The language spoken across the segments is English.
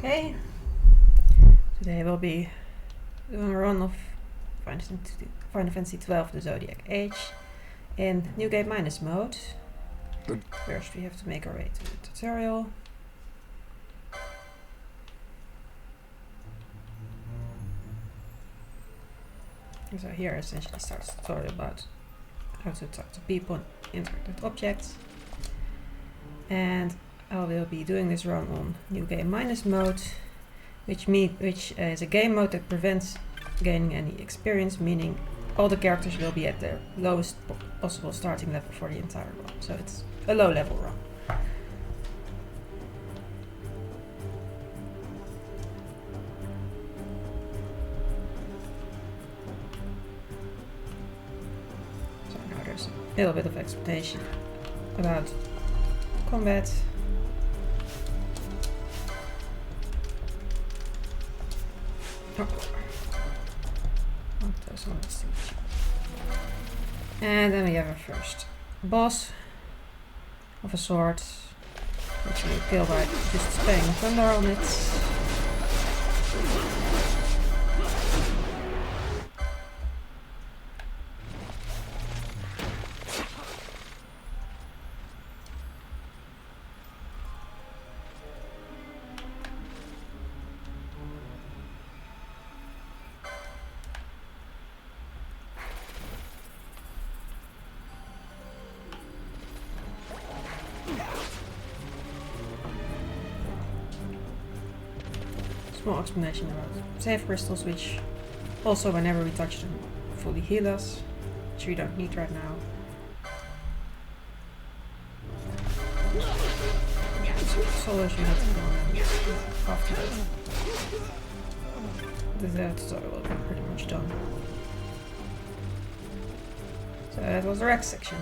Okay, today we'll be doing a run of Final Fantasy XII The Zodiac Age in New Game Minus mode. First we have to make our way to the tutorial. So here essentially starts the tutorial about how to talk to people and interact with objects. And I will be doing this run on New Game Minus mode, which is a game mode that prevents gaining any experience, meaning all the characters will be at their lowest possible starting level for the entire run. So it's a low level run. So now there's a little bit of explanation about combat. And then we have our first boss of a sort, which we will kill by just spraying thunder on it. Small explanation about save crystals, which also whenever we touch them fully heal us, which we don't need right now. Solos you have to go after that. The tutorial will be pretty much done. So that was the Rex section.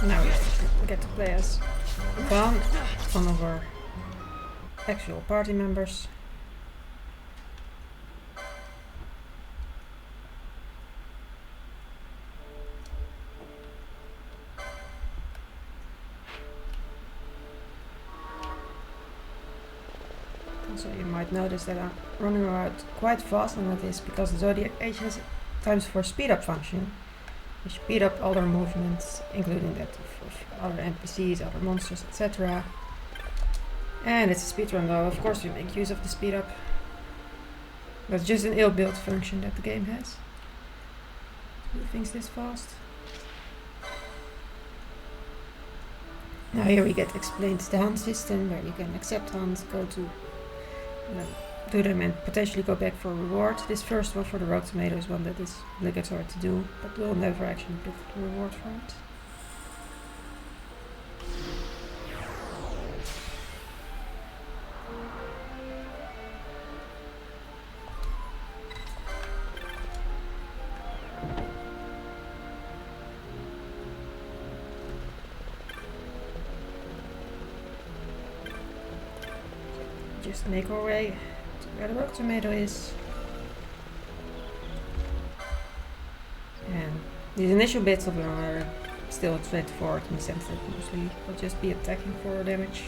Now we get to play as one of our actual party members. So you might notice that I'm running around quite fast, and that is because the Zodiac Age has times for speed up function. We speed up all our movements, including that of other NPCs, other monsters, etc. And it's a speedrun though, of course we make use of the speed up. That's just an ill-built function that the game has. Do things this fast. Now here we get explained the hunt system, where you can accept hunts, go to do them and potentially go back for a reward. This first one for the Rogue Tomato is one that is obligatory to do, but we'll never actually get the reward for it. Just make our way to where the Rogue Tomato is. And these initial bits of them are still straightforward in the sense that mostly we'll just be attacking for damage.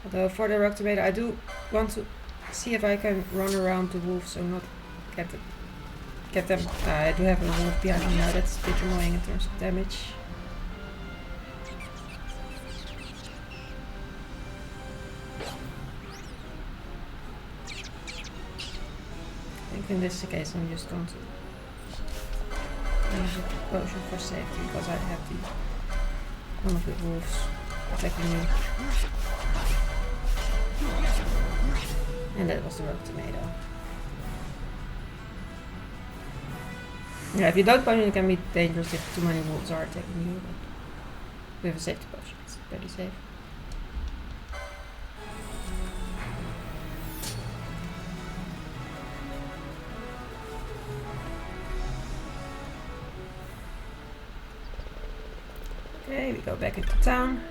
Although for the Rogue Tomato I do want to see if I can run around the wolves and not get them. I do have a wolf behind me now, that's a bit annoying in terms of damage. In this case I'm just going to use a potion for safety because I have one of the wolves attacking me. And that was the Rogue Tomato. Yeah, if you don't potion it can be dangerous if too many wolves are attacking you, but with a safety potion it's pretty safe. Okay, we go back into town.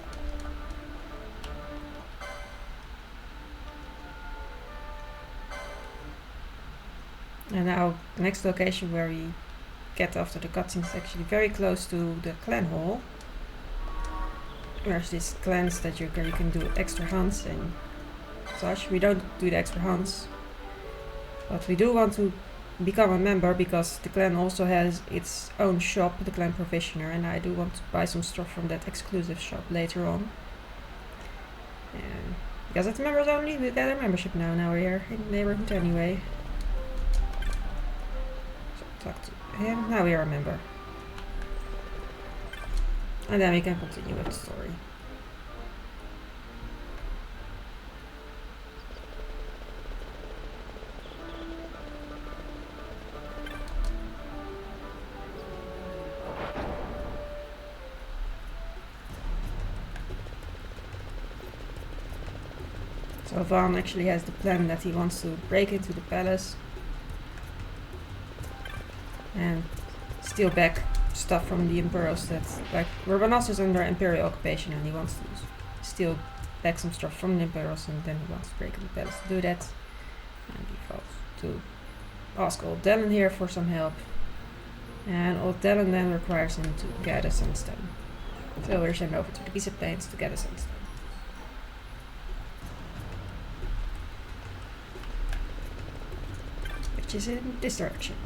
And now the next location where we get after the cutscene is actually very close to the clan hall. There's these clans that you can do extra hunts and such. We don't do the extra hunts, but we do want to become a member because the clan also has its own shop, the clan provisioner, and I do want to buy some stuff from that exclusive shop later on. And because it's members only, we get a membership now. Now we're in the neighborhood anyway. So talk to him. Now we are a member. And then we can continue with the story. So Van actually has the plan that he wants to break into the palace and steal back stuff from the Imperials that, like, Urbanos is under Imperial occupation and he wants to steal back some stuff from the Imperials, and then he wants to break into the palace to do that. And he vows to ask Old Dallin here for some help. And Old Dallin then requires him to get a sunstone. So we're sent over to the Giza Plains to get a sunstone. Which is in this direction.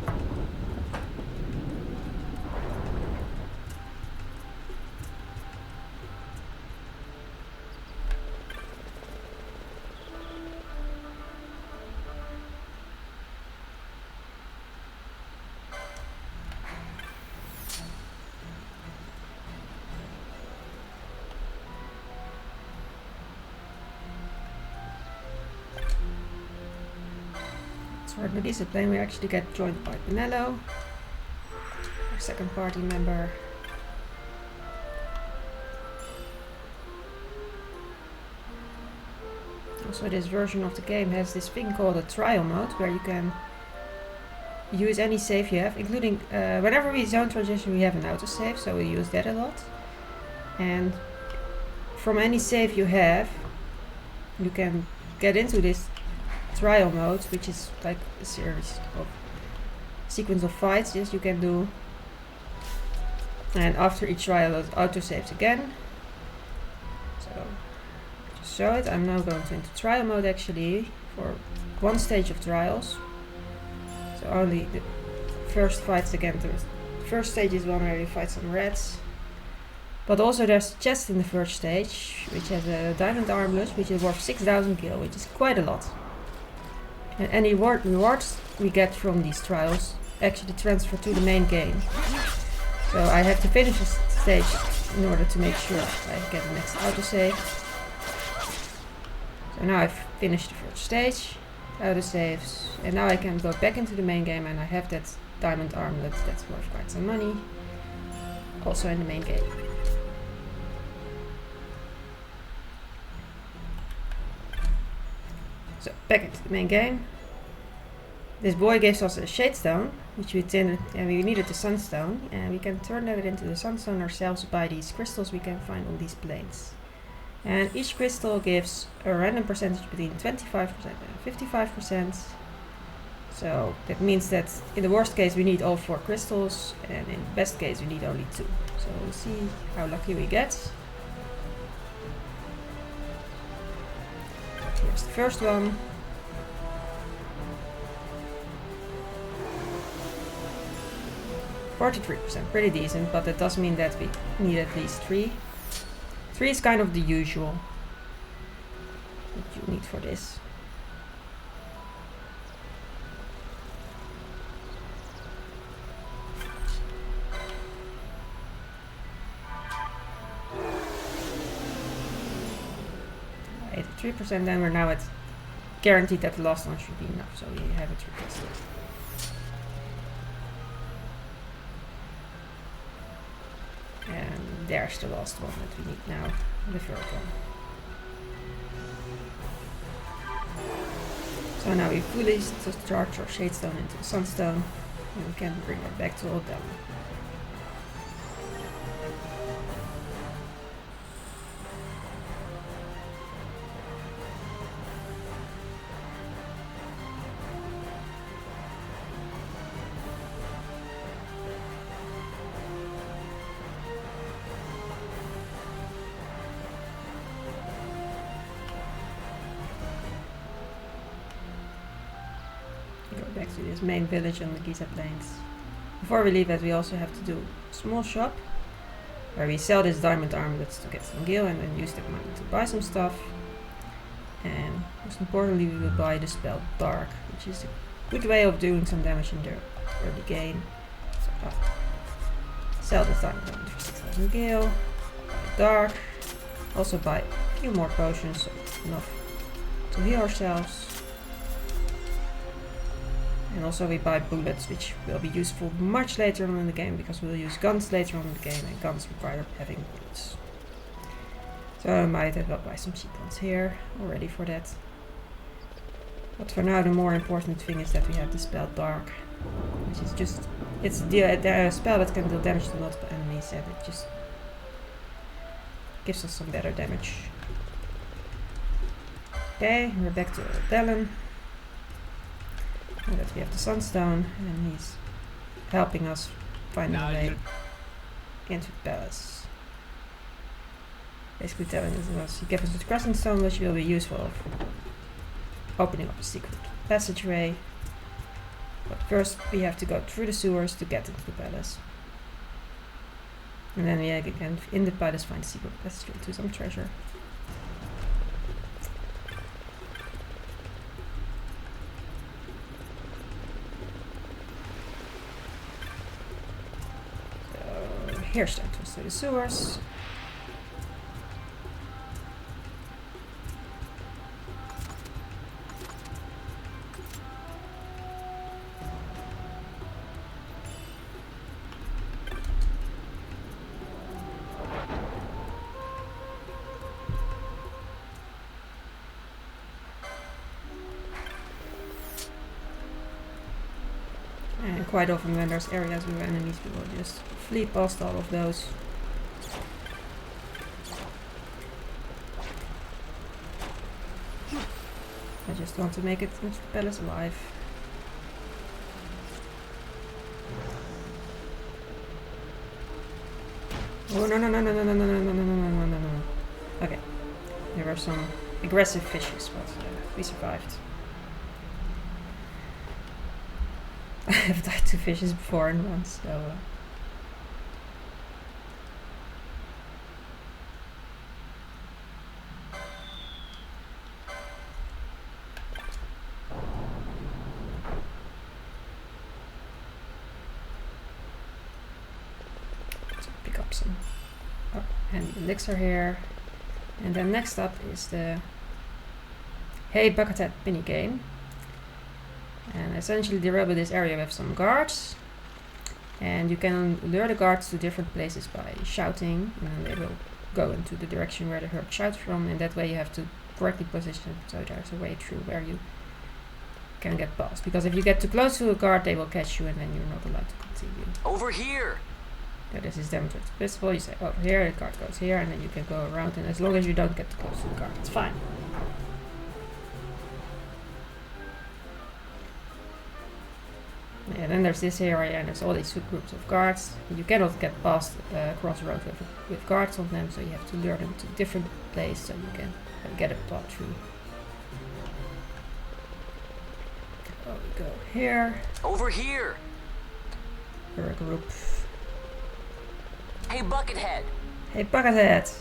For the discipline, we actually get joined by Pinello, our second party member. Also, this version of the game has this thing called a trial mode, where you can use any save you have, including whenever we zone transition, we have an autosave, so we use that a lot. And from any save you have, you can get into this trial mode, which is like a sequence of fights you can do, and after each trial it autosaves again. So to show it, I'm now going into trial mode actually for one stage of trials. So only the first fights again. The first stage is one where you fight some rats, but also there's a chest in the first stage which has a diamond armlet which is worth 6,000 gil, which is quite a lot. And any rewards we get from these trials actually transfer to the main game. So I have to finish this stage in order to make sure I get the next autosave. So now I've finished the first stage, autosaves, and now I can go back into the main game and I have that diamond armlet that's worth quite some money, also in the main game. So back into the main game. This boy gives us a shadestone, which we tinted, and we needed the sunstone, and we can turn that into the sunstone ourselves by these crystals we can find on these planes. And each crystal gives a random percentage between 25% and 55%. So that means that in the worst case we need all 4 crystals, and in the best case we need only 2. So we'll see how lucky we get. Here's the first one. %, pretty decent, but that does mean that we need at least 3. 3 is kind of the usual that you need for this. %, then we're now at guaranteed that the last one should be enough, so we have it requested. And there's the last one that we need now, the third one. So now we fully charge our shadestone into sunstone, and we can bring it back to Old Dallin. to this main village on the Giza Plains. Before we leave that, we also have to do a small shop where we sell this diamond armlets to get some gil and then use that money to buy some stuff. And most importantly, we will buy the spell Dark, which is a good way of doing some damage in the early game. So, sell this diamond armlet for 6,000 gil, buy Dark, also buy a few more potions, so enough to heal ourselves. And also we buy bullets, which will be useful much later on in the game, because we'll use guns later on in the game, and guns require having bullets. So I might as well buy some cheap ones here, already for that. But for now the more important thing is that we have the spell Dark, which is just, it's the spell that can deal damage to multiple enemies, and it just gives us some better damage. Okay, we're back to Dallin. Now that we have the Sunstone, and he's helping us find a way into the palace. Basically telling us he gives us the Crescent Stone, which will be useful for opening up a secret passageway. But first we have to go through the sewers to get into the palace. And then we again in the palace find a secret passageway to some treasure. Here's the entrance to the sewers. And quite often when there's areas with enemies, we will just flee past all of those. I just want to make it into the palace alive. Oh no no no no no no no no no no no no no no. Okay. There were some aggressive fishes, but we survived. I have died to fishes before and once, so let's pick up some handy elixir here. And then next up is the Hey Buckethead mini game. And essentially they rubber this area with some guards, and you can lure the guards to different places by shouting, and then they will go into the direction where they heard shouts from, and that way you have to correctly position it so there's a way through where you can get past. Because if you get too close to a guard, they will catch you and then you're not allowed to continue. Over here! So this is demonstrated visible, you say over here, the guard goes here, and then you can go around, and as long as you don't get too close to the guard, it's fine. And then there's this area, and there's all these subgroups of guards. You cannot get past crossroads with guards on them, so you have to lure them to a different place so you can get a path through. Oh, we go here. Over here! We're a group. Hey Buckethead! Hey Buckethead!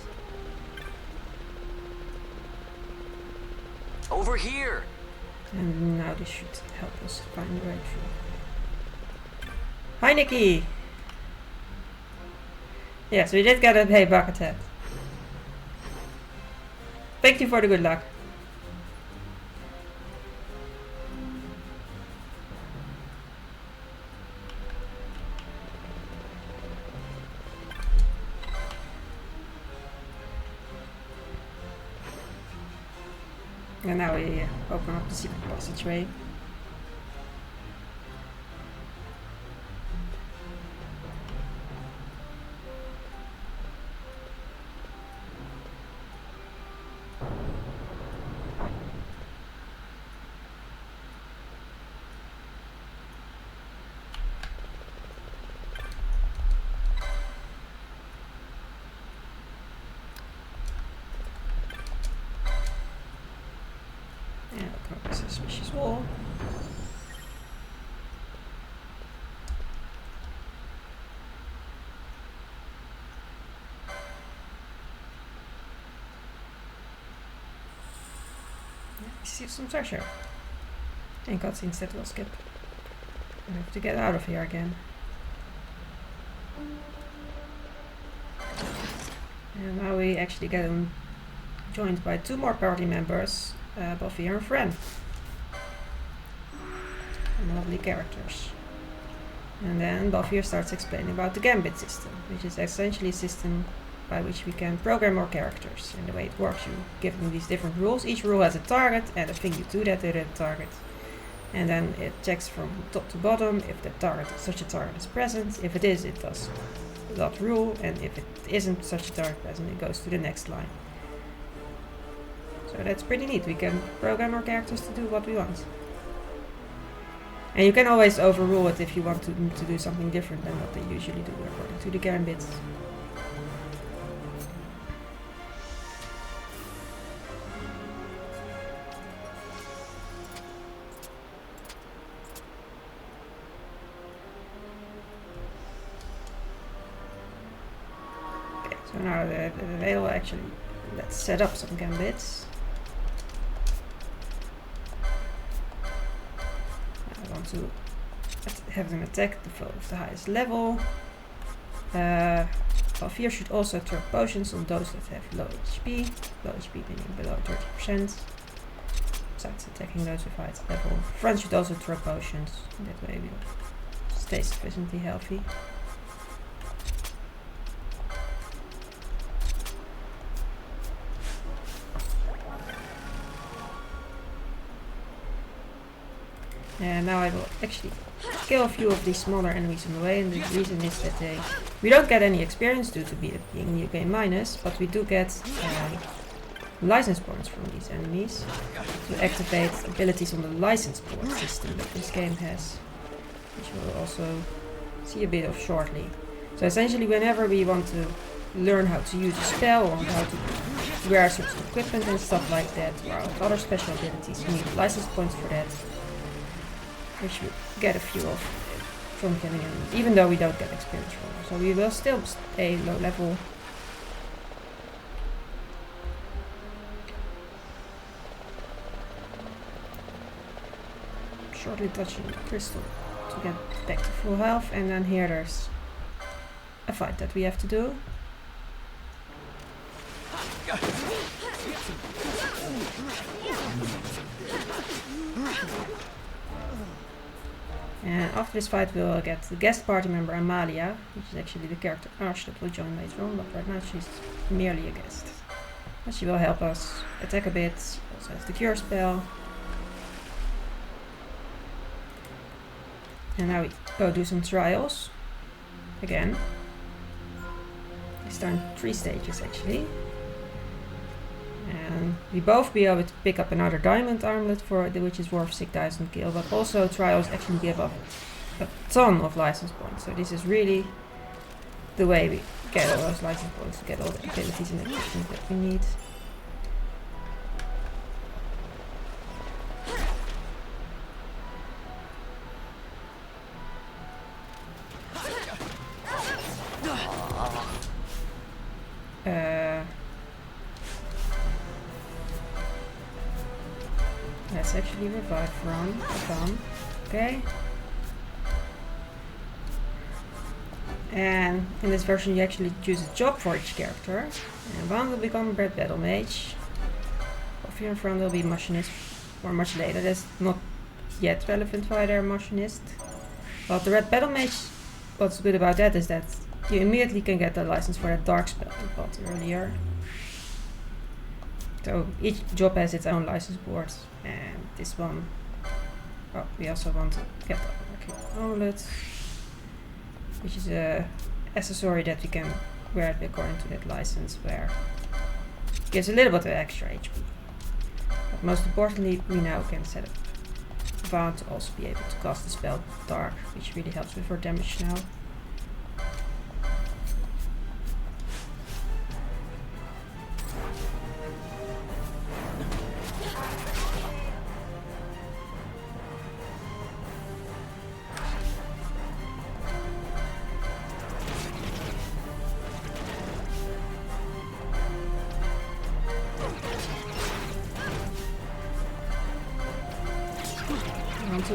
Over here! And now this should help us find the way through. Hi Nikki! Yes, we did get a Hey Buckethead. Thank you for the good luck. And now we open up the secret passageway. Yeah, open up a suspicious wall. see some treasure. And cutscenes that will skip. I have to get out of here again. And now we actually get joined by 2 more party members, Buffy and Fran. And lovely characters. And then Buffy starts explaining about the Gambit system, which is essentially a system by which we can program our characters. And the way it works, you give them these different rules. Each rule has a target and a thing you do that to the target. And then it checks from top to bottom if the target, such a target is present. If it is, it does that rule, and if it isn't such a target present, it goes to the next line. So that's pretty neat. We can program our characters to do what we want. And you can always overrule it if you want to do something different than what they usually do according to the Gambits. Okay, so now they're available. Actually, let's set up some Gambits. To have them attack the foe of the highest level. Buffy should also throw potions on those that have low HP. Low HP meaning below 30%. Besides attacking those with highest level. Friends should also throw potions. That way we'll stay sufficiently healthy. And now I will actually kill a few of these smaller enemies on the way, and the reason is that we don't get any experience due to being new game minus, but we do get license points from these enemies to activate abilities on the license board system that this game has, which we'll also see a bit of shortly. So essentially, whenever we want to learn how to use a spell or how to wear certain equipment and stuff like that, or other special abilities, we need license points for that. Which we get a few of from killing enemies, even though we don't get experience from them. So we will still stay low level. Shortly touching the crystal to get back to full health, and then here there's a fight that we have to do. And after this fight we'll get the guest party member Amalia, which is actually the character Ash that will join later on, but right now she's merely a guest. But she will help us attack a bit, also has the cure spell. And now we go do some trials. Again. This time 3 stages actually. And we both be able to pick up another diamond armlet for which is worth 6,000 gil, but also trials actually give up a ton of license points. So this is really the way we get all those license points to get all the abilities and equipment that we need. Let's actually revive from. Okay. And in this version you actually choose a job for each character. And one will become Red Battle Mage. Buffy and Fran will be Machinist or much later. That's not yet relevant why they're Machinist. But the Red Battle Mage, what's good about that is that you immediately can get the license for that dark spell we bought earlier. So each job has its own license board, and this one, oh, we also want to get the amulet, which is a accessory that we can wear according to that license, where it gives a little bit of extra HP. But most importantly, we now can set up Vaan to also be able to cast the spell Dark, which really helps with our damage now.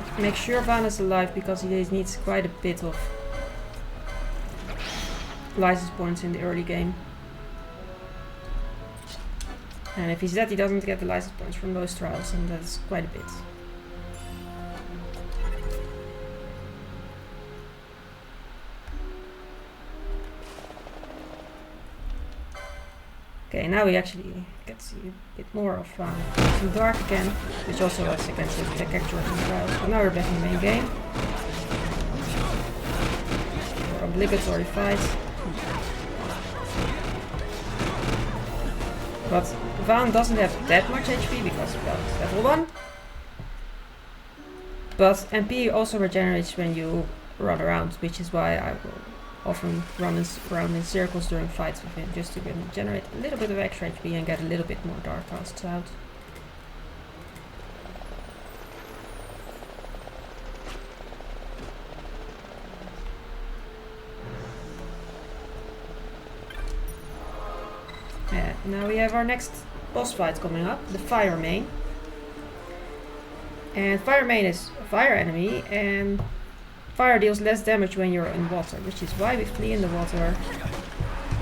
to make sure Van is alive because he needs quite a bit of license points in the early game. And if he's dead, he doesn't get the license points from those trials, and that's quite a bit. Okay, now we actually get to see a bit more of some dark again, which also was against the character of the trials. But now we're back in the main game. Our obligatory fight. But Vaan doesn't have that much HP because, well, it's level 1. But MP also regenerates when you run around, which is why I will often run around in circles during fights with him, just to generate a little bit of extra HP and get a little bit more dark casts out. Now we have our next boss fight coming up, the Fire Main. And Fire Main is a fire enemy, and fire deals less damage when you're in water, which is why we flee in the water.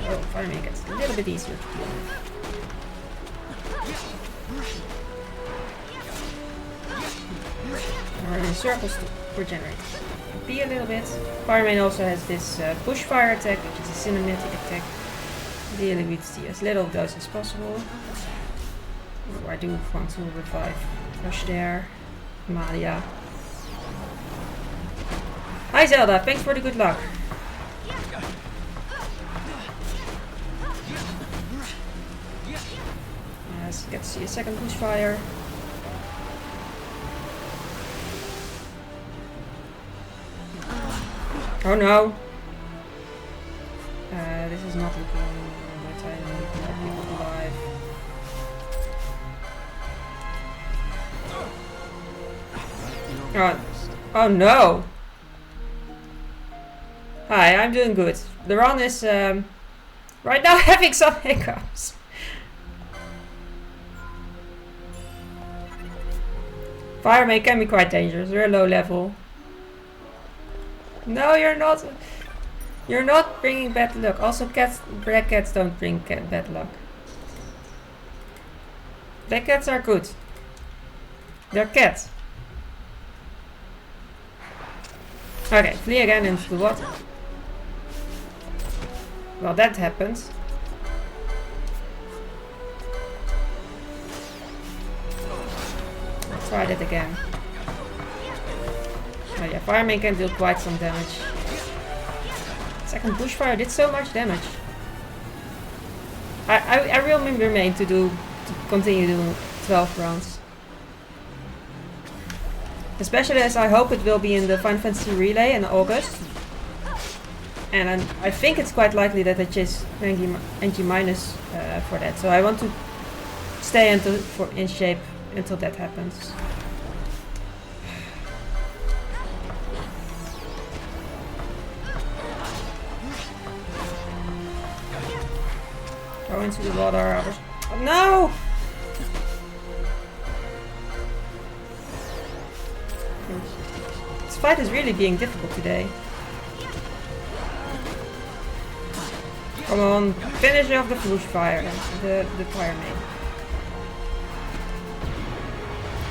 Oh, Fire Main gets a little bit easier to deal with. We're in circles to regenerate MP a little bit. Fire Main also has this push fire attack, which is a cinematic attack. Dealing with as little of those as possible. Oh, I do want to revive Rush there. Amalia. Hi Zelda, thanks for the good luck. Let's get to see a second push fire. Oh no! This is not looking much. I need more people alive. Oh no! Hi, I'm doing good. The run is right now having some hiccups. Fire Main can be quite dangerous. We're low level. No, you're not. You're not bringing bad luck. Also, black cats don't bring bad luck. Black cats are good. They're cats. Okay, flee again into the water. Well, that happens. Let's try that again. Oh yeah, Fire Main can deal quite some damage. Second bushfire did so much damage. I really remain to continue doing 12 rounds. Especially as I hope it will be in the Final Fantasy Relay in August. And I think it's quite likely that I chase NG minus for that. So I want to stay in shape until that happens. Go into the water. Oh, no! This fight is really being difficult today. Come on, finish off the bushfire, the Fire Main.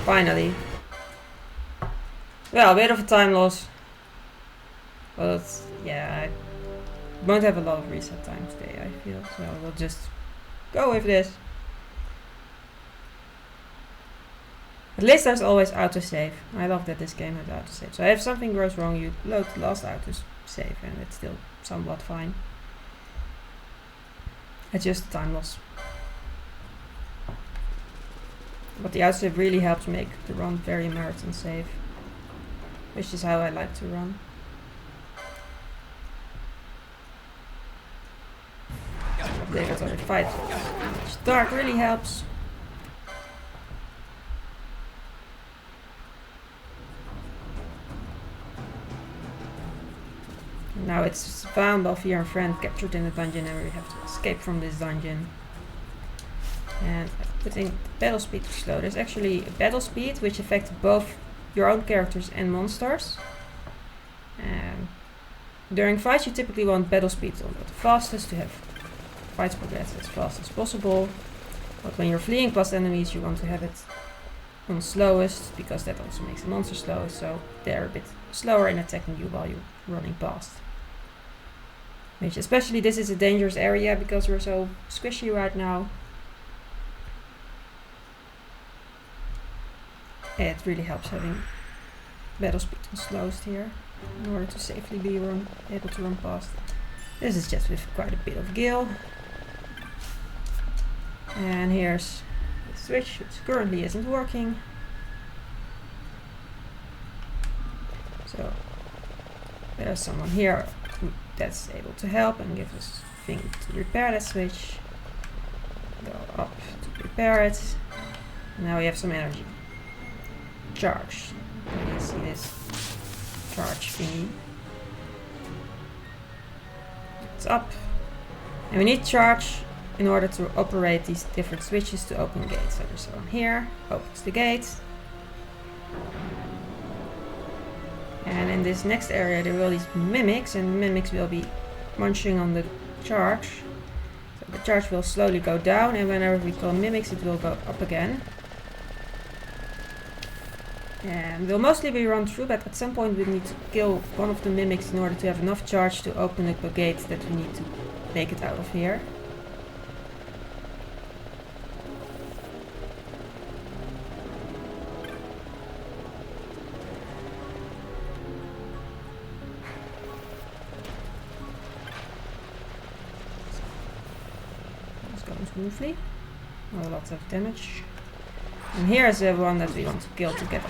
Finally. Well, a bit of a time loss. But yeah, I won't have a lot of reset time today, I feel. So we'll just go with this. At least there's always autosave. I love that this game has autosave. So if something goes wrong, you load the last autosave and it's still somewhat fine. It's just a time loss. But the autosave really helps make the run very marathon safe. Which is how I like to run. Obligatory fight. Dark really helps. Now it's found Balfir and friend captured in the dungeon and we have to escape from this dungeon. And putting battle speed to slow. There's actually a battle speed which affects both your own characters and monsters. During fights you typically want battle speed on the fastest to have fights progress as fast as possible. But when you're fleeing past enemies you want to have it on slowest, because that also makes the monster slow, so they're a bit slower in attacking you while you're running past. Which especially this is a dangerous area because we're so squishy right now. It really helps having battle speed on slowest here in order to safely be able to run past. This is just with quite a bit of gil. And here's the switch, which currently isn't working. So there's someone here that's able to help and give us a thing to repair that switch. Go up to repair it. And now we have some energy. Charge. You see this charge thingy. It's up. And we need charge in order to operate these different switches to open gates. So there's one here, opens the gate. And in this next area there will be these mimics, and mimics will be munching on the charge. So the charge will slowly go down, and whenever we kill mimics it will go up again. And we'll mostly be run through, but at some point we need to kill one of the mimics in order to have enough charge to open up a gate that we need to make it out of here. It's going smoothly. Not a lot of damage. And here's the one that we want to kill to get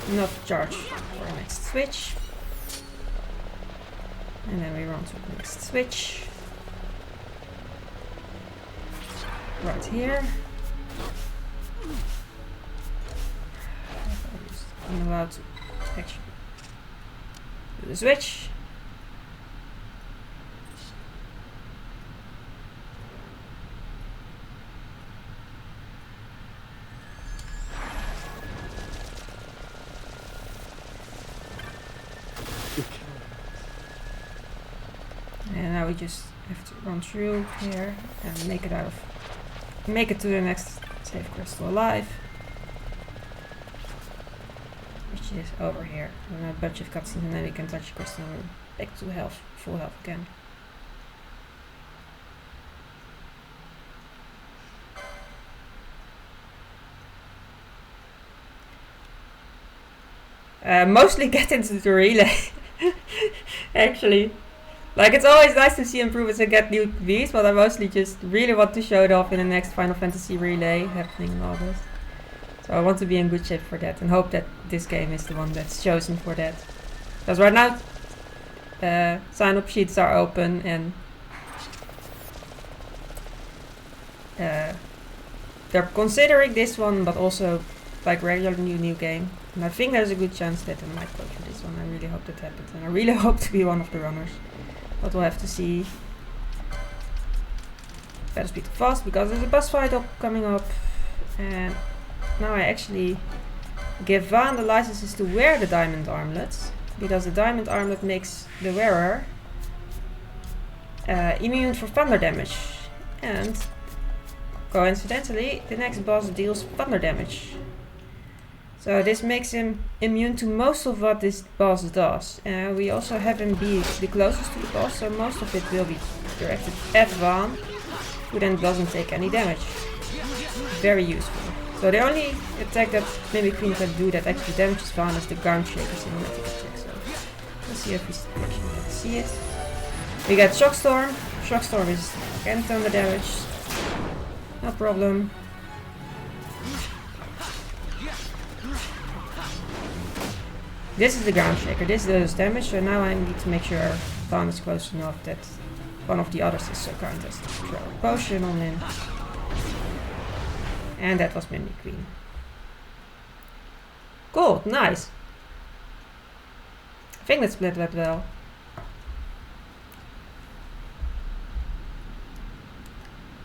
enough charge for our next switch. And then we run to the next switch. Right here. I'm allowed to actually do the switch. And now we just have to run through here and make it to the next safe crystal alive, which is over here. And a bunch of cutscenes, and then we can touch the crystal and we're back to health, full health again. Mostly get into the relay, actually. Like, it's always nice to see improvements and get new Vs, but I mostly just really want to show it off in the next Final Fantasy relay happening in August. So I want to be in good shape for that and hope that this game is the one that's chosen for that. Because right now, sign-up sheets are open and they're considering this one, but also like regular new game. And I think there's a good chance that I might go for this one. I really hope that happens, and I really hope to be one of the runners. But we'll have to see. Better speed fast because there's a boss fight coming up. And now I actually give Vaan the licenses to wear the diamond armlets, because the diamond armlet makes the wearer immune for thunder damage. And coincidentally, the next boss deals thunder damage. So this makes him immune to most of what this boss does. We also have him be the closest to the boss, so most of it will be directed at Vaan, who then doesn't take any damage. Very useful. So the only attack that Mimic Queen can do that actually damages Vaan is the Ground Shaker cinematic attack. So let's see if we actually get to see it. We get Shockstorm. Shockstorm is again thunder damage. No problem. This is the Ground Shaker, this does damage, so now I need to make sure Vaan is close enough that one of the others is so kind as to throw a potion on him. And that was Mimic Queen. Cool, nice. I think that split that well.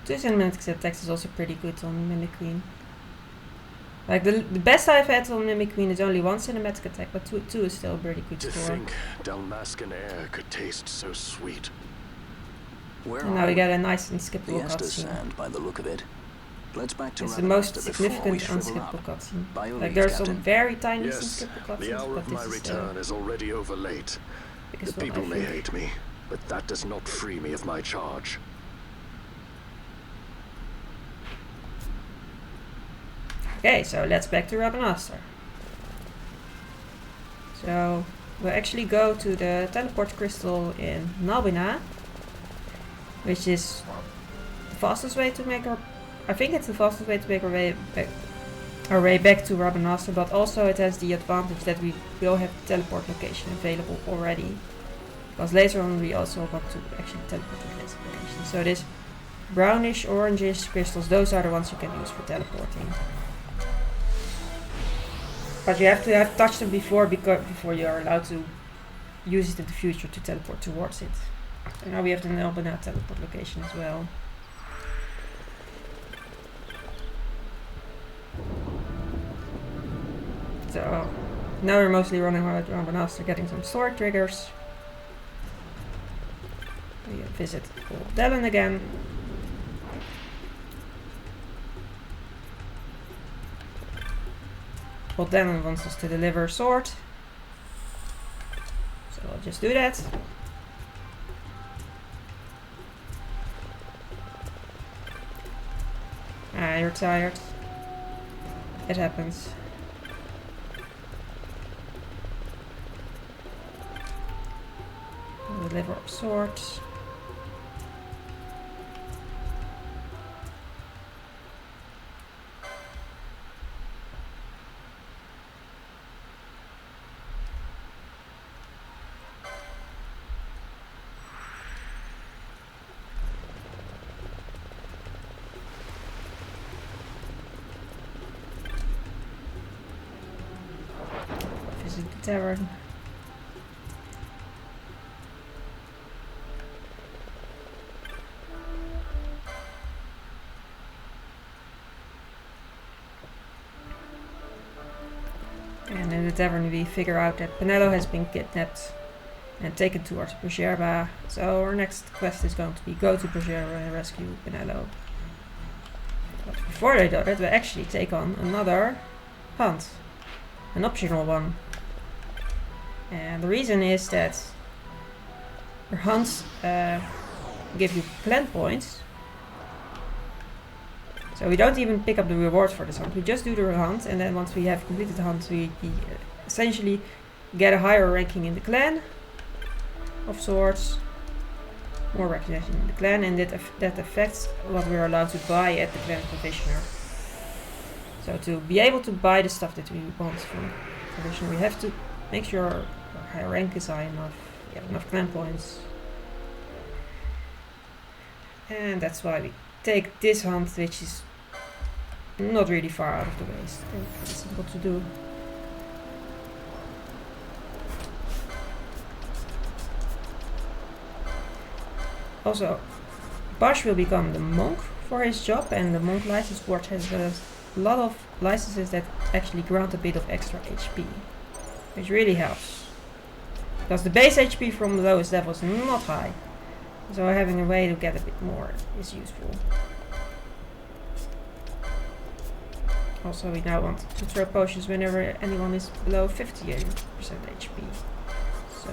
Two cinematic attacks is also pretty good on Mimic Queen. Like the best I've had on Mimic Queen is only one cinematic attack, but two is still a pretty good To score. think Dalmascan air could taste so sweet. Where And now we get a nice unskippable the Estes cutscene. sand, by the look of it. Let's back to It's the most Ravenasta before we significant shrivel unskippable up. cutscene. By your Like leave, there's some Captain. very tiny Yes, unskippable cutscenes, the hour but of my this is return is already over late. The biggest one, I people may think. hate me, but that does not free me of my charge. Okay, so let's back to Ravenasta. So we'll actually go to the teleport crystal in Nalbina, which is the fastest way to make our... I think it's the fastest way to make our way back to Ravenasta, but also it has the advantage that we will have the teleport location available already. Because later on we also want to actually teleport to this location. So this brownish, orangish crystals, those are the ones you can use for teleporting. But you have to have touched them before you are allowed to use it in the future to teleport towards it. So now we have the Nalbina teleport location as well. So now we're mostly running around Ravenasta getting some sword triggers. We visit Old Dallin again. Old Dallin wants us to deliver a sword. So I'll just do that. Ah, you're tired. It happens. We'll deliver our swords. Visit the tavern. And in the tavern we figure out that Penelo has been kidnapped and taken towards Bergerba. So our next quest is going to be go to Bergerba and rescue Penelo. But before they do that, we actually take on another hunt. An optional one. And the reason is that your hunts give you clan points. So we don't even pick up the rewards for this hunt, we just do the hunt, and then once we have completed the hunt we essentially get a higher ranking in the clan of sorts, more recognition in the clan, and that affects what we're allowed to buy at the clan provisioner. So to be able to buy the stuff that we want from the provisioner, we have to make sure our high rank is high enough, we have enough clan points. And that's why we take this hunt, which is not really far out of the way. It's pretty simple to do. Also, Bash will become the monk for his job, and the monk license board has a lot of licenses that actually grant a bit of extra HP, which really helps. Because the base HP from the lowest level is not high, so having a way to get a bit more is useful. Also, we now want to throw potions whenever anyone is below 50% HP. So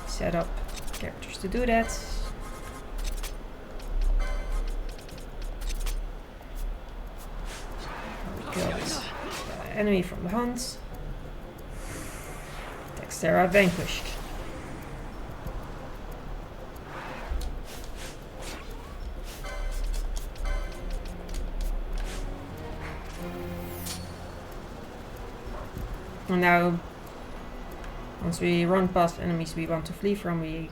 set up characters to do that. We kill this enemy from the hunt. Textera vanquished. And now, once we run past enemies we want to flee from, we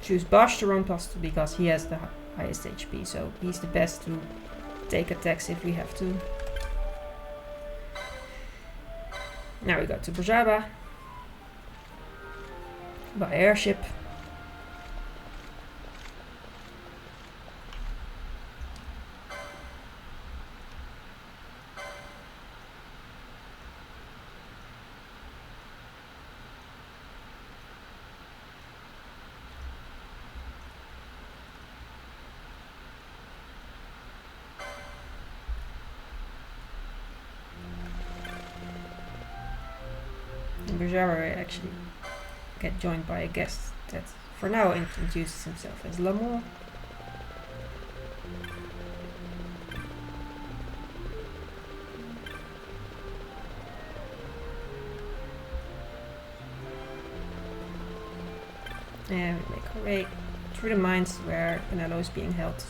choose Bash to run past because he has the highest HP, so he's the best to take attacks if we have to. Now we go to Bergerba by airship. in Bergerac we actually get joined by a guest that for now introduces himself as L'amour. And we make our way through the mines where Canelo is being held.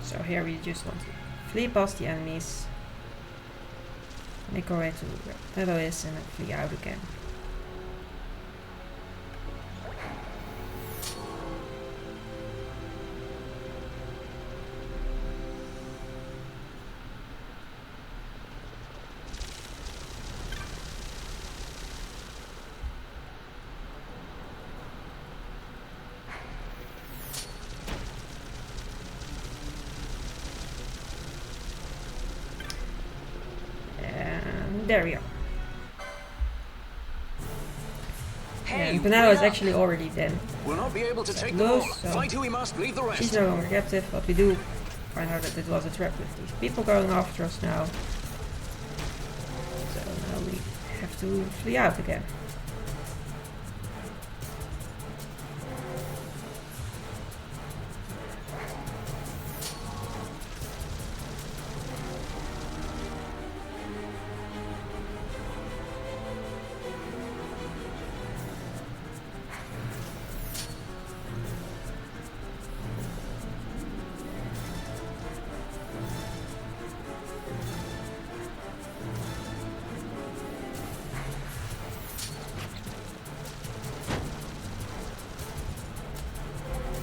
So here we just want to flee past the enemies, make our way to where Canelo is, and then flee out again. There we are. Hey, And Canelo is wait up. actually already then. We'll not be able to take them Loose, all. so Fight who we must, leave the she's rest. no longer captive, but we do find out that it was a trap with these people going after us now. So now we have to flee out again.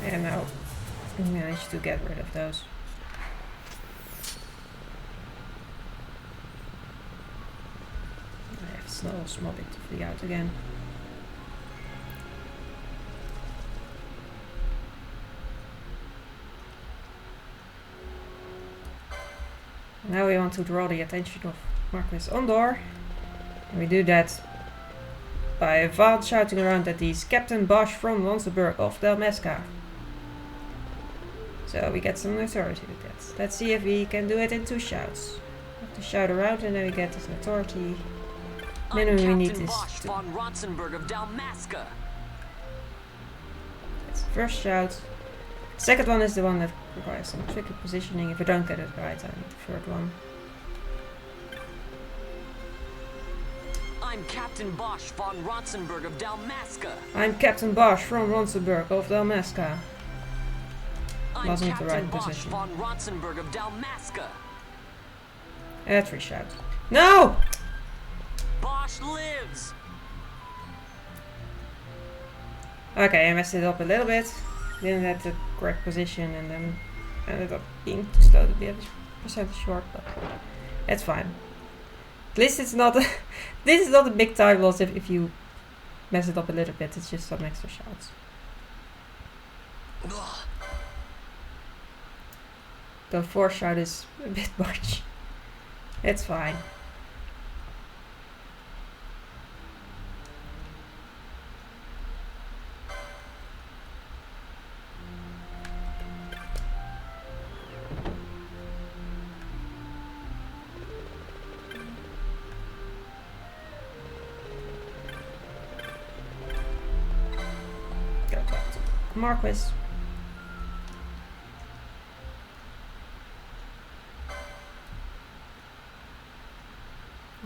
And now we managed to get rid of those. I have a small bit to flee out again. Now we want to draw the attention of Marquis Ondor, and we do that by Vaad shouting around that he's Captain Bosch from Wanselburg of Dalmasca. So we get some authority with that. Let's see if we can do it in 2 shouts. We have to shout around and then we get this authority. Minimum we need Captain is Bosch 2. von Rotzenburg of Dalmasca. That's the first shout. Second one is the one that requires some tricky positioning. If I don't get it right, I need the third one. I'm Captain Bosch von Rotzenburg of Dalmasca. I'm Captain Bosch from Wanselburg of Dalmasca. I'm Wasn't the Captain right Bosch position. von Rotzenburg of Dalmasca. 3 shouts. No! Bosch lives. Okay, I messed it up a little bit. Didn't have the correct position and then ended up being too slow to be a percentage short, but that's fine. At least it's not a this is not a big time loss if you mess it up a little bit, it's just some extra shouts. The 4th shout is a bit much. It's fine. Go talk to Marquis.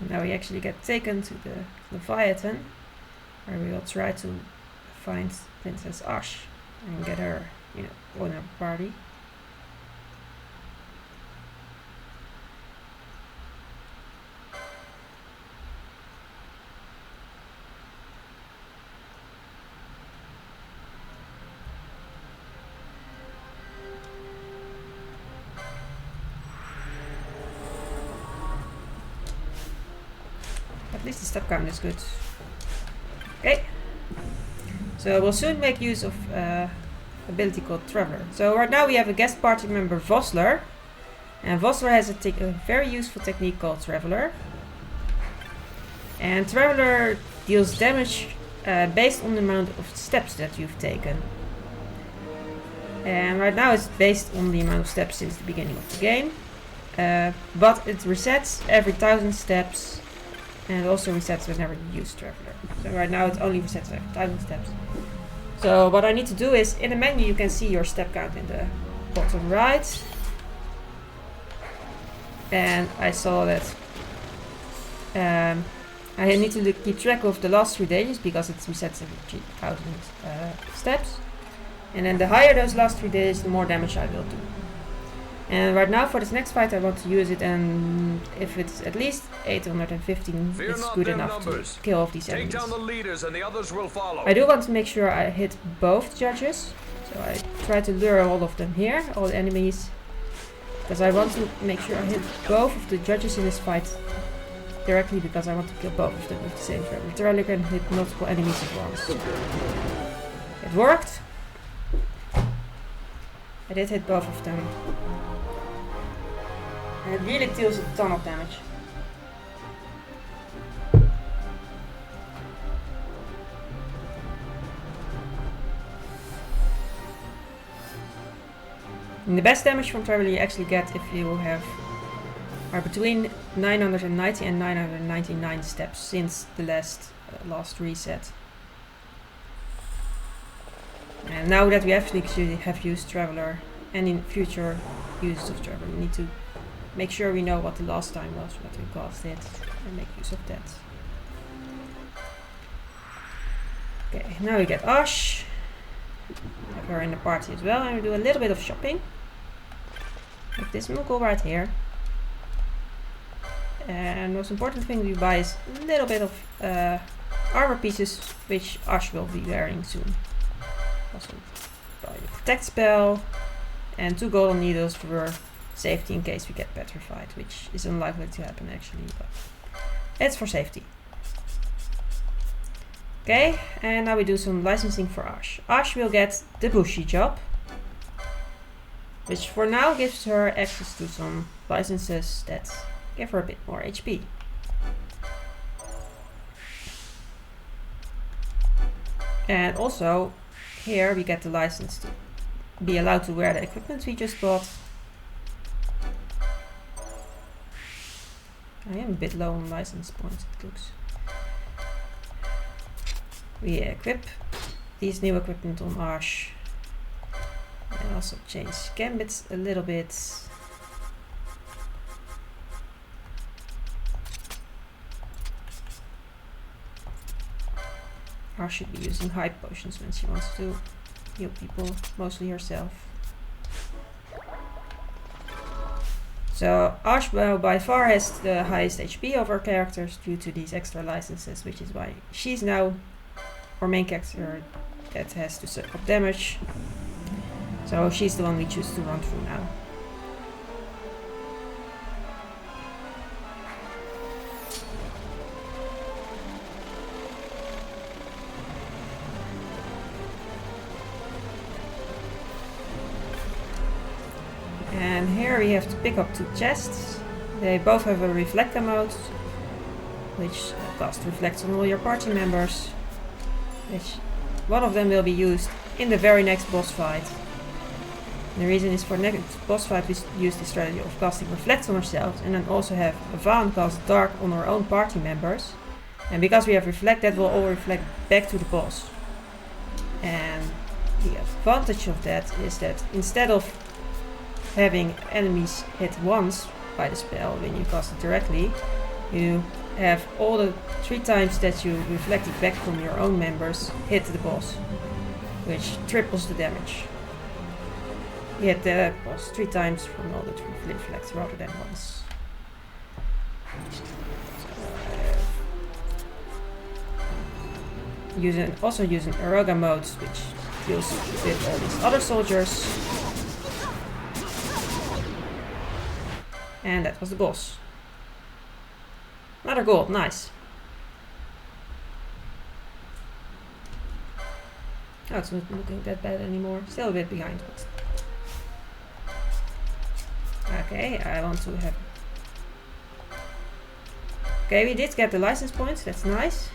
Now we actually get taken to the Leviathan, where we will try to find Princess Ash and get her, on our party. At least the step count is good. Okay. So we'll soon make use of ability called Traveler. So right now we have a guest party member, Vossler. And Vossler has a very useful technique called Traveler. And Traveler deals damage based on the amount of steps that you've taken. And right now it's based on the amount of steps since the beginning of the game. But it resets every 1000 steps. And it also resets whenever you use Traveler. So right now it only resets every 1000 steps. So what I need to do is, in the menu you can see your step count in the bottom right. And I saw that I need to keep track of the last 3 days because it resets every 3000 steps. And then the higher those last 3 days, the more damage I will do. And right now for this next fight I want to use it, and if it's at least 815, it's good enough to kill off these enemies. Take down the leaders and the others will follow. I do want to make sure I hit both judges. So I try to lure all of them here, all the enemies. Because I want to make sure I hit both of the judges in this fight directly, because I want to kill both of them with the same Traveler. The Traveler can hit multiple enemies at once. It worked. I did hit both of them. And it really deals a ton of damage. And the best damage from Traveler you actually get if you are between 990 and 999 steps since the last reset. And now that we actually have used Traveler, and in future uses of Traveler, we need to make sure we know what the last time was that we cast it and make use of that. Okay, now we get Ash. Have her in the party as well, and we do a little bit of shopping. With this Moogle right here. And most important thing we buy is a little bit of armor pieces, which Ash will be wearing soon. Also buy a protect spell and 2 golden needles for safety in case we get petrified, which is unlikely to happen actually, but it's for safety. Okay, and now we do some licensing for Ash. Ash will get the Bushy job, which for now gives her access to some licenses that give her a bit more HP. And also here we get the license to be allowed to wear the equipment we just bought. I am a bit low on license points, it looks. We equip these new equipment on Ash. And also change gambits a little bit. Ash should be using high potions when she wants to heal people, mostly herself. So Ash by far has the highest HP of our characters due to these extra licenses, which is why she's now our main character that has to suck up damage. So she's the one we choose to run through now. And here we have to pick up 2 chests. They both have a reflector mode, which cast reflects on all your party members. Which one of them will be used in the very next boss fight. And the reason is for next boss fight we use the strategy of casting reflects on ourselves, and then also have Vaan cast dark on our own party members. And because we have reflect, that will all reflect back to the boss. And the advantage of that is that instead of having enemies hit once by the spell when you cast it directly, you have all the 3 times that you reflected back from your own members hit the boss, which triples the damage. You hit the boss 3 times from all the 3 reflects rather than once. Also using Eroga modes, which deals with all these other soldiers. And that was the boss. Another gold, nice. Oh, it's not looking that bad anymore. Still a bit behind, but... Okay, I want to have... Okay, we did get the license points, that's nice.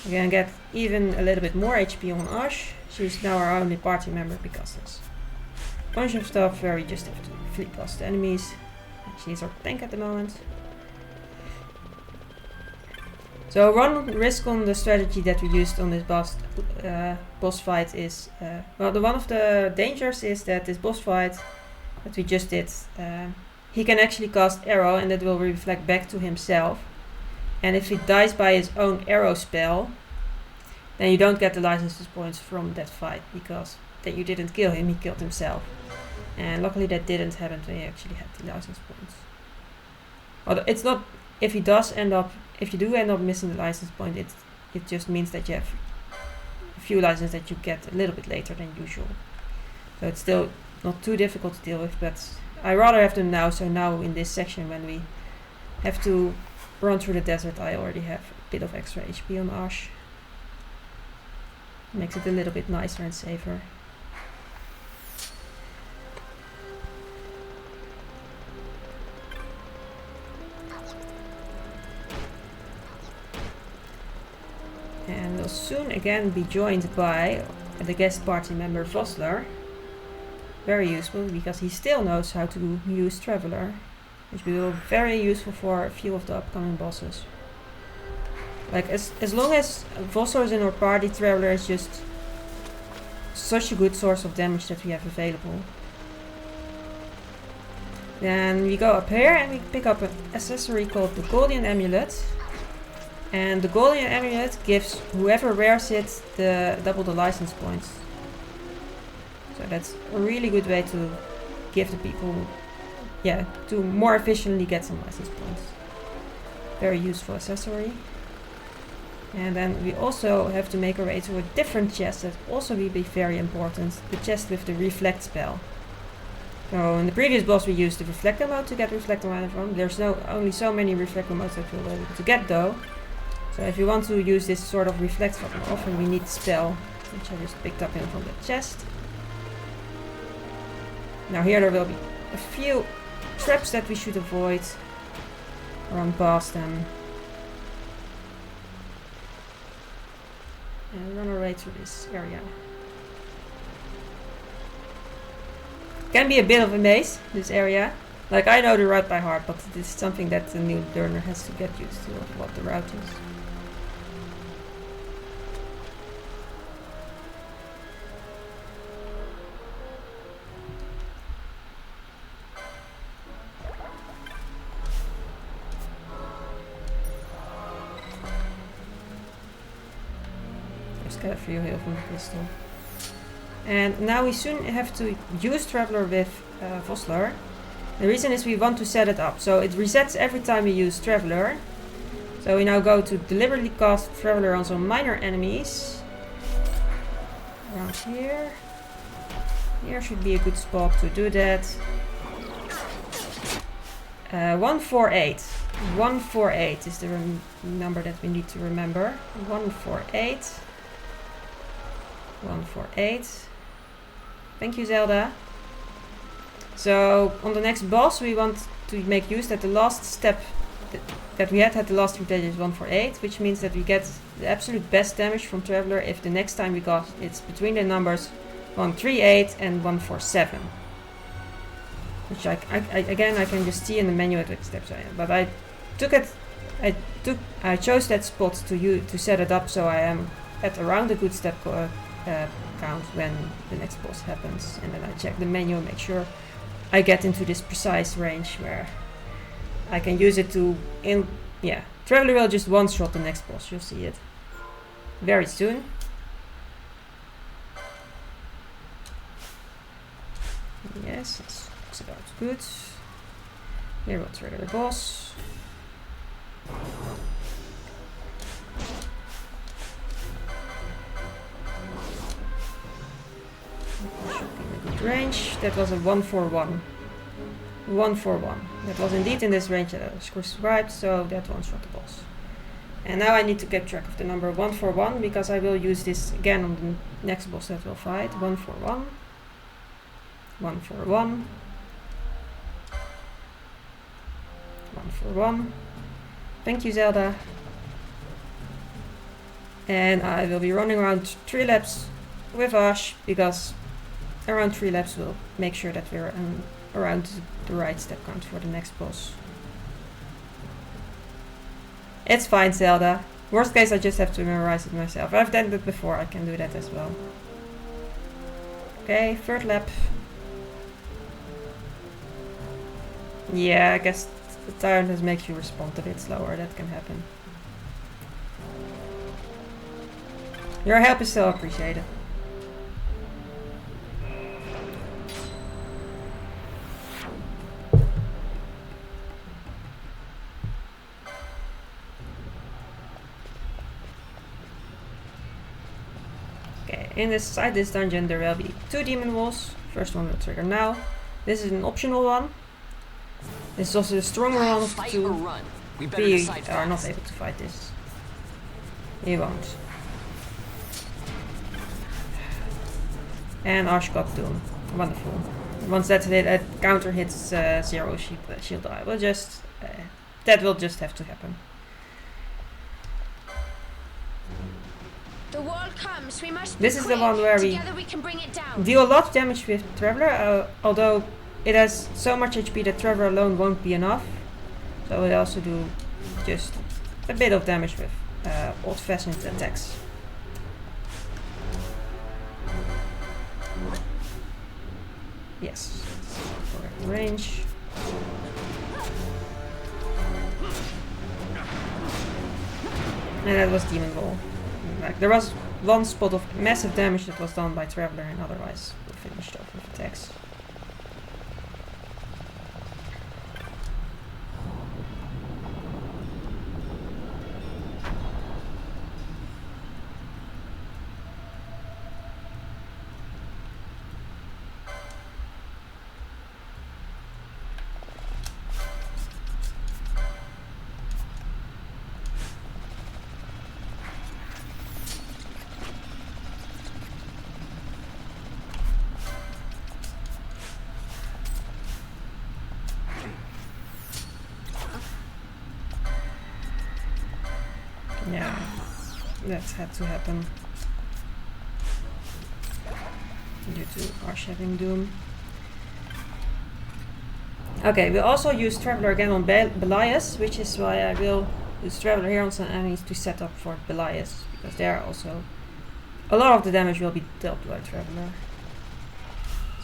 We're gonna get even a little bit more HP on Ash. She's now our only party member because there's a bunch of stuff where we just have to flee past the enemies. She's our tank at the moment. So one risk on the strategy that we used on this boss fight is... well, one of the dangers is that this boss fight that we just did, he can actually cast arrow and that will reflect back to himself. And if he dies by his own arrow spell, then you don't get the license points from that fight because that you didn't kill him, he killed himself. And luckily that didn't happen when he actually had the license points. Well, it's not, if you do end up missing the license point, it just means that you have a few licenses that you get a little bit later than usual. So it's still not too difficult to deal with, but I rather have them now. So now in this section when we have to run through the desert, I already have a bit of extra HP on Ash. Makes it a little bit nicer and safer. And we'll soon again be joined by the guest party member Vosler. Very useful because he still knows how to use Traveler, which will be very useful for a few of the upcoming bosses. Like as long as Vosler is in our party, Traveler is just such a good source of damage that we have available. Then we go up here and we pick up an accessory called the Golden Amulet. And the Golden Amulet gives whoever wears it double the license points. So that's a really good way to give the people, to more efficiently get some license points. Very useful accessory. And then we also have to make our way to a different chest that also will be very important. The chest with the reflect spell. So in the previous boss we used the reflector mode to get reflector mana from. There's only so many reflector modes that we'll be able to get though. So if you want to use this sort of reflect more often, we need the spell, which I just picked up in from the chest. Now here there will be a few traps that we should avoid. Run past them. And run our way through this area. Can be a bit of a maze, this area. Like I know the route by heart, but this is something that the new learner has to get used to of what the route is. Get a few heal from the pistol. And now we soon have to use Traveler with Vosler. The reason is we want to set it up. So it resets every time we use Traveler. So we now go to deliberately cast Traveler on some minor enemies. Around here. Here should be a good spot to do that. 148. 148 is the number that we need to remember. 148. 148. Thank you, Zelda. So on the next boss we want to make use that the last step that we had the last rotation is 148, which means that we get the absolute best damage from Traveler if the next time we got it's between the numbers 138 and 147. Which I can just see in the menu at which steps I am. But I chose that spot to set it up so I am at around a good step count when the next boss happens, and then I check the menu and make sure I get into this precise range where I can use it to Traveler will just one-shot the next boss. You'll see it very soon. Yes, that's about good. Here we'll trigger the boss. Range. That was a 141. 141. That was indeed in this range that I described, so that one shot the boss. And now I need to keep track of the number 141 because I will use this again on the next boss that we'll fight. 141. 141. 141. Thank you, Zelda. And I will be running around 3 laps with Ash because around 3 laps will make sure that we're around the right step count for the next boss. It's fine, Zelda. Worst case, I just have to memorize it myself. I've done that before, I can do that as well. Okay, 3rd lap. Yeah, I guess the tiredness makes you respond a bit slower, that can happen. Your help is still appreciated. Okay, inside this dungeon there will be 2 demon walls. First one will trigger now. This is an optional one. This is also the stronger one of the 2. We are not able to fight this. He won't. And Ash got Doom. Wonderful. Once that counter hits 0, she'll die. We'll just that will just have to happen. The wall comes. We must This is the one where we can bring it down. deal a lot of damage with Traveler, although it has so much HP that Traveler alone won't be enough. So we also do just a bit of damage with old-fashioned attacks. Yes, correct range. And that was Demon Ball. Like, there was one spot of massive damage that was done by Traveler, and otherwise we finished off with attacks. Yeah, that's had to happen due to Ash having Doom. Okay, we'll also use Traveler again on Belias, which is why I will use Traveler here on some enemies to set up for Belias, because there also a lot of the damage will be dealt by Traveler.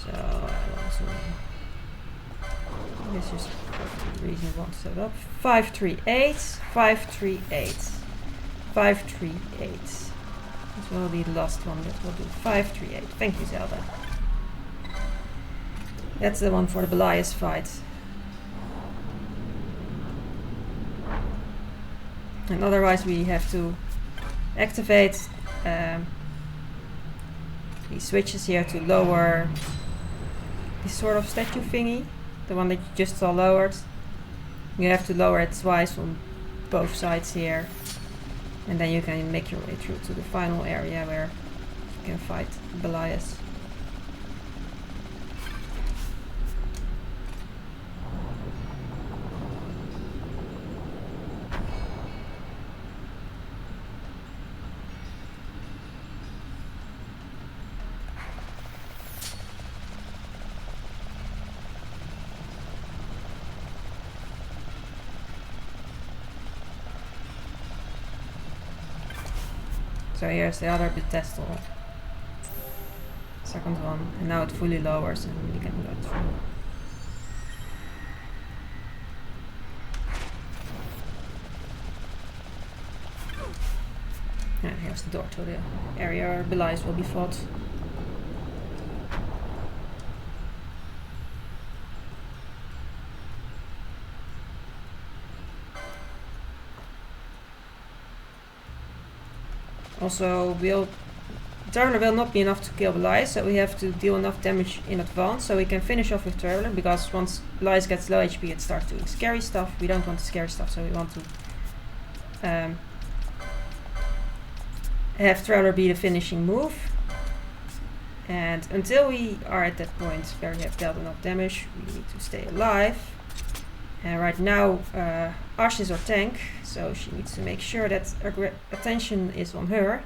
So I'll also this is reasonable to set up. 538, 538. 538. This will be the last one that we'll do. 538. Thank you, Zelda. That's the one for the Belias fight. And otherwise we have to activate these switches here to lower this sort of statue thingy. The one that you just saw lowered. You have to lower it twice on both sides here. And then you can make your way through to the final area where you can fight Belias. So here's the other pedestal. Second one. And now it fully lowers and we can go through. And here's the door to the area where Belias will be fought. Also, Traveler will not be enough to kill Belias, so we have to deal enough damage in advance so we can finish off with Traveler, because once Belias gets low HP it starts doing scary stuff. We don't want the scary stuff, so we want to have Traveler be the finishing move. And until we are at that point where we have dealt enough damage, we need to stay alive. And right now, Ash is our tank, so she needs to make sure that attention is on her.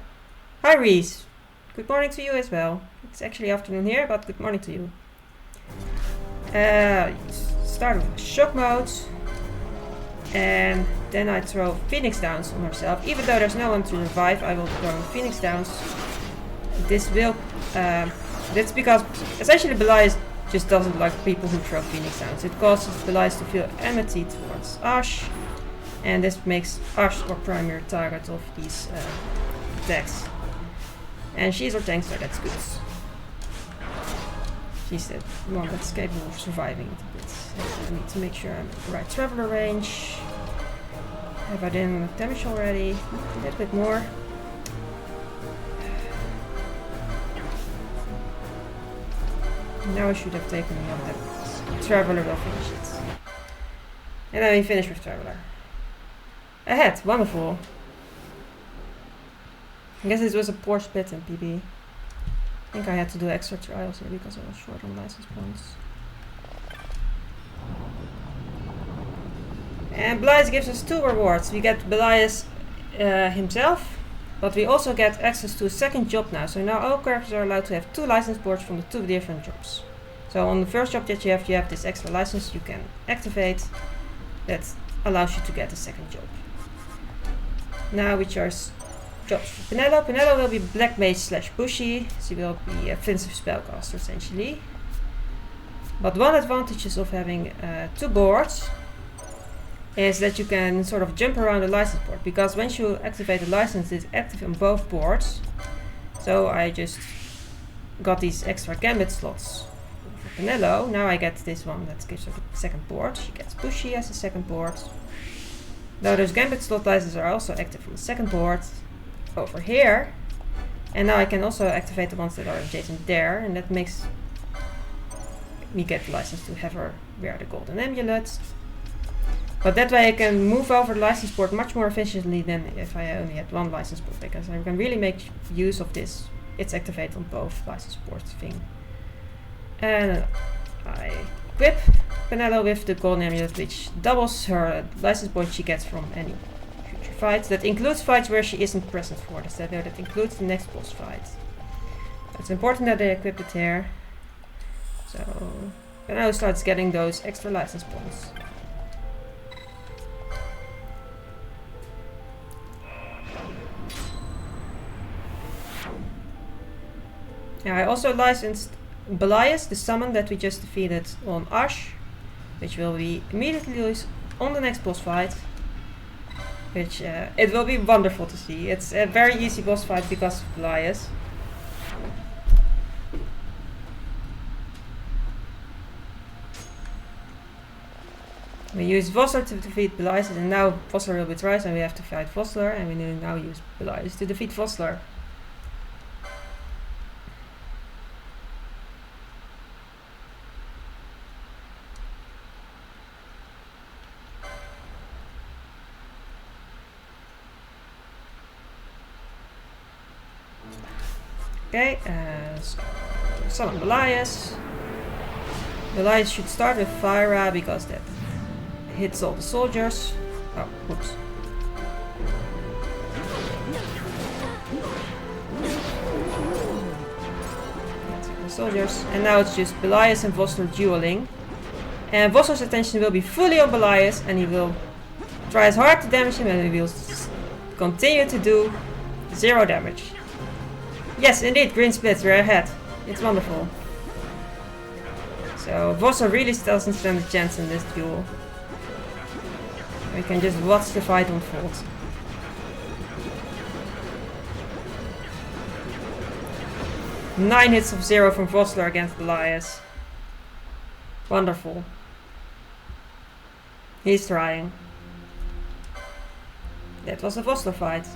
Hi Reese! Good morning to you as well. It's actually afternoon here, but good morning to you. Start with shock mode. And then I throw Phoenix Downs on herself. Even though there's no one to revive, I will throw Phoenix Downs. This will... that's because essentially Belias just doesn't like people who throw Phoenix Downs. It causes Belias to feel enmity towards Ash. And this makes Ash our primary target of these attacks. And she's our tank, so that's good. She's the one that's capable of surviving it a bit. So I need to make sure I'm at the right Traveler range. Have I done enough damage already? A little bit more. Now I should have taken enough damage. Traveler will finish it. And then we finish with Traveler. Ahead, wonderful. I guess this was a poor split in PB. I think I had to do extra trials here because I was short on license points. And Belias gives us 2 rewards. We get Belias himself, but we also get access to a second job now. So now all characters are allowed to have 2 license boards from the 2 different jobs. So on the first job that you have this extra license you can activate. That allows you to get a second job. Now we choose jobs for Penelo. Penelo will be Black Mage / Bushy. She will be a offensive spellcaster essentially. But one advantage of having 2 boards is that you can sort of jump around the license board, because once you activate the license it's active on both boards. So I just got these extra gambit slots for Penelo. Now I get this one that gives her a second board. She gets Bushy as a second board. Now those gambit slot licenses are also active on the second board over here. And now I can also activate the ones that are adjacent there, and that makes me get the license to have her wear the golden amulet. But that way I can move over the license board much more efficiently than if I only had 1 license board, because I can really make use of this. It's activated on both license boards thing. And I equip Penelo with the golden amulet, which doubles her license point she gets from any future fights. That includes fights where she isn't present for. That includes the next boss fight. It's important that I equip it here. So Penelo starts getting those extra license points. Now I also licensed Belias, the summon that we just defeated on Ash, which will be immediately used on the next boss fight. Which it will be wonderful to see. It's a very easy boss fight because of Belias. We use Vossler to defeat Belias, and now Vossler will be twice, and we have to fight Vossler, and we now use Belias to defeat Vossler. Okay, so summon Belias. Belias should start with Fyra because that hits all the soldiers. Oh, whoops. That's the soldiers. And now it's just Belias and Vossler dueling. And Vossler's attention will be fully on Belias, and he will try as hard to damage him, and he will continue to do 0 damage. Yes, indeed, green splits, we're ahead. It's wonderful. So Vossler really doesn't stand a chance in this duel. We can just watch the fight unfold. Nine hits of 0 from Vossler against Belias. Wonderful. He's trying. That was a Vossler fight.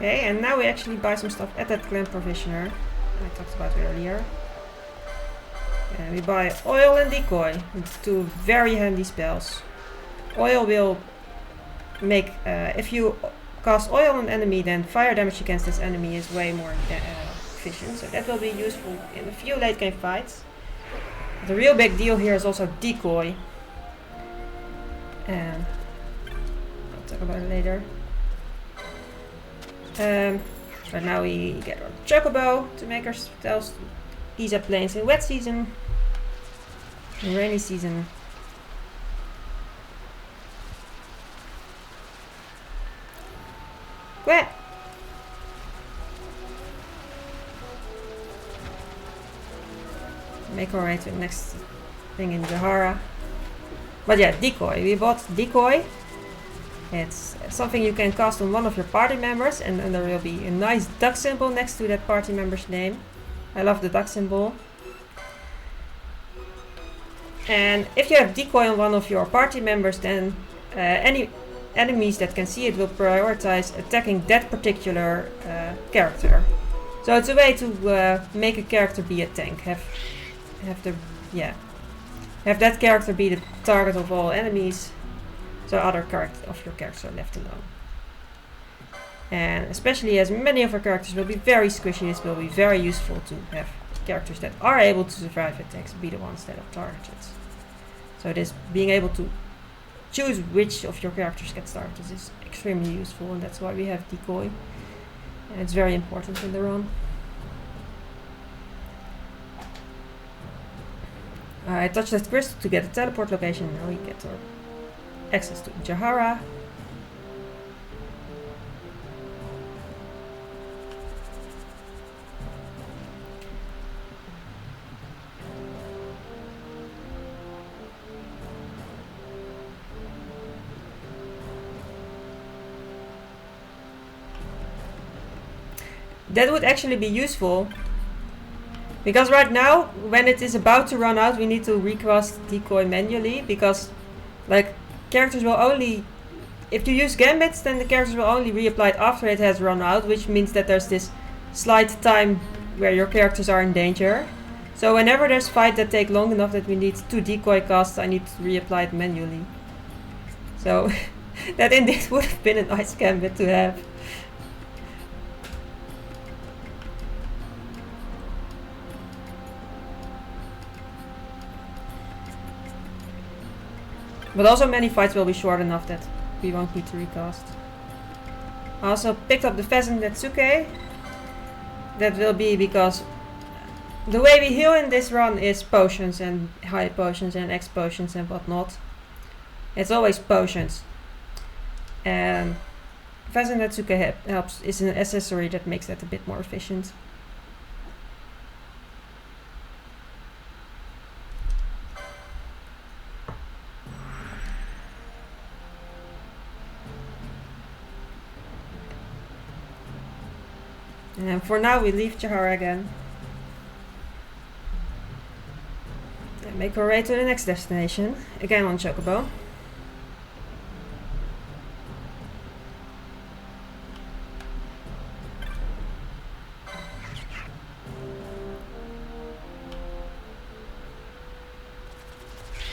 Okay, and now we actually buy some stuff at that clan provisioner I talked about earlier. And we buy oil and decoy, two very handy spells. Oil will make, if you cast oil on an enemy, then fire damage against this enemy is way more efficient. So that will be useful in a few late game fights. The real big deal here is also decoy. And I'll talk about it later. But now we get our chocobo to make ourselves ease up lanes in wet season. In rainy season. Quack! Make our way to the next thing in Jahara. But yeah, decoy. We bought decoy. It's something you can cast on one of your party members, and then there will be a nice duck symbol next to that party member's name. I love the duck symbol. And if you have decoy on one of your party members, then any enemies that can see it will prioritize attacking that particular character. So it's a way to make a character be a tank. Have that character be the target of all enemies, so other of your characters are left alone. And especially as many of our characters will be very squishy, this will be very useful to have characters that are able to survive attacks be the ones that are targeted. So this being able to choose which of your characters get targeted is extremely useful, and that's why we have decoy. And it's very important in the run. I touched that crystal to get a teleport location. Now we get our access to Jahara. That would actually be useful, because right now when it is about to run out we need to request decoy manually, because like characters will only, if you use gambits, then the characters will only reapply it after it has run out, which means that there's this slight time where your characters are in danger. So whenever there's fight that take long enough that we need 2 decoy casts, I need to reapply it manually. So that indeed would have been a nice gambit to have. But also many fights will be short enough that we won't need to recast. I also picked up the Pheasant Netsuke. That will be because the way we heal in this run is potions and high potions and X potions and whatnot. It's always potions. And Pheasant Netsuke helps, is an accessory that makes that a bit more efficient. And for now we leave Jahara again. And make our way to the next destination, again on Chocobo.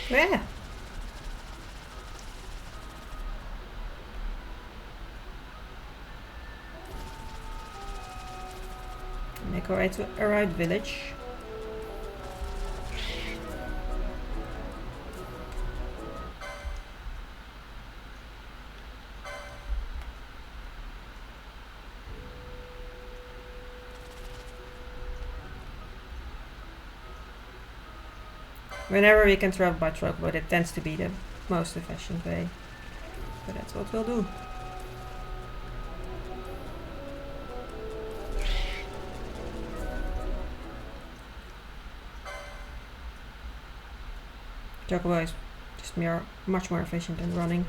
Yeah. Make our way to Arrive Village. Whenever we can travel by truck, but it tends to be the most efficient way. But that's what we'll do. Chocobo is just much more efficient than running.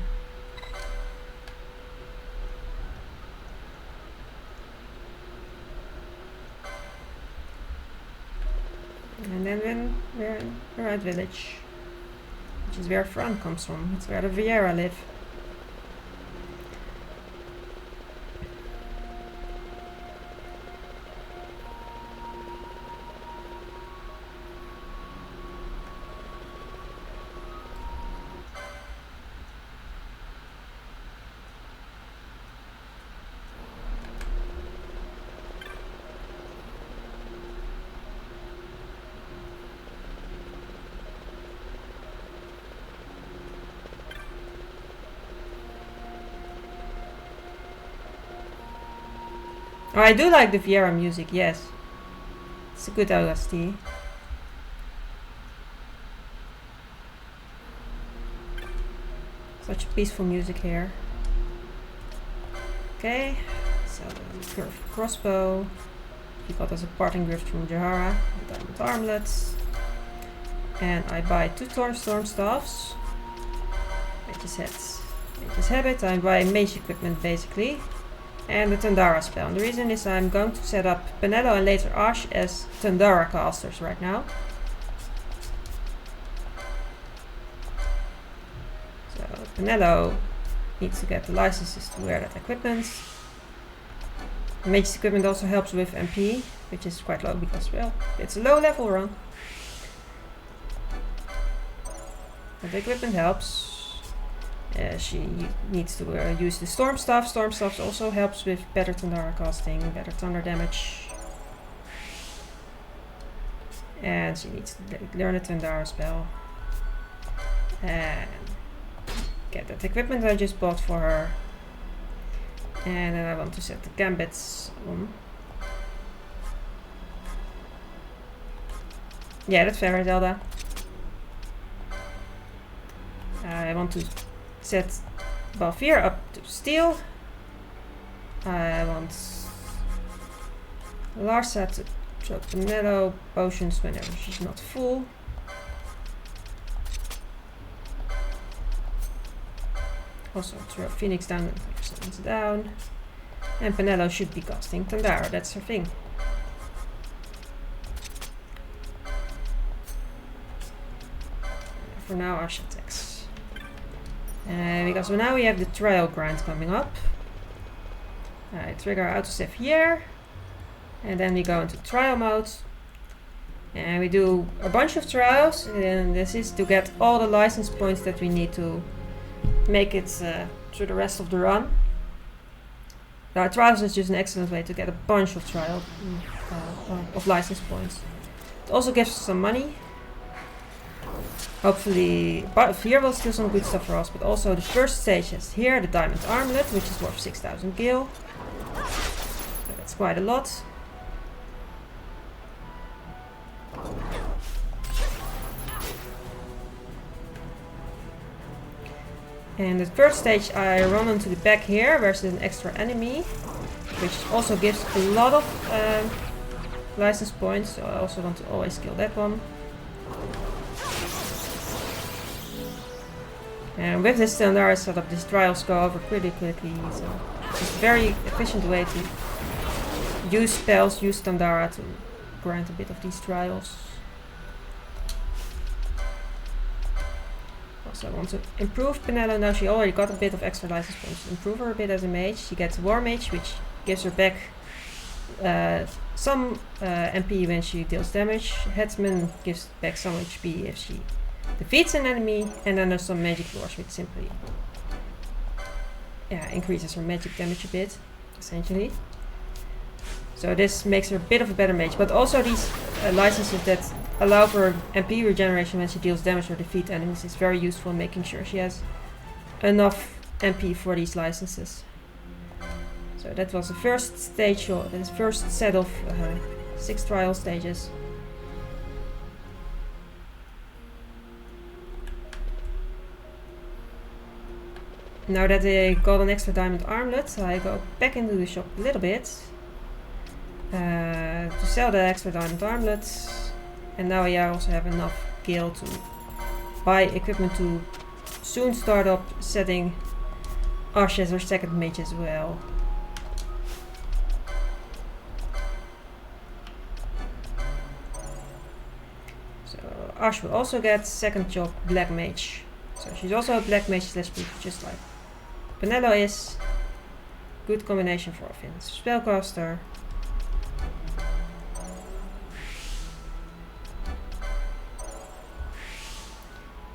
And then when we're in the right village, which is where Fran comes from. It's where the Vieira live. Oh, I do like the Viera music, yes. It's a good OST. Such peaceful music here. Okay, so the curved crossbow. He got as a parting gift from Jahara, the diamond armlets. And I buy 2 storm staffs. Mage's heads. Mage's habit. I buy mage equipment basically. And the Tandara spell. And the reason is I'm going to set up Penelo and later Ash as Tandara casters right now. So Penelo needs to get the licenses to wear that equipment. Mage's equipment also helps with MP, which is quite low because, well, it's a low level run. But the equipment helps. She needs to use the Storm Staff. Storm Staff also helps with better Tandara casting, better thunder damage. And she needs to learn a Tandara spell. And get that equipment I just bought for her. And then I want to set the gambits on. Yeah, that's fair, Zelda. I want to set Balfir up to steel. I want Larsa to drop the Penelo potions whenever she's not full. Also throw Phoenix down and Phoenix down. And Penelo should be casting Tandara, that's her thing. For now, Ash attacks. Because now we have the trial grind coming up. I trigger autosave here. And then we go into trial mode. And we do a bunch of trials. And this is to get all the license points that we need to make it through the rest of the run. Now, trials is just an excellent way to get a bunch of of license points. It also gives us some money. Hopefully, but here will still some good stuff for us. But also the first stage is here, the diamond armlet, which is worth 6,000 gil. So that's quite a lot. And the first stage I run onto the back here, where there's an extra enemy, which also gives a lot of license points, so I also want to always kill that one. And with this Tandara setup, these trials go over pretty quickly, so it's a very efficient way to use spells, use Tandara to grant a bit of these trials. Also, I want to improve Penelo. Now she already got a bit of extra license points. Improve her a bit as a mage. She gets War Mage, which gives her back some MP when she deals damage. Headsman gives back some HP if she defeats an enemy. And then there's some magic lures, which simply increases her magic damage a bit, essentially. So this makes her a bit of a better mage. But also these licenses that allow for MP regeneration when she deals damage or defeat enemies is very useful in making sure she has enough MP for these licenses. So that was the first stage, or the first set of 6 trial stages. Now that I got an extra diamond armlet, I go back into the shop a little bit to sell the extra diamond armlet. And now I also have enough gil to buy equipment to soon start up setting Ash as our second mage as well. So Ash will also get second job black mage. So she's also a black mage slash thief, just like Penelo is. Good combination for offense. Spellcaster.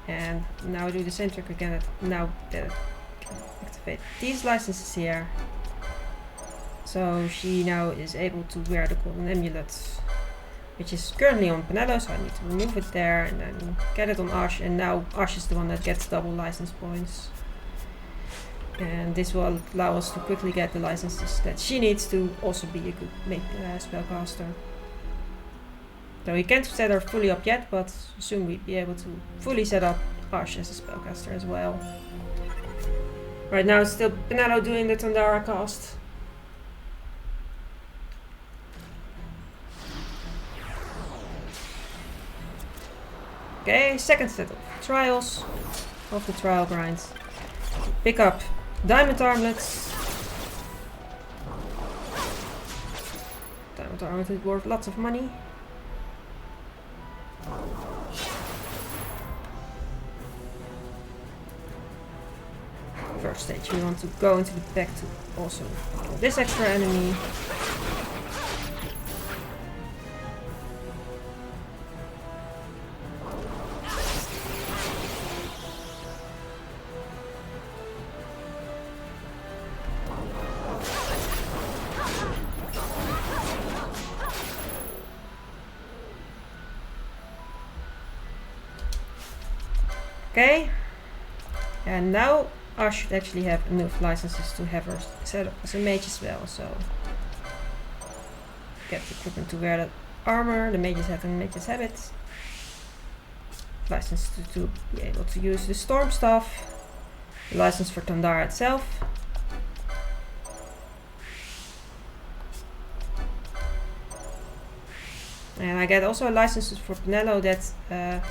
And now I do the same trick again. Now that I can activate these licenses here. So she now is able to wear the golden amulet, which is currently on Penelo, so I need to remove it there and then get it on Ash. And now Ash is the one that gets double license points. And this will allow us to quickly get the licenses that she needs to also be a good spellcaster. So we can't set her fully up yet, but soon we'll be able to fully set up Ash as a spellcaster as well. Right now it's still Pinello doing the Tandara cast. Okay, second set of trials of the trial grinds. Pick up diamond armlets. Diamond armlet is worth lots of money. First stage, we want to go into the back to also kill this extra enemy. Okay, and now I should actually have enough licenses to have her set up as a mage as well, so get the equipment to wear the armor, the mage's hat and mage's habit. License to be able to use the storm staff, the license for Tandara itself. And I get also a license for Pinello that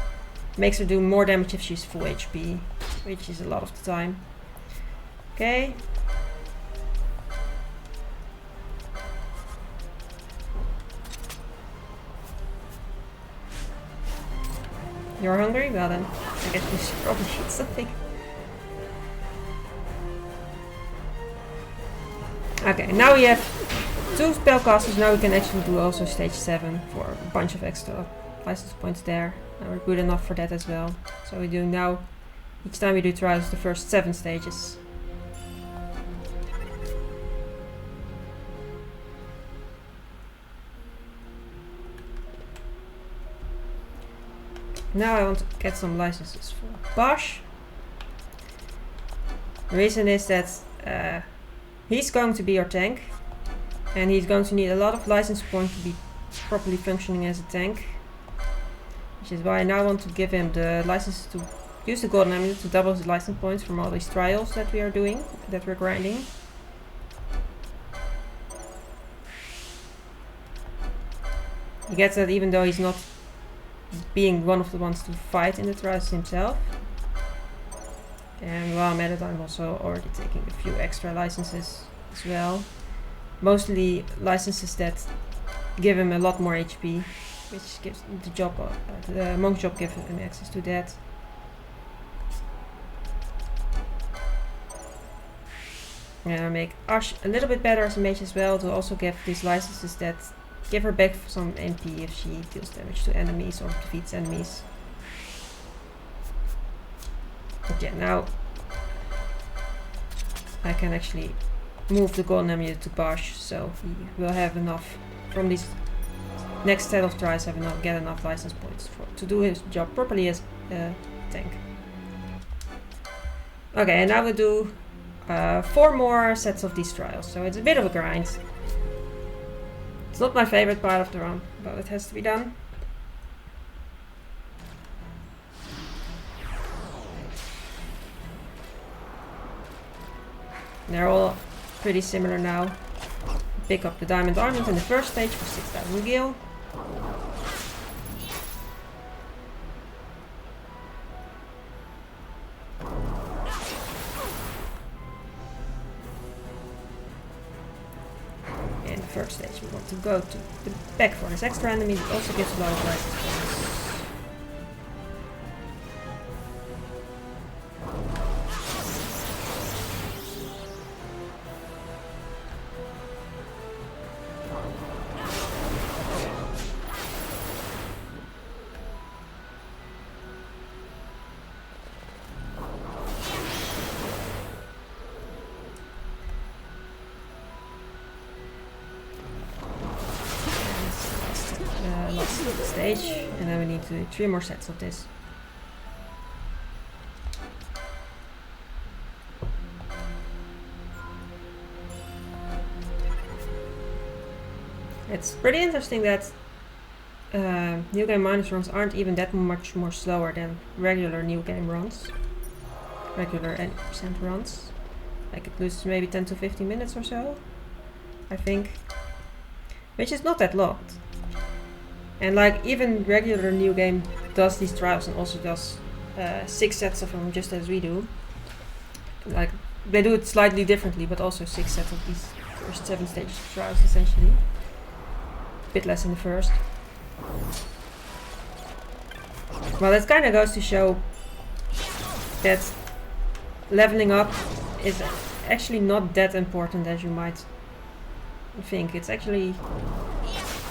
makes her do more damage if she's full HP, which is a lot of the time. Okay. You're hungry? Well then, I guess we should probably eat something. Okay, now we have 2 spellcasters. Now we can actually do also stage 7 for a bunch of extra license points there. And we're good enough for that as well. So we're doing now, each time we do trials, the first 7 stages. Now I want to get some licenses for Bosch. The reason is that he's going to be our tank. And he's going to need a lot of license points to be properly functioning as a tank. Which is why I now want to give him the license to use the golden amulet to double his license points from all these trials that we are doing, that we're grinding. He gets that even though he's not being one of the ones to fight in the trials himself. And while I'm at it, I'm also already taking a few extra licenses as well. Mostly licenses that give him a lot more HP. Which gives the job, the monk job gives him access to that. And I make Ash a little bit better as a mage as well, to also give these licenses that give her back some MP if she deals damage to enemies or defeats enemies. But yeah, now I can actually move the golden amulet to Bosch, so he will have enough from these next set of tries, get enough license points to do his job properly as a tank. Okay, and now we do 4 more sets of these trials, so it's a bit of a grind. It's not my favorite part of the run, but it has to be done. They're all pretty similar now. Pick up the diamond armament in the first stage for 6,000 gil. In the first stage we want to go to the back for this extra enemy that also gives a lot of license points. Stage, and then we need to do 3 more sets of this. It's pretty interesting that New Game Minus runs aren't even that much more slower than regular New Game runs. Regular 80% runs. Like it loses maybe 10 to 15 minutes or so, I think. Which is not that long. And like even regular New Game does these trials and also does 6 sets of them just as we do. Like they do it slightly differently, but also 6 sets of these first 7 stage trials essentially. A bit less in the first. Well, it kind of goes to show that leveling up is actually not that important as you might think. It's actually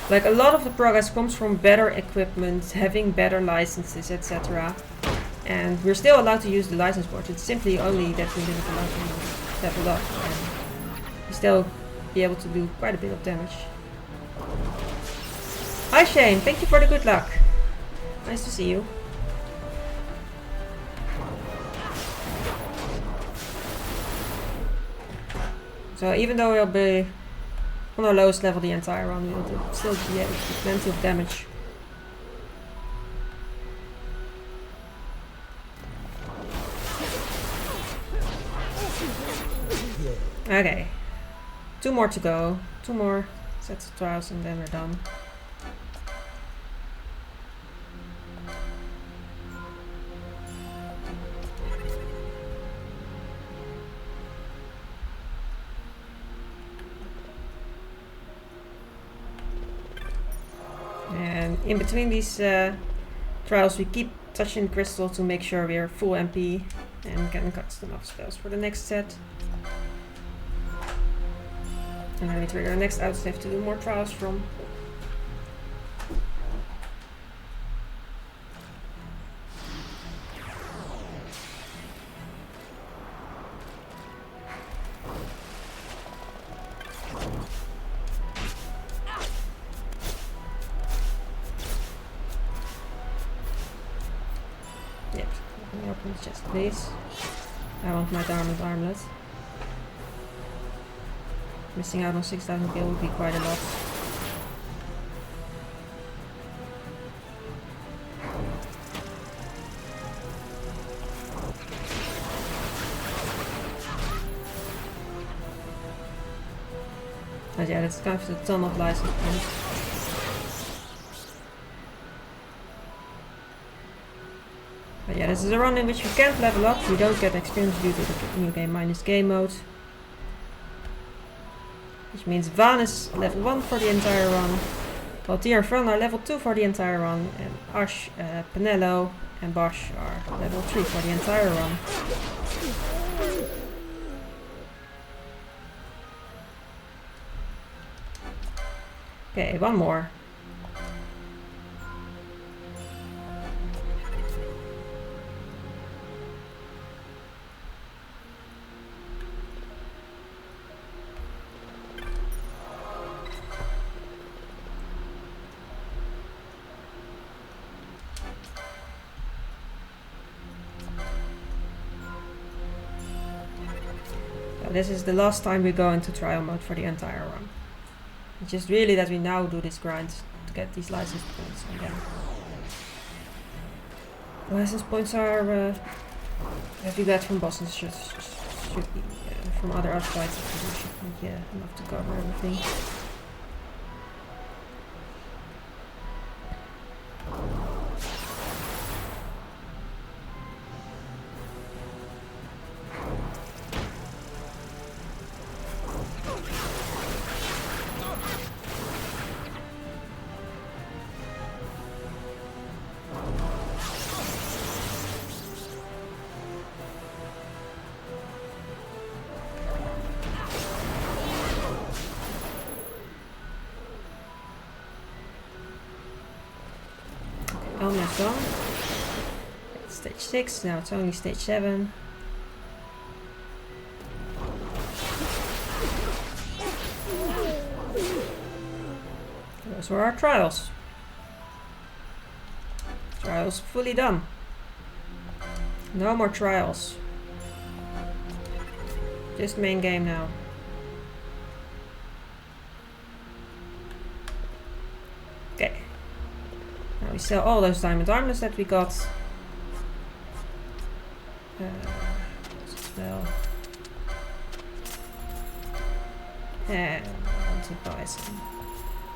like a lot of the progress comes from better equipment, having better licenses, etc. And we're still allowed to use the license board. It's simply only that we didn't allow to level up and we still be able to do quite a bit of damage. Hi Shane, thank you for the good luck. Nice to see you. So even though we'll be on our lowest level the entire run, we'll still be able to do plenty of damage. Okay. 2 more to go. 2 more sets of trials and then we're done. And in between these trials we keep touching crystal to make sure we're full MP and can custom up spells for the next set. And then we trigger our next outsave to do more trials from. Yep, let me open the chest please. I want my diamond armlet. Missing out on 6,000 gil would be quite a lot. But yeah, that's kind of a ton of license points. But yeah, this is a run in which we can't level up. We don't get experience due to the New Game Minus game mode. Which means Van is level 1 for the entire run, while Tia and Fran are level 2 for the entire run, and Ash, Penelo and Bosch are level 3 for the entire run. Okay, 1 more. This is the last time we go into trial mode for the entire run. It's just really that we now do this grind to get these license points and then the license points are that you get from bosses should be from other outfights should be enough to cover everything. Almost done. Stage 6, now it's only stage 7. Those were our trials. Trials fully done. No more trials. Just main game now. we sell all those diamond armlets that we got. As well. And I want to buy some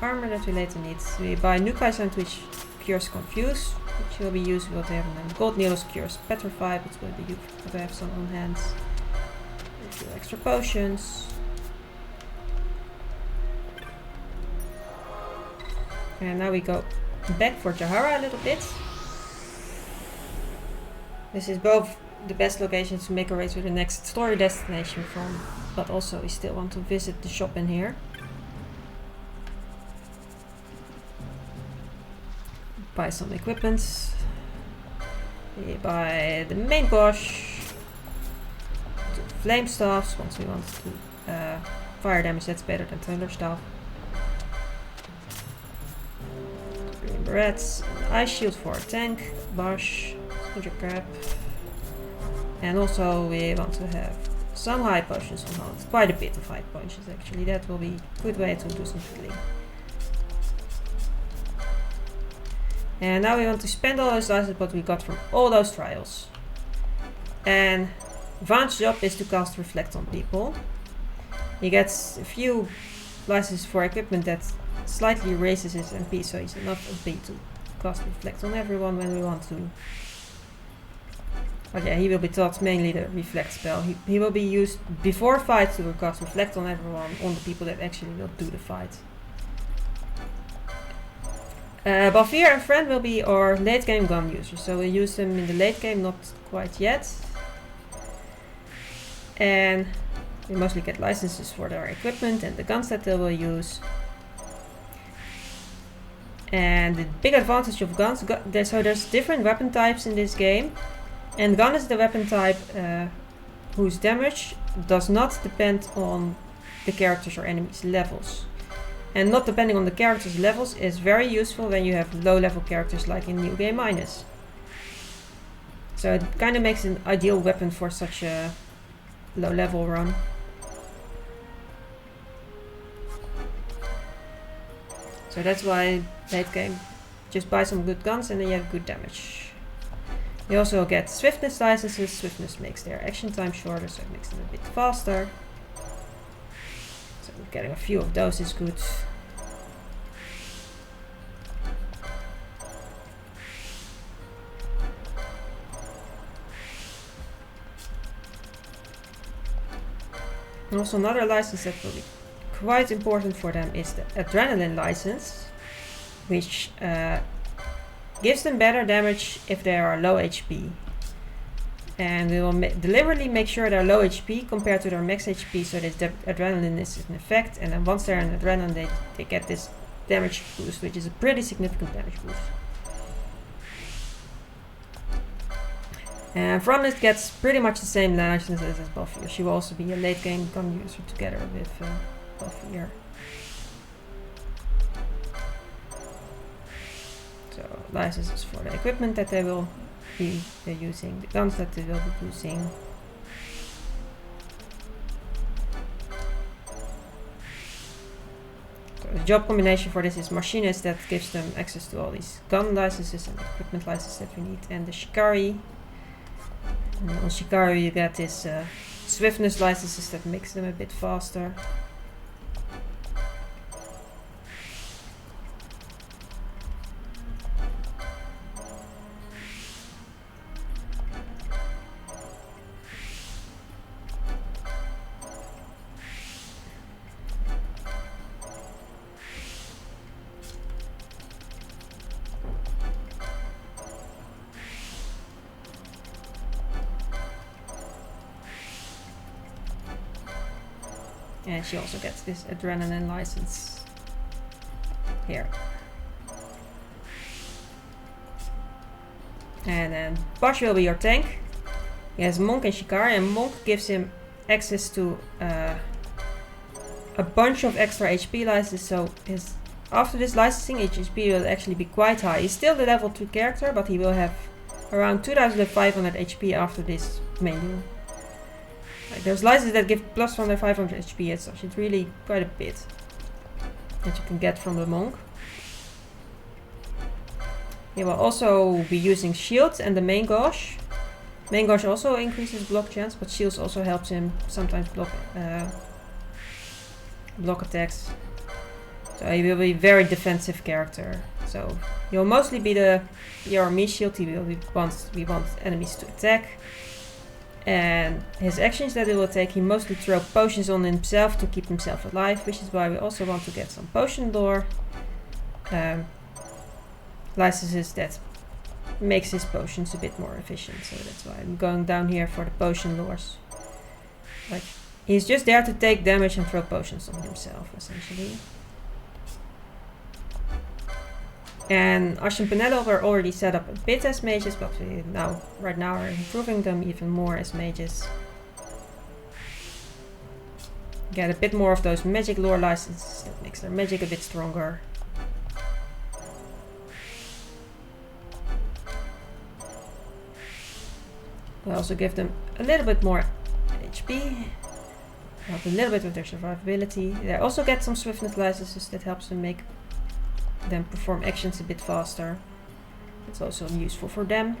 armor that we later need. We buy nuclei sand which cures confuse, which will be useful to have, and then gold needles cures petrify, which will be useful to have some on hand. A few extra potions. And now we go back for Jahara a little bit. This is both the best locations to make our way to the next story destination from, but also we still want to visit the shop in here. Buy some equipment. We buy the main boss, the flame staffs once we want to fire damage that's better than thunder staff. Green berets, ice shield for a tank, Bosch, soldier crab. And also we want to have some high potions on hand. Quite a bit of high potions actually. That will be a good way to do some healing. And now we want to spend all those licenses what we got from all those trials. And Vaan's job is to cast Reflect on people. He gets a few licenses for equipment that slightly raises his MP, so he's enough MP to cast Reflect on everyone when we want to. But yeah, he will be taught mainly the Reflect spell. He will be used before fight to cast Reflect on everyone, on the people that actually will do the fight. Balfir and Friend will be our late game gun users, so we'll use them in the late game, not quite yet. And we mostly get licenses for their equipment and the guns that they will use. And the big advantage of guns, so there's different weapon types in this game. And gun is the weapon type whose damage does not depend on the characters or enemies' levels. And not depending on the characters' levels is very useful when you have low level characters like in New Game Minus. So it kind of makes an ideal weapon for such a low level run. So that's why late game, just buy some good guns and then you have good damage. You also get swiftness licenses. Swiftness makes their action time shorter, so it makes them a bit faster. So getting a few of those is good. And also another license that will be quite important for them is the adrenaline license, which gives them better damage if they are low HP. And we will deliberately make sure they're low HP compared to their max HP, so that the adrenaline is in effect. And then once they're in adrenaline, they get this damage boost, which is a pretty significant damage boost. And from it gets pretty much the same licenses as Balfir. She will also be a late game gun user together with Balfir. So licenses for the equipment that they will be using, the guns that they will be using. So the job combination for this is Machinist, that gives them access to all these gun licenses and equipment licenses that we need, and the Shikari. And on Shikari you get this swiftness licenses that makes them a bit faster. And she also gets this adrenaline license here. And then Bosch will be your tank. He has Monk and Shikari, and Monk gives him access to a bunch of extra HP licenses. So after this licensing, his HP will actually be quite high. He's still the level 2 character, but he will have around 2500 HP after this menu. There's licenses that give plus 500 HP as such. It's really quite a bit that you can get from the Monk. He will also be using shields and the main gauge. Main gauge also increases block chance, but shields also helps him sometimes block attacks. So he will be a very defensive character. So he'll mostly be the army shield. He want enemies to attack. And his actions that he will take, he mostly throw potions on himself to keep himself alive, which is why we also want to get some potion lore licenses that makes his potions a bit more efficient. So that's why I'm going down here for the potion lores. Like, he's just there to take damage and throw potions on himself, essentially. And Ash and Penelo were already set up a bit as mages, but we right now are improving them even more as mages. Get a bit more of those magic lore licenses that makes their magic a bit stronger. We also give them a little bit more HP, help a little bit with their survivability. They also get some swiftness licenses that helps them make them perform actions a bit faster. It's also useful for them.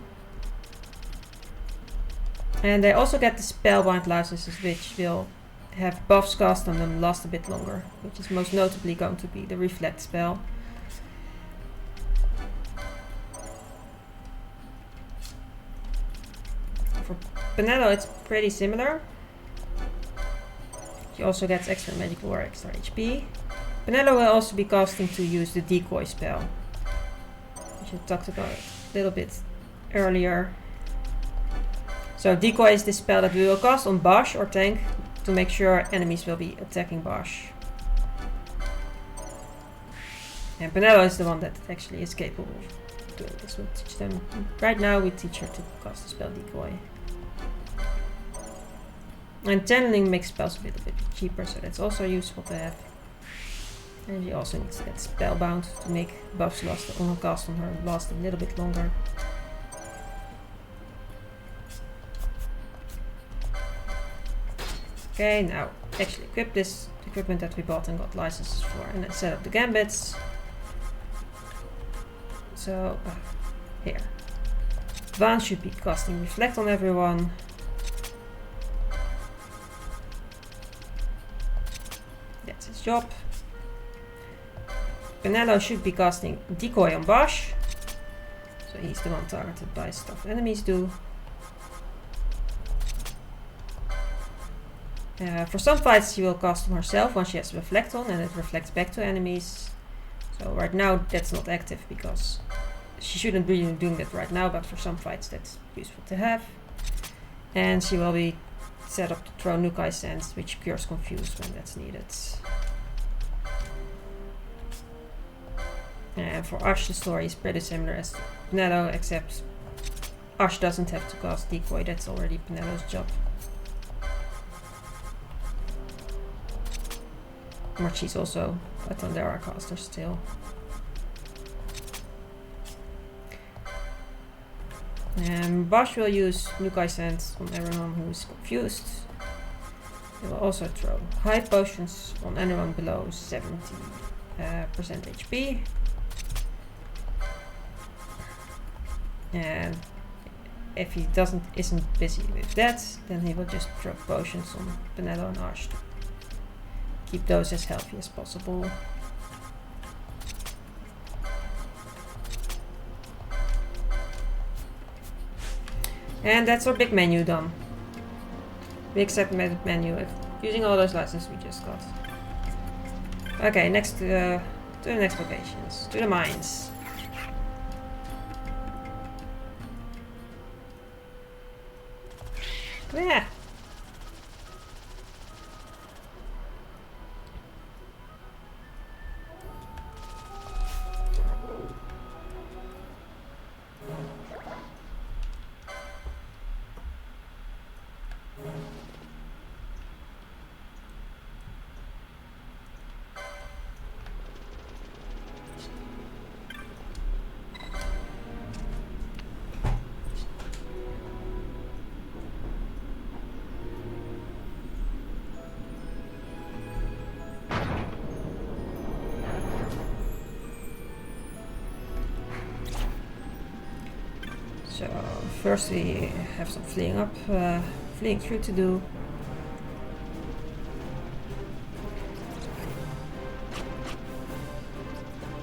And they also get the spellbind licenses, which will have buffs cast on them last a bit longer, which is most notably going to be the reflect spell. For Penelo it's pretty similar. She also gets extra magic lore, extra HP. Penelo will also be casting to use the decoy spell, which I talked about a little bit earlier. So decoy is the spell that we will cast on Bosch or tank to make sure enemies will be attacking Bosch. And Penelo is the one that actually is capable of doing this. We'll teach them. Right now we teach her to cast the spell decoy. And channeling makes spells a little bit cheaper, so that's also useful to have. And she also needs to get spellbound to make buffs cast on her last a little bit longer. Okay, now actually equip this equipment that we bought and got licenses for, and then set up the gambits. So here, Vaan should be casting reflect on everyone. That's his job. Penelo should be casting decoy on Bosch, so he's the one targeted by stuff enemies do. For some fights she will cast on herself once she has reflect on, and it reflects back to enemies. So right now that's not active because she shouldn't be doing that right now, but for some fights that's useful to have. And she will be set up to throw Nukai Sense, which cures Confuse when that's needed. And for Ash the story is pretty similar as Penelo, except Ash doesn't have to cast decoy, that's already Penelo's job. But she's also a Thundera caster still. And Bosch will use Nukai Sense on everyone who is confused. He will also throw high potions on anyone below 70% HP. And if he isn't busy with that, then he will just throw potions on Penelo and Ash to keep those as healthy as possible. And that's our big menu done. Big segmented menu using all those licenses we just got. Okay, next to the next locations, to the mines. Yeah. first we have some fleeing through to do.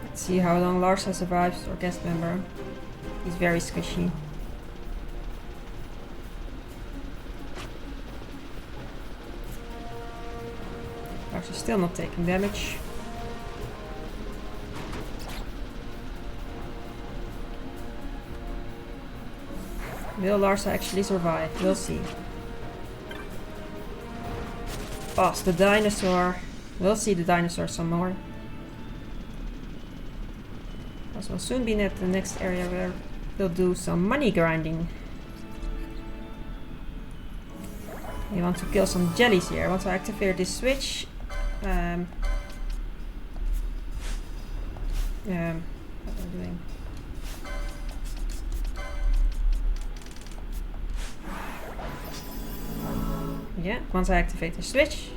Let's see how long Larsa survives, our guest member. He's very squishy. Larsa's still not taking damage. Will Larsa actually survive? We'll see. Past the dinosaur. We'll see the dinosaur some more. As we'll soon be at the next area where we'll do some money grinding. We want to kill some jellies here. I want to activate this switch. What am I doing? Yeah, once I activate the switch,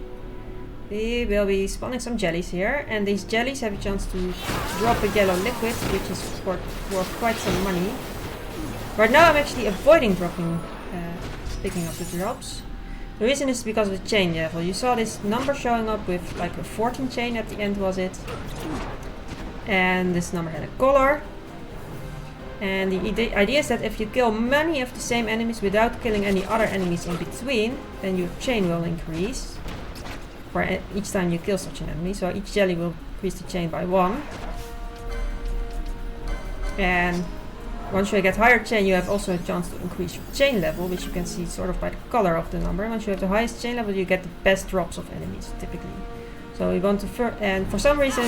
we will be spawning some jellies here, and these jellies have a chance to drop a yellow liquid, which is worth quite some money. Right now I'm actually avoiding picking up the drops. The reason is because of the chain level. You saw this number showing up with like a 14 chain at the end, was it? And this number had a color. And the idea is that if you kill many of the same enemies without killing any other enemies in between, then your chain will increase for each time you kill such an enemy. So each jelly will increase the chain by 1. And once you get higher chain, you have also a chance to increase your chain level, which you can see sort of by the color of the number. Once you have the highest chain level, you get the best drops of enemies, typically. So we want to, and for some reason,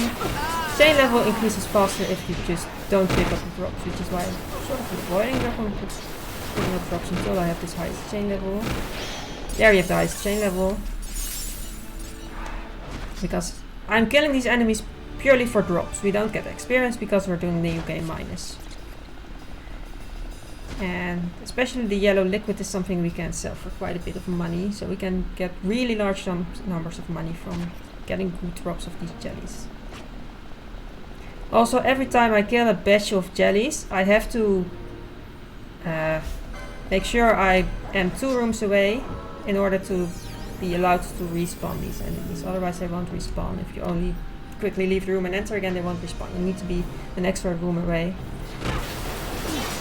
chain level increases faster if you just don't pick up the drops, which is why I'm sort of avoiding picking up drops until I have this highest chain level. There you have the highest chain level. Because I'm killing these enemies purely for drops. We don't get experience because we're doing new game minus. And especially the yellow liquid is something we can sell for quite a bit of money. So we can get really large numbers of money from getting good drops of these jellies. Also, every time I kill a batch of jellies, I have to make sure I am 2 rooms away in order to be allowed to respawn these enemies. Otherwise they won't respawn. If you only quickly leave the room and enter again, they won't respawn. You need to be an extra room away.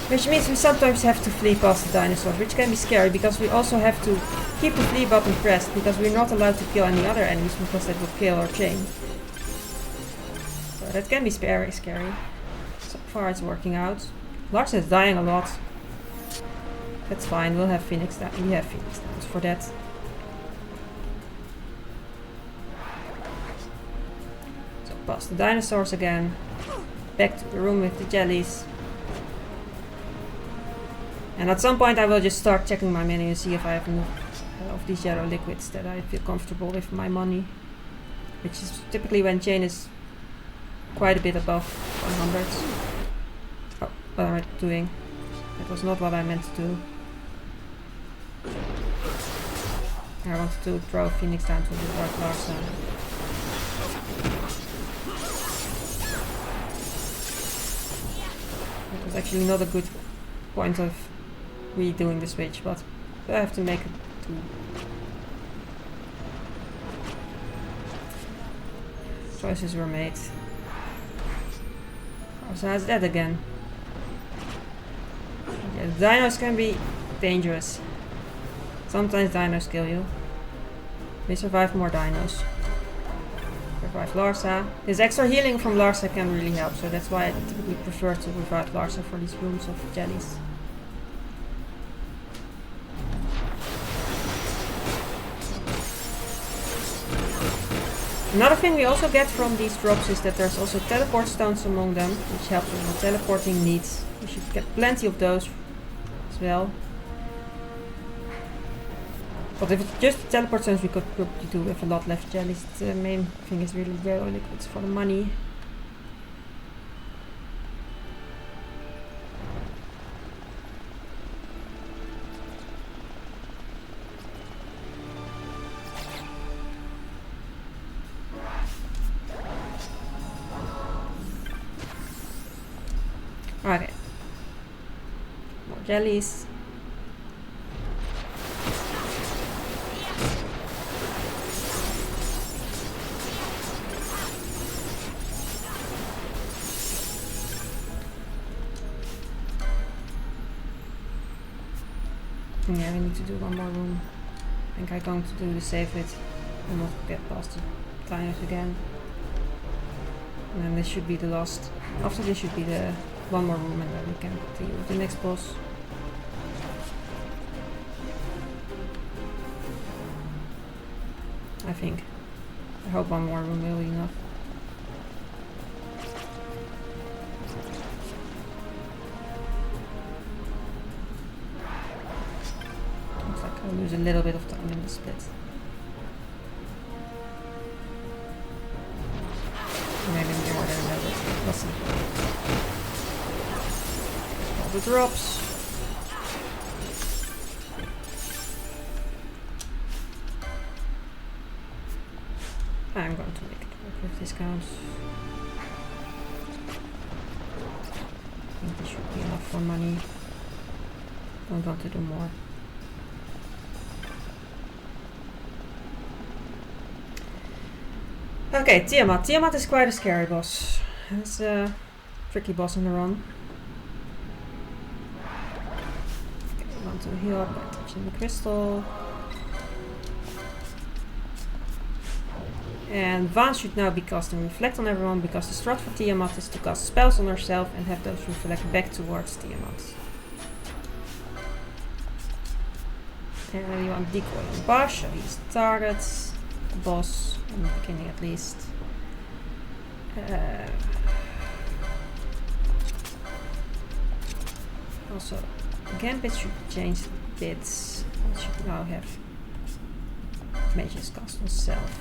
Which means we sometimes have to flee past the dinosaurs, which can be scary because we also have to keep the flee button pressed because we're not allowed to kill any other enemies because that will kill our chain. So that can be very scary. So far it's working out. Lars is dying a lot. That's fine, we'll have Phoenix Downs. We have Phoenix Downs for that. So past the dinosaurs again. Back to the room with the jellies. And at some point I will just start checking my menu and see if I have enough of these yellow liquids that I feel comfortable with my money. Which is typically when chain is quite a bit above 100. Oh, what am I doing? That was not what I meant to do. I wanted to throw Phoenix down to the Dark Larsa. That was actually not a good point of redoing the switch, but I have to make it do. Choices were made. So that's that again. Yeah, the dinos can be dangerous. Sometimes dinos kill you. We survive more dinos. Revive Larsa. This extra healing from Larsa can really help, so that's why I typically prefer to revive Larsa for these rooms of jellies. Another thing we also get from these drops is that there's also teleport stones among them, which helps with our teleporting needs. We should get plenty of those as well. But if it's just teleport stones, we could probably do with a lot less jellies. The main thing is really yellow liquids for the money. Okay. More jellies. Yeah, we need to do one more room. I think I'm going to do the save it and not get past the diners again. And then this should be the last. After this should be the one more room, and then we can continue with the next boss. I think. I hope one more room will be enough. Looks like I'll lose a little bit of time in the split. Maybe more than a little bit. We'll see. All the drops. I'm going to make it work with discounts. I think this should be enough for money. Don't want to do more. Okay, Tiamat. Tiamat is quite a scary boss. It's a tricky boss on the run. Okay, we want to heal up by touching the crystal. And Vaan should now be casting Reflect on everyone, because the strat for Tiamat is to cast spells on herself and have those reflect back towards Tiamat. And we want Decoy on Bosch, so he's the target, the boss, in the beginning at least. Also, Gambit should change bits. It should now have Mage's cast on self.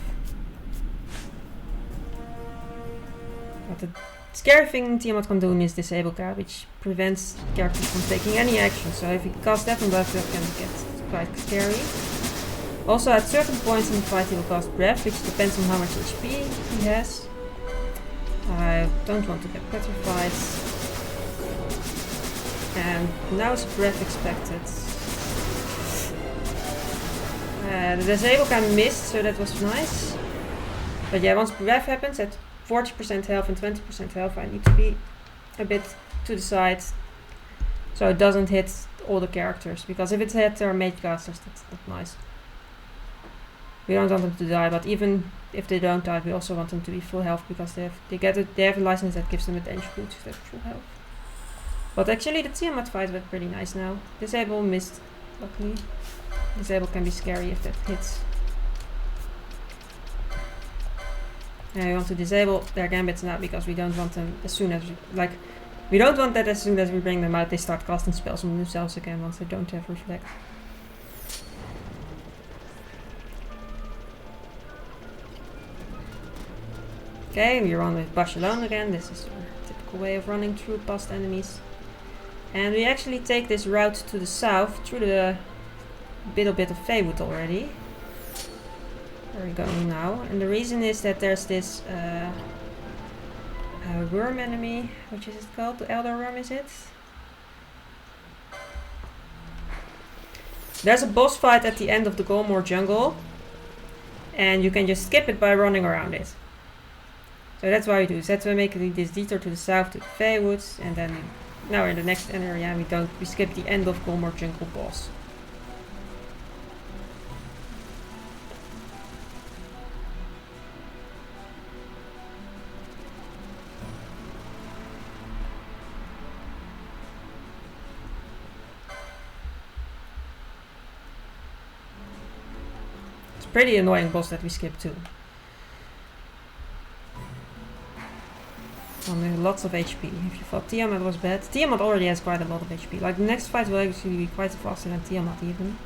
But the scary thing Tiamat can do is disable K, which prevents characters from taking any action. So if he casts Death and Breath, that can get quite scary. Also, at certain points in the fight, he will cast Breath, which depends on how much HP he has. I don't want to get petrified. And now is Breath expected. The disable K missed, so that was nice. But yeah, once Breath happens at 40% health and 20% health, I need to be a bit to the side so it doesn't hit all the characters, because if it hits our mage casters, that's not nice. We don't want them to die, but even if they don't die, we also want them to be full health, because they have a license that gives them a danger boost if they have full health. But actually the Tiamat fight went pretty nice now. Disable missed, luckily. Disable can be scary if that hits. And we want to disable their gambits now, because we don't want them as soon as we don't want that as soon as we bring them out they start casting spells on themselves again once they don't have reflect. Okay, we run with Bosch alone again. This is our typical way of running through past enemies. And we actually take this route to the south through the little bit of Feywood already. Where we're going now, and the reason is that there's this worm enemy, which is it called? The Elder Worm, is it? There's a boss fight at the end of the Golmore jungle, and you can just skip it by running around it. So that's why we do. So that's why we make this detour to the south to the Feywoods, and then now we're in the next area. We skip the end of Golmore jungle boss. Pretty annoying boss that we skipped too. Only lots of HP. If you thought Tiamat was bad, Tiamat already has quite a lot of HP. Like the next fight will actually be quite faster than Tiamat even.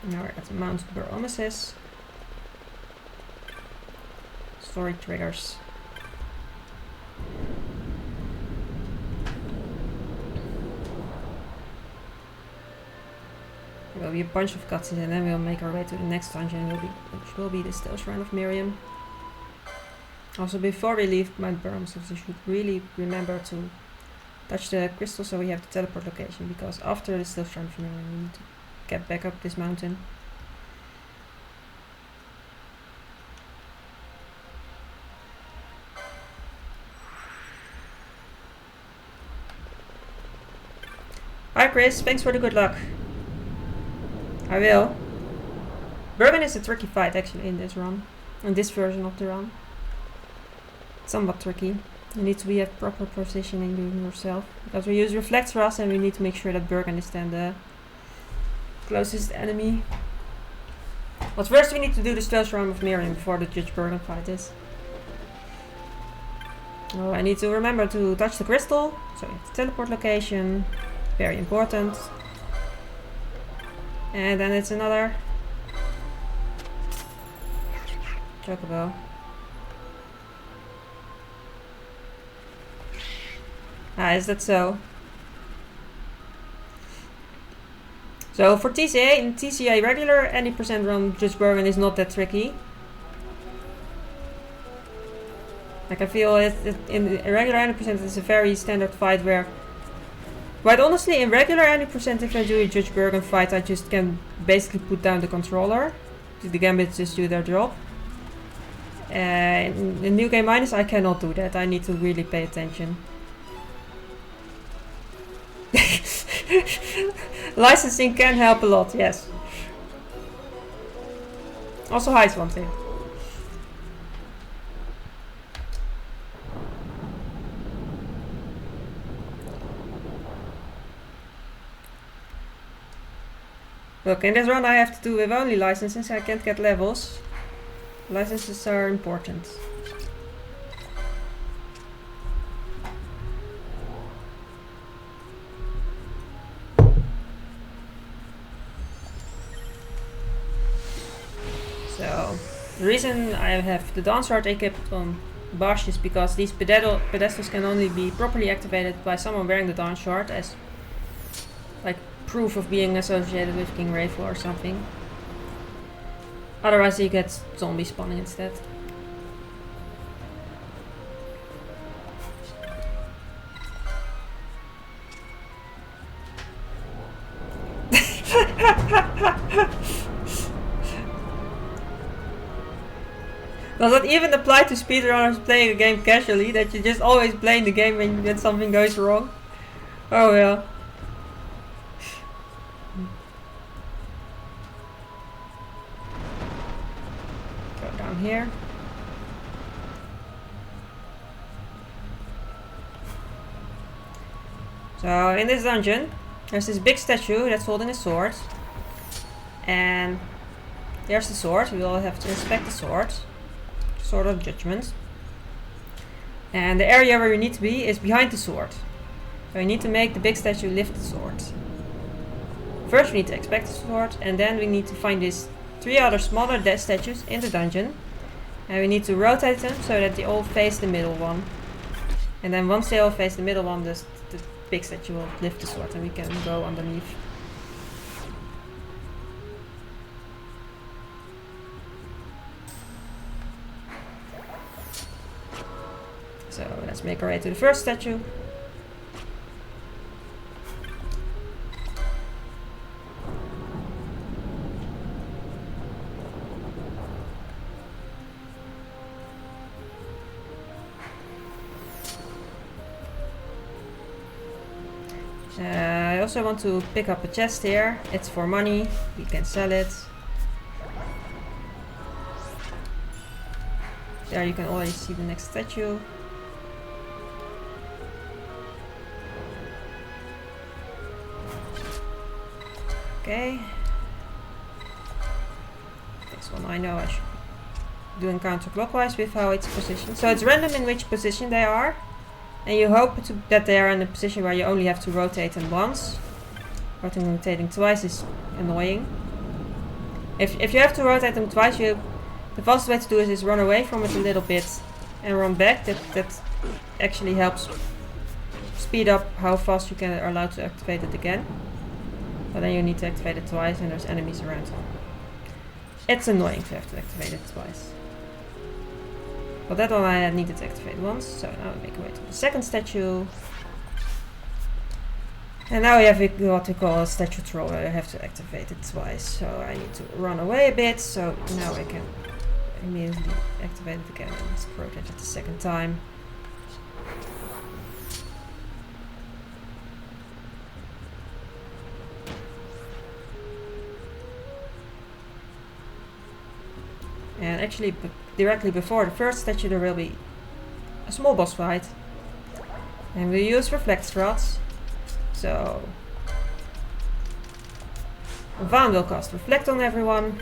Now we're at Mount Baromesis. Story triggers. There will be a bunch of cutscenes and then we'll make our way to the next dungeon, which will be the Stealth Shrine of Miriam. Also, before we leave Mount Burns, we should really remember to touch the crystal so we have the teleport location, because after the still strand from here, we need to get back up this mountain. Hi Chris, thanks for the good luck. I will. Bergen is a tricky fight actually in this run. In this version of the run. Somewhat tricky. You need to have proper positioning doing yourself. Because we use reflect thrust and we need to make sure that Bergen is then the closest enemy. But first we need to do the stealth round of Miriam before the Judge Bergen fight is. Oh, I need to remember to touch the crystal. So it's teleport location. Very important. And then it's another chocobo. Ah, is that so? So for TZA, in TZA regular, any percent run Judge Bergen is not that tricky. Like I feel in regular 90% it's a very standard fight where, quite honestly, in regular 90% if I do a Judge Bergen fight, I just can basically put down the controller. The gambits just do their job. In New Game Minus I cannot do that, I need to really pay attention. Licensing can help a lot, yes. Also hides one thing. Look, in this run I have to do with only licenses, I can't get levels. Licenses are important. So, the reason I have the dance art equipped on Bosch is because these pedestals can only be properly activated by someone wearing the dance shard as like proof of being associated with King Rayful or something. Otherwise you get zombie spawning instead. Does that even apply to speedrunners playing a game casually? That you just always playing the game when something goes wrong? Oh well. Go down here. So in this dungeon, there's this big statue that's holding a sword. And there's the sword. We will have to inspect the sword. Sword of Judgment. And the area where we need to be is behind the sword. So we need to make the big statue lift the sword. First we need to inspect the sword, and then we need to find these 3 other smaller dead statues in the dungeon. And we need to rotate them so that they all face the middle one. And then once they all face the middle one, the big statue will lift the sword and we can go underneath. So let's make our way to the first statue. I also want to pick up a chest here. It's for money. We can sell it. There you can already see the next statue. Okay. This one I know I should be doing counterclockwise with how it's positioned. So it's random in which position they are. And you hope that they are in a position where you only have to rotate them once. Rotating twice is annoying. If you have to rotate them twice, the fastest way to do it is run away from it a little bit and run back. That actually helps speed up how fast you are allowed to activate it again. But then you need to activate it twice and there's enemies around. It's annoying to have to activate it twice. But that one I needed to activate once, so now we make our way to the second statue. And now we have what we call a statue troll, where I have to activate it twice. So I need to run away a bit, so now I can immediately activate it again and rotate it the second time. And actually, directly before the first statue there will be a small boss fight. And we use reflect rods. So Vaan will cast reflect on everyone.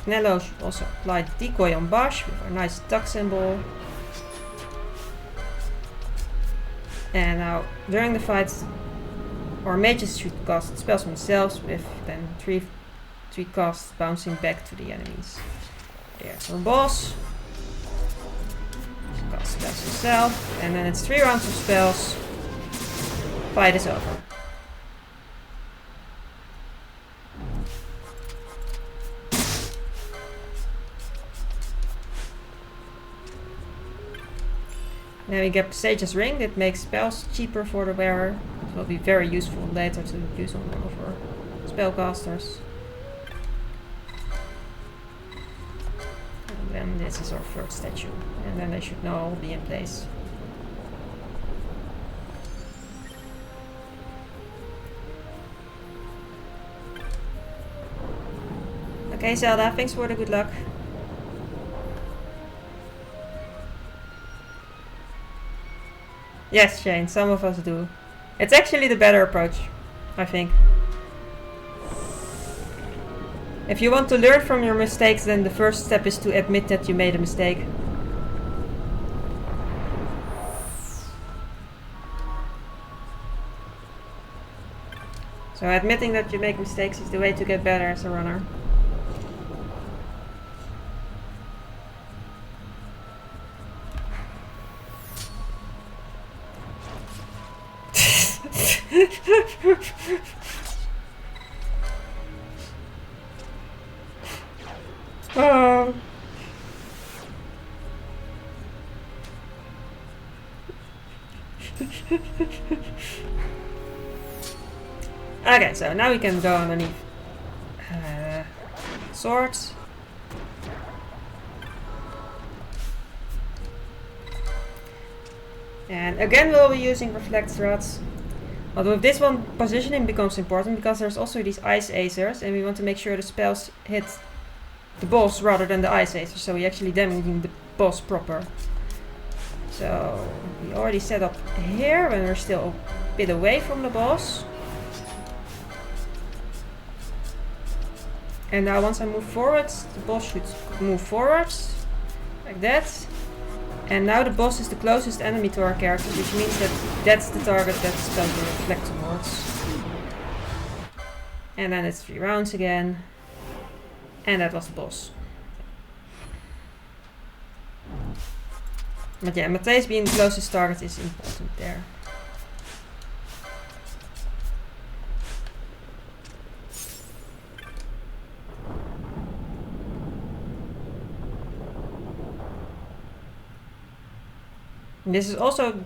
Nello should also apply decoy on Bosch with our nice duck symbol. And now, during the fights, our mages should cast spells themselves with then three casts bouncing back to the enemies. There's our boss. Cast spells himself, and then it's 3 rounds of spells. Fight is over. Now we get Sage's Ring, that makes spells cheaper for the wearer. It will be very useful later to use on one of our spellcasters. And then this is our third statue. And then they should now all be in place. Okay, Zelda, thanks for the good luck. Yes, Shane, some of us do. It's actually the better approach, I think. If you want to learn from your mistakes, then the first step is to admit that you made a mistake. So admitting that you make mistakes is the way to get better as a runner. Oh. Okay, so now we can go underneath swords. And again we'll be using reflect rods. But with this one, positioning becomes important because there's also these ice acers, and we want to make sure the spells hit the boss rather than the ice acers, so we're actually damaging the boss proper. So we already set up here when we're still a bit away from the boss. And now once I move forwards, the boss should move forwards, like that. And now the boss is the closest enemy to our character, which means that that's the target that the spell will reflect towards. And then it's 3 rounds again. And that was the boss. But yeah, Matthijs being the closest target is important there. This is also,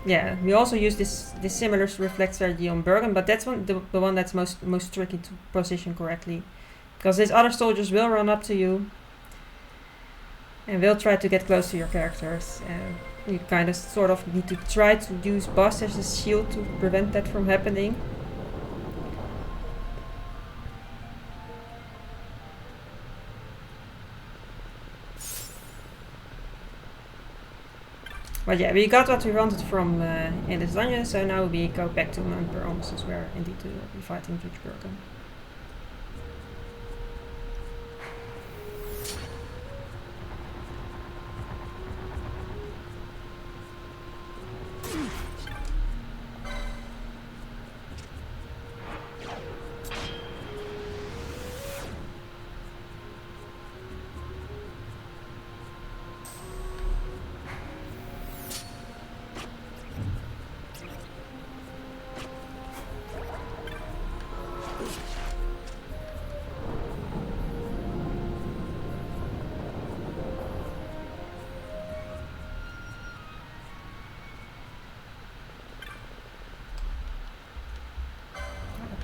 yeah, we also use this similar reflect strategy on Bergen, but that's the one that's most tricky to position correctly, because these other soldiers will run up to you and will try to get close to your characters, and you kind of sort of need to try to use boss as a shield to prevent that from happening. But yeah, we got what we wanted from in this dungeon, so now we go back to Mount Promises, where indeed we'll be fighting Judge Bergen.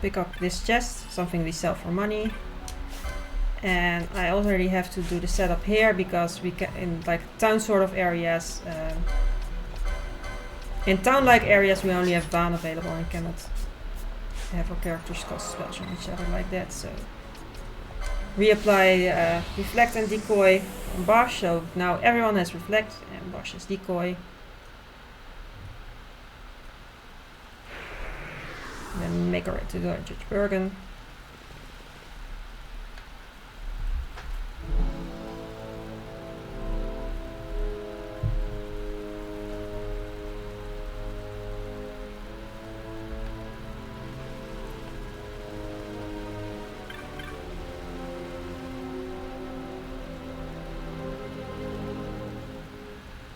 pick up this chest, something we sell for money. And I already have to do the setup here because we can, in like town sort of areas, in town-like areas we only have Vaan available and cannot have our characters cast spells on each other like that. So reapply reflect and decoy on Bosch. So now everyone has reflect and Bosch has decoy. Then make our way to Judge Bergen.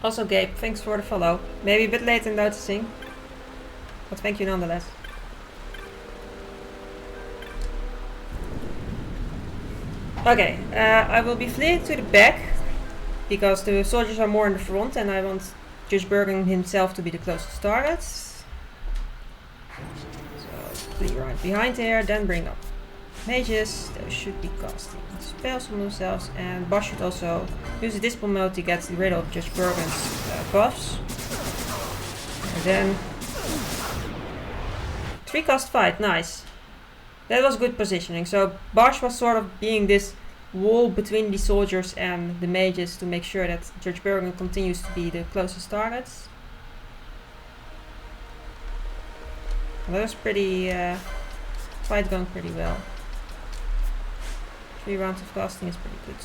Also Gabe, thanks for the follow. Maybe a bit late in noticing, but thank you nonetheless. Okay, I will be fleeing to the back because the soldiers are more in the front and I want Judge Bergen himself to be the closest target. So flee right behind here, then bring up mages. They should be casting spells on themselves, and Bosch should also use the Dispel mode to get rid of Judge Bergen's buffs. And then 3-cast fight, nice. That was good positioning. So Bosch was sort of being this wall between the soldiers and the mages to make sure that Judge Bergen continues to be the closest target. That was pretty fight going pretty well. 3 rounds of casting is pretty good.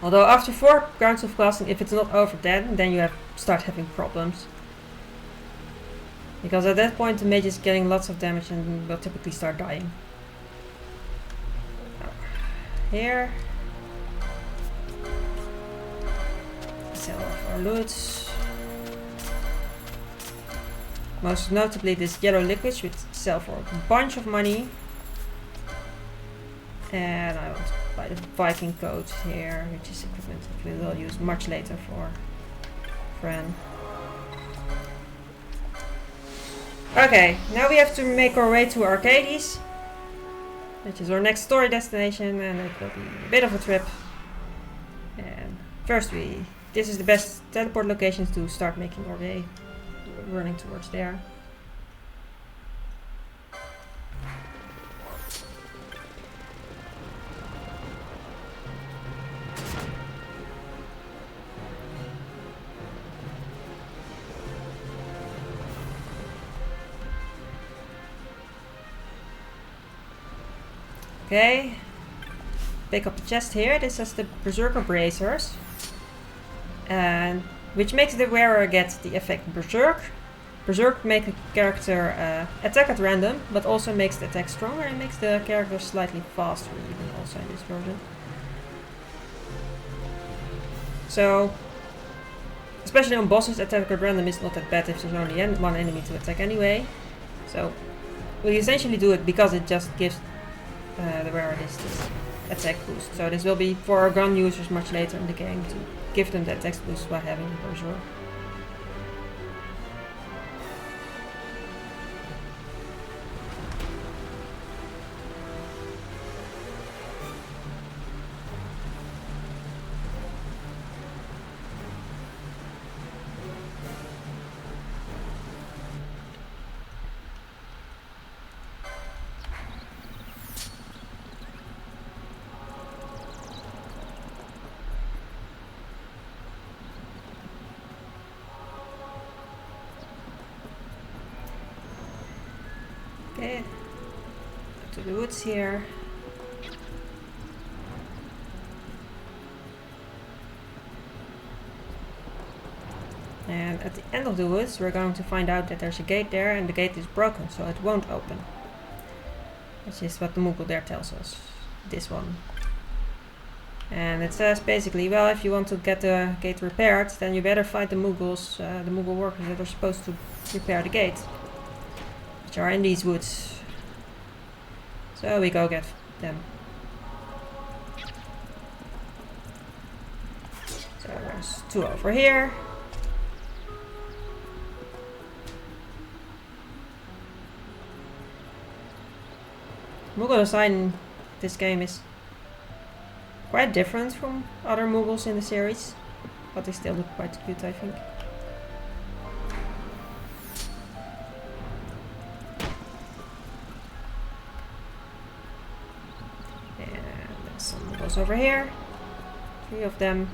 Although after 4 rounds of casting, if it's not over then you start having problems. Because at that point the mage is getting lots of damage and will typically start dying. Here. Sell off our loot. Most notably this yellow liquids, which sell for a bunch of money. And I want to buy the Viking coat here, which is equipment that we will use much later for Fran. Okay, now we have to make our way to Arcades, which is our next story destination, and it will be a bit of a trip. And first this is the best teleport location to start making our way, running towards there. Okay, pick up the chest here. This has the Berserker Bracers, and which makes the wearer get the effect Berserk. Berserk makes a character attack at random, but also makes the attack stronger and makes the character slightly faster even also in this version. So, especially on bosses, attack at random is not that bad if there's only one enemy to attack anyway. So, we essentially do it because it just gives the wearer this attack boost. So this will be for our gun users much later in the game to give them the attack boost by having Berserk. Okay, to the woods here. And at the end of the woods we're going to find out that there's a gate there and the gate is broken, so it won't open. Which is what the Moogle there tells us. This one. And it says basically, well, if you want to get the gate repaired, then you better fight the Moogles, the Moogle workers that are supposed to repair the gate. Which are in these woods. So we go get them. So there's 2 over here. Moogle design in this game is quite different from other Moogles in the series, but they still look quite cute, I think. And there's some Moogles over here. 3 of them.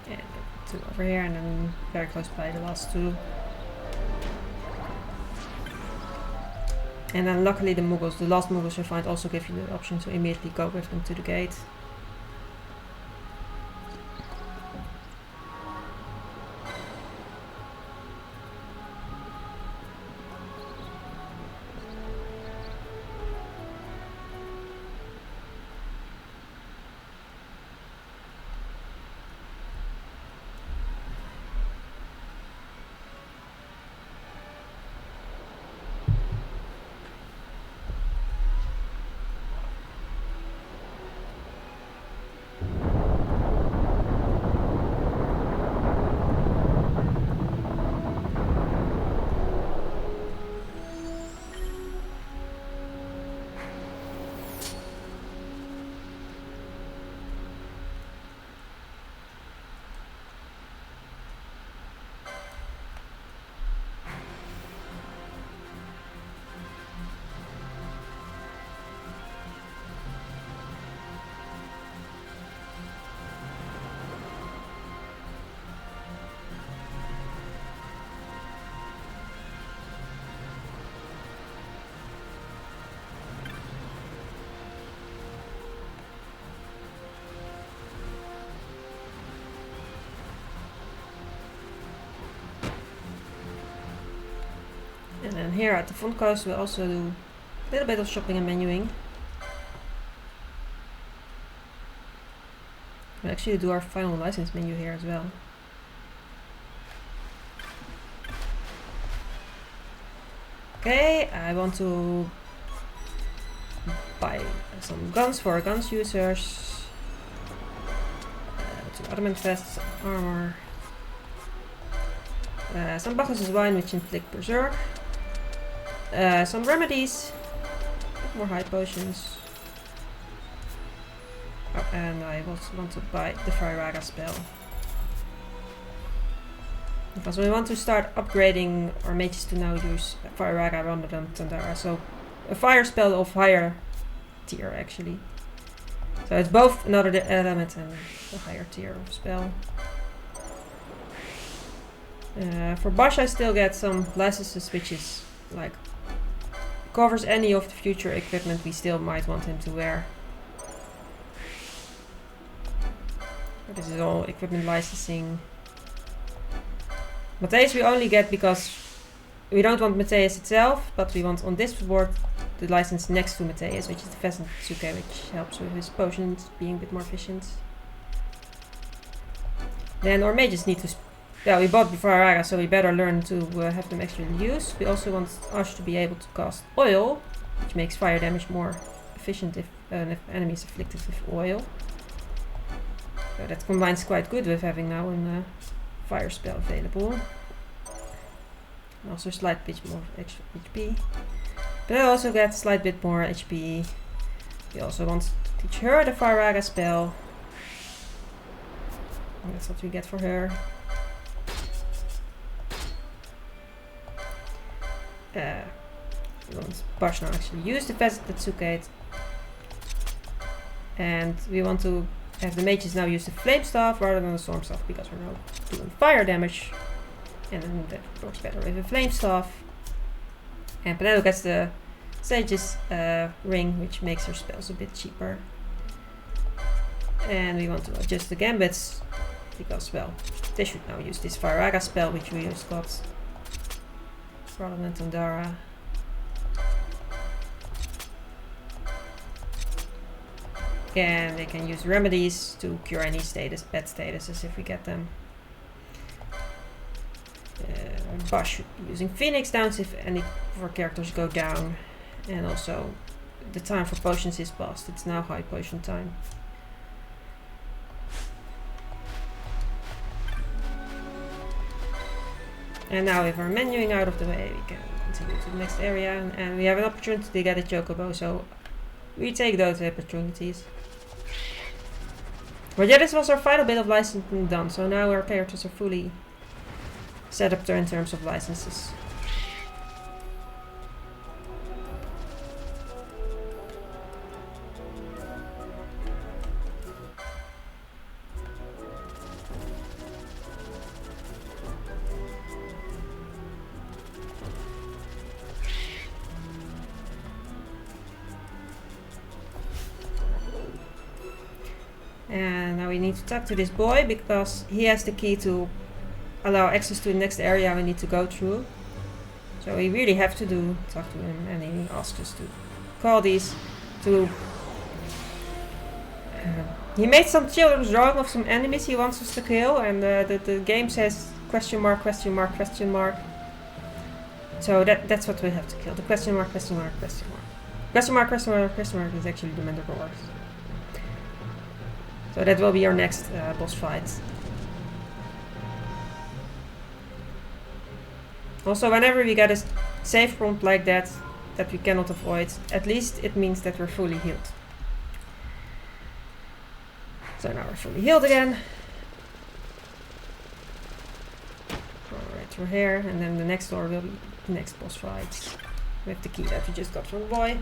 And 2 over here, and then very close by the last 2. And then luckily the last Moogles you find also give you the option to immediately go with them to the gate. And then here at the front coast we'll also do a little bit of shopping and menuing. We'll actually do our final license menu here as well. Okay, I want to buy some guns for our guns users. 2 adamant vests, armor. Some buckles of wine which inflict berserk. Some remedies, more high potions. Oh, and I also want to buy the Fire spell. Because we want to start upgrading our mages to now use Fire rather than Tandara. So a fire spell of higher tier actually. So it's both another element and a higher tier of spell. For Bash I still get some licenses which is like covers any of the future equipment we still might want him to wear. But this is all equipment licensing. Matthias we only get because we don't want Matthias itself, but we want on this board the license next to Matthias, which is the Pheasant Tsuke, which helps with his potions being a bit more efficient. Then our mages need to yeah, we bought before Araga, so we better learn to have them actually used. We also want Ash to be able to cast oil, which makes fire damage more efficient if an enemy is afflicted with oil. So that combines quite good with having now a fire spell available. And also a slight bit more extra HP. But I also get a slight bit more HP. We also want to teach her the Fire spell. And that's what we get for her. We want Bash now actually use the Pheasant Tsuke. And we want to have the mages now use the flame staff rather than the storm staff because we're now doing fire damage. And then that works better with a flame staff. And Panello gets the sage's ring, which makes her spells a bit cheaper. And we want to adjust the gambits because, well, they should now use this Firaga spell, which we just got, rather than Tandara. And they can use remedies to cure any bad statuses if we get them. Bosch should be using Phoenix Downs if any of our characters go down. And also, the time for potions is past. It's now high potion time. And now with our menuing out of the way, we can continue to the next area. And we have an opportunity to get a chocobo, so we take those opportunities. But yeah, this was our final bit of licensing done, so now our characters are fully set up in terms of licenses. And now we need to talk to this boy because he has the key to allow access to the next area we need to go through. So we really have to talk to him, and he asks us to call these to... he made some children's drawing of some enemies he wants us to kill, and the game says question mark, question mark, question mark. So that's what we have to kill. The question mark, question mark, question mark. Question mark, question mark, question mark is actually the Mandragores. So that will be our next boss fight. Also, whenever we get a save prompt like that we cannot avoid, at least it means that we're fully healed. So now we're fully healed again. Go right through here, and then the next door will be the next boss fight with the key that we just got from the boy.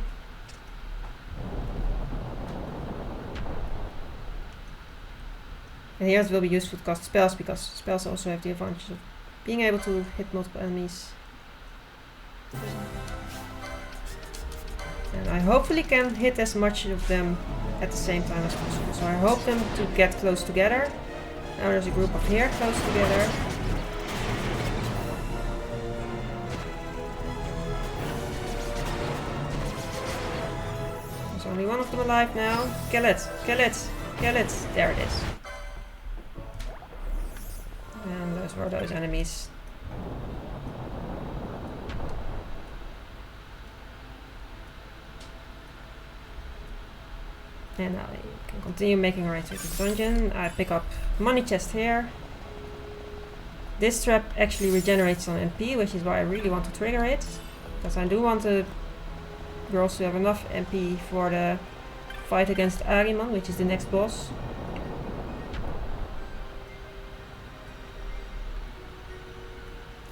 And here it will be useful to cast spells because spells also have the advantage of being able to hit multiple enemies. And I hopefully can hit as much of them at the same time as possible. So I hope them to get close together. Now there's a group up here close together. There's only one of them alive now. Kill it! Kill it! Kill it! There it is. And those were those enemies. And now we can continue making our way through the dungeon. I pick up money chest here. This trap actually regenerates on MP, which is why I really want to trigger it. Because I do want the girls to have enough MP for the fight against Ariman, which is the next boss.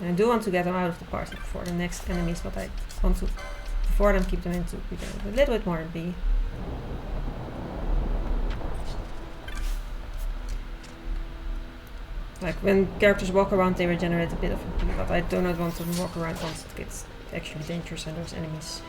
And I do want to get them out of the party before the next enemies, but I want to, before them, keep them in to regenerate a little bit more MP. Like when characters walk around, they regenerate a bit of MP, but I do not want to walk around once it gets actually dangerous and there's enemies.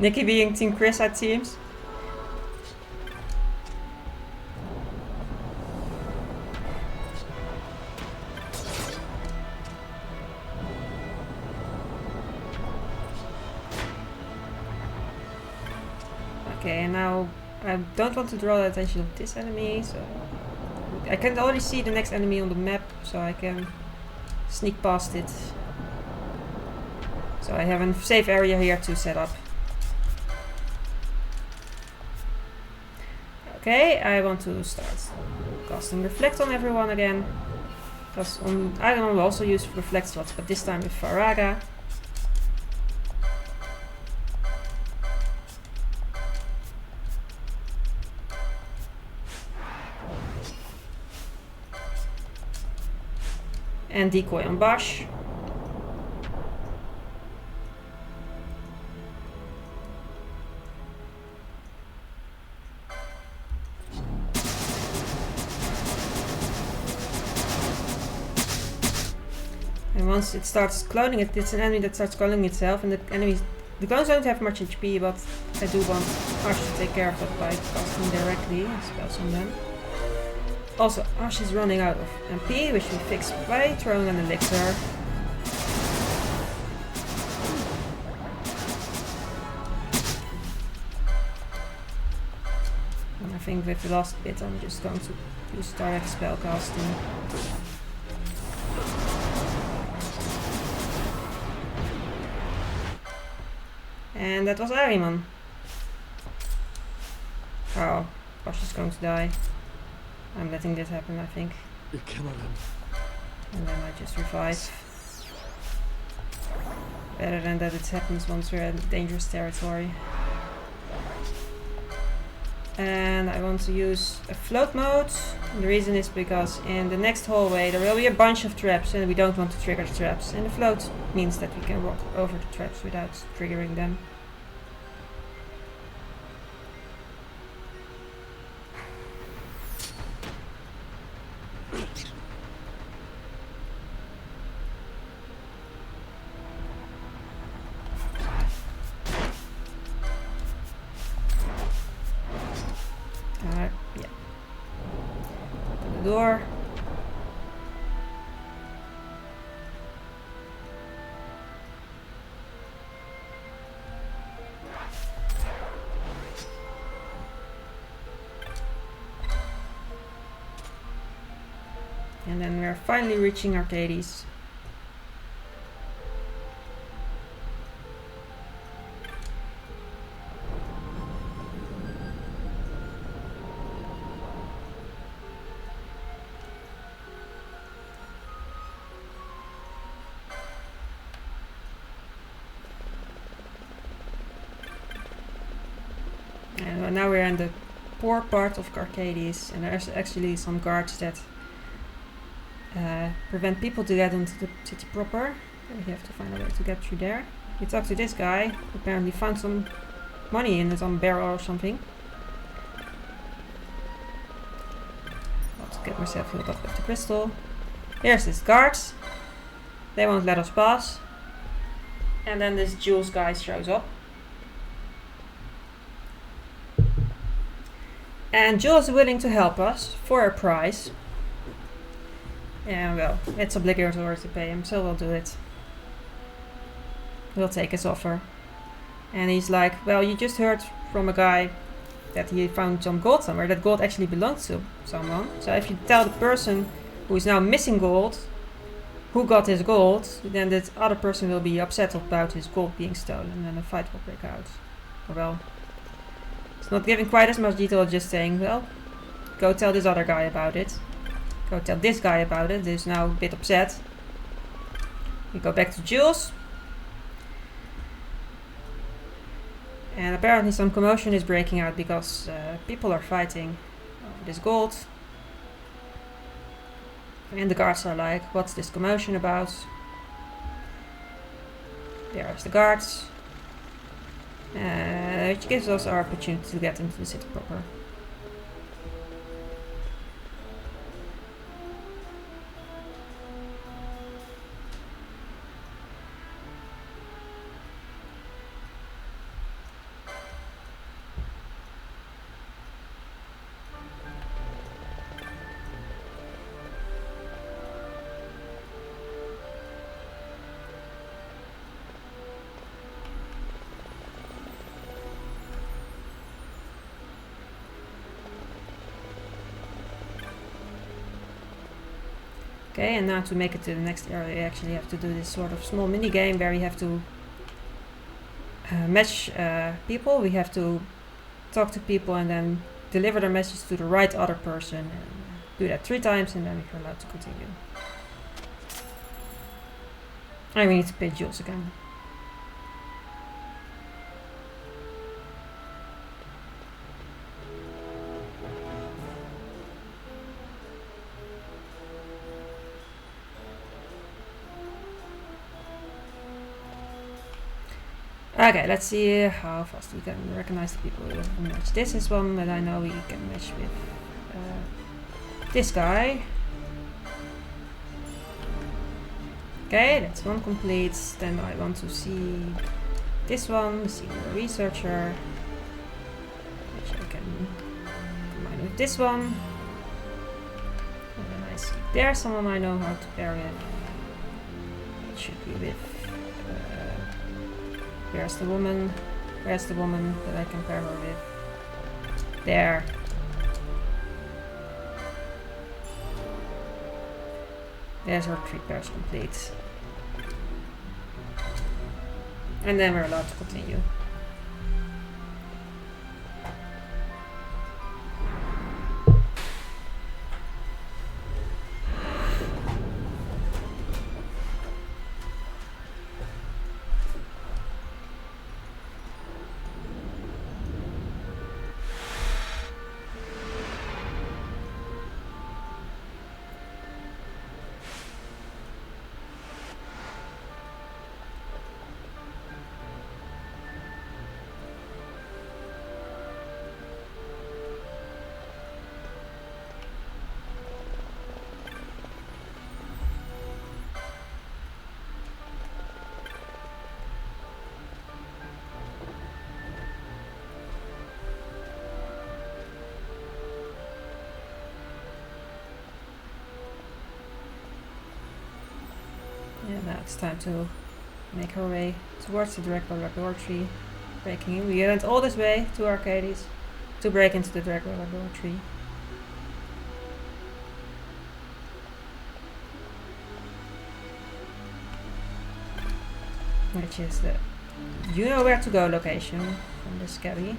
Nikki being Team Chris, it seems. Okay, and now I don't want to draw the attention of this enemy, so I can already see the next enemy on the map, so I can sneak past it. So I have a safe area here to set up. Okay, I want to start casting Reflect on everyone again. Because on Iron will also use Reflect slots, but this time with Faraga. And Decoy on Bosch. And once it starts cloning it, it's an enemy that starts cloning itself, and the clones don't have much HP, but I do want Ash to take care of that by casting directly spells on them. Also, Ash is running out of MP, which we fix by throwing an elixir. And I think with the last bit I'm just going to use direct spell casting. And that was Ahriman. Oh, Ash is going to die. I'm letting this happen, I think. You cannot end. And then I just revive. Better than that it happens once we're in dangerous territory. And I want to use a float mode. And the reason is because in the next hallway there will be a bunch of traps and we don't want to trigger the traps. And the float means that we can walk over the traps without triggering them. Yeah. Open the door. And then we're finally reaching Arcades. And now we're in the poor part of Arcades, and there's actually some guards that prevent people to get into the city proper. You have to find a way to get through there. You talk to this guy, who apparently found some money in some barrel or something. I'll just get myself filled up with the crystal. Here's this guards. They won't let us pass. And then this Jules guy shows up. And Jules is willing to help us for a price. Yeah, well, it's obligatory to pay him, so we'll do it. We'll take his offer. And he's like, well, you just heard from a guy that he found some gold somewhere. That gold actually belongs to someone. So if you tell the person who is now missing gold who got his gold, then that other person will be upset about his gold being stolen, and then a fight will break out. Or well, it's not giving quite as much detail, just saying, well, go tell this other guy about it. Go tell this guy about it. He's now a bit upset. We go back to Jules. And apparently some commotion is breaking out because people are fighting over this gold. And the guards are like, what's this commotion about? There's the guards. Which gives us our opportunity to get into the city proper. Okay, and now to make it to the next area, you actually have to do this sort of small mini game where you have to match people. We have to talk to people and then deliver their message to the right other person, and do that 3 times, and then we're allowed to continue. And we need to pay Jules again. Okay, let's see how fast we can recognize the people we can match. This is one that I know we can match with this guy. Okay, that's one complete. Then I want to see this one, the senior researcher, which I can combine with this one. And then I see there's someone I know how to pair with. It should be with. Where's the woman? Where's the woman that I can pair her with? There. There's our 3 pairs complete. And then we're allowed to continue. Yeah, now it's time to make our way towards the Dracula laboratory. Breaking in. We went all this way to Arcades to break into the Dracula laboratory. Which is the you know where to go location from this cabby.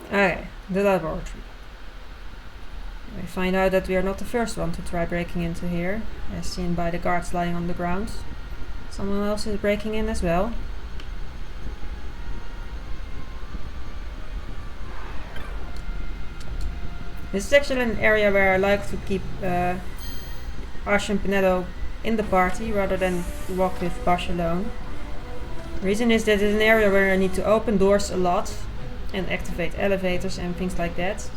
Okay, the laboratory. We find out that we are not the first one to try breaking into here, as seen by the guards lying on the ground. Someone else is breaking in as well. This is actually an area where I like to keep Ash and Pinetto in the party rather than walk with Bash alone. The reason is that it's an area where I need to open doors a lot and activate elevators and things like that.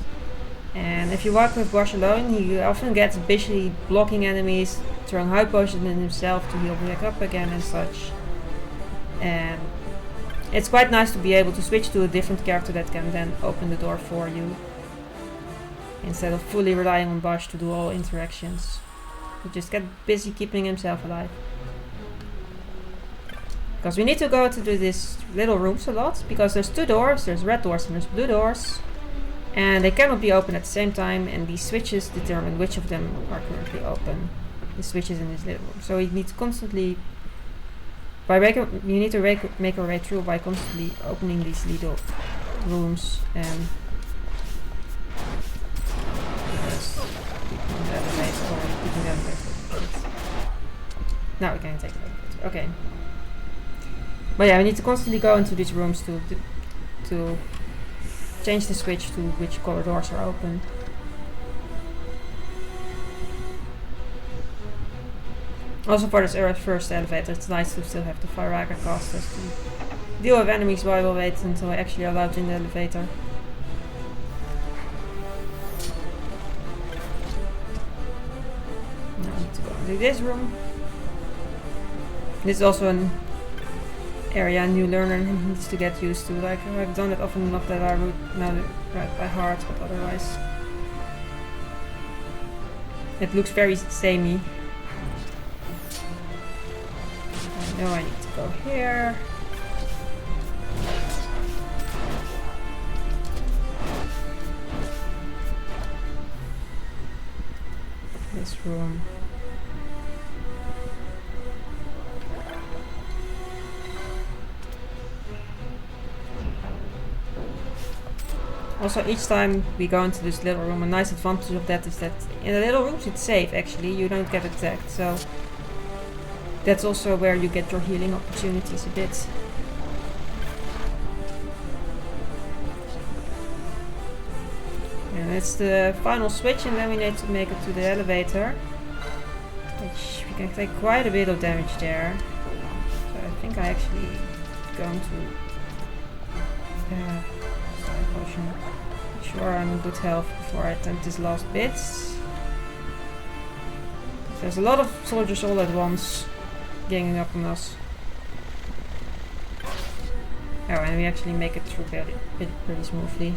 And if you walk with Bash alone, he often gets busy blocking enemies, throwing high potions in himself to heal back up again and such. And it's quite nice to be able to switch to a different character that can then open the door for you, instead of fully relying on Bash to do all interactions. He just get busy keeping himself alive. Because we need to go to these little rooms a lot, because there's 2 doors, there's red doors and there's blue doors. And they cannot be open at the same time, and these switches determine which of them are currently open. The switches in this little room. So we need to constantly, you need to make our way through by constantly opening these little rooms and now we can take the elevator. Okay. But yeah, we need to constantly go into these rooms to change the switch to which color doors are open. Also for this first elevator, it's nice to still have the Firaga casters to deal with enemies while we wait until we're actually allowed in the elevator. Now I need to go into this room. This is also an area a new learner needs to get used to. Like, I've done it often enough that I would know it right by heart, but otherwise it looks very samey. I know I need to go here. This room. Also, each time we go into this little room, a nice advantage of that is that in the little rooms it's safe, actually. You don't get attacked, so that's also where you get your healing opportunities a bit. And it's the final switch, and then we need to make it to the elevator. Which we can take quite a bit of damage there. So I think I actually going to side potion. Make sure I'm in good health before I attempt this last bit. There's a lot of soldiers all at once ganging up on us. Oh, and we actually make it through pretty smoothly.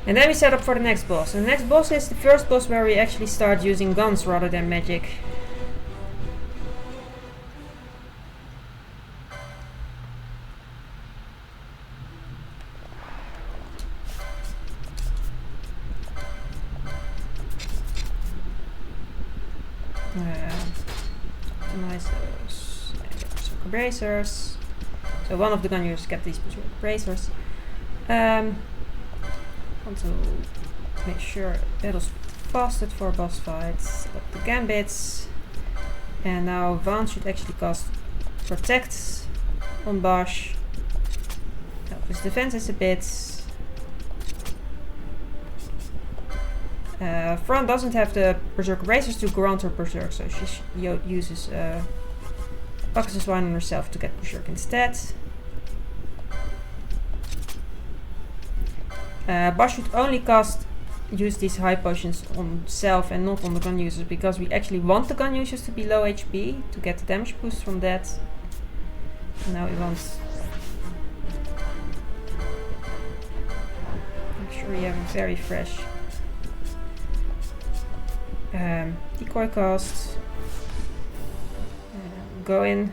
And then we set up for the next boss. And the next boss is the first boss where we actually start using guns rather than magic. Optimize those. And get some bracers. So one of the gun users get these bracers. Want to make sure battles fasted for boss fights. Set up the gambits. And now Vaughn should actually cast Protect on Bosch. Help his defenses a bit. Fran doesn't have the Berserker bracers to grant her Berserk, so she uses Bacchus' Wine on herself to get Berserk instead. Bosch should only use these high potions on self and not on the gun users, because we actually want the gun users to be low HP to get the damage boost from that. Now we want make sure we have a very fresh decoy cast. Go in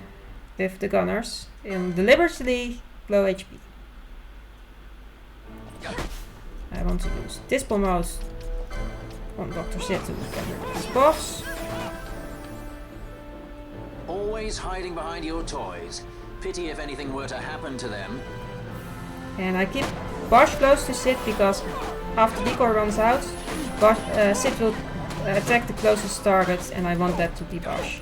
with the gunners in deliberately low HP. I want to use Dispel mode on Dr. Sid to get rid of this boss. Always hiding behind your toys. Pity if anything were to happen to them. And I keep Bosch close to Sid because after decoy runs out, Sid will attack the closest target, and I want that to be Bosch.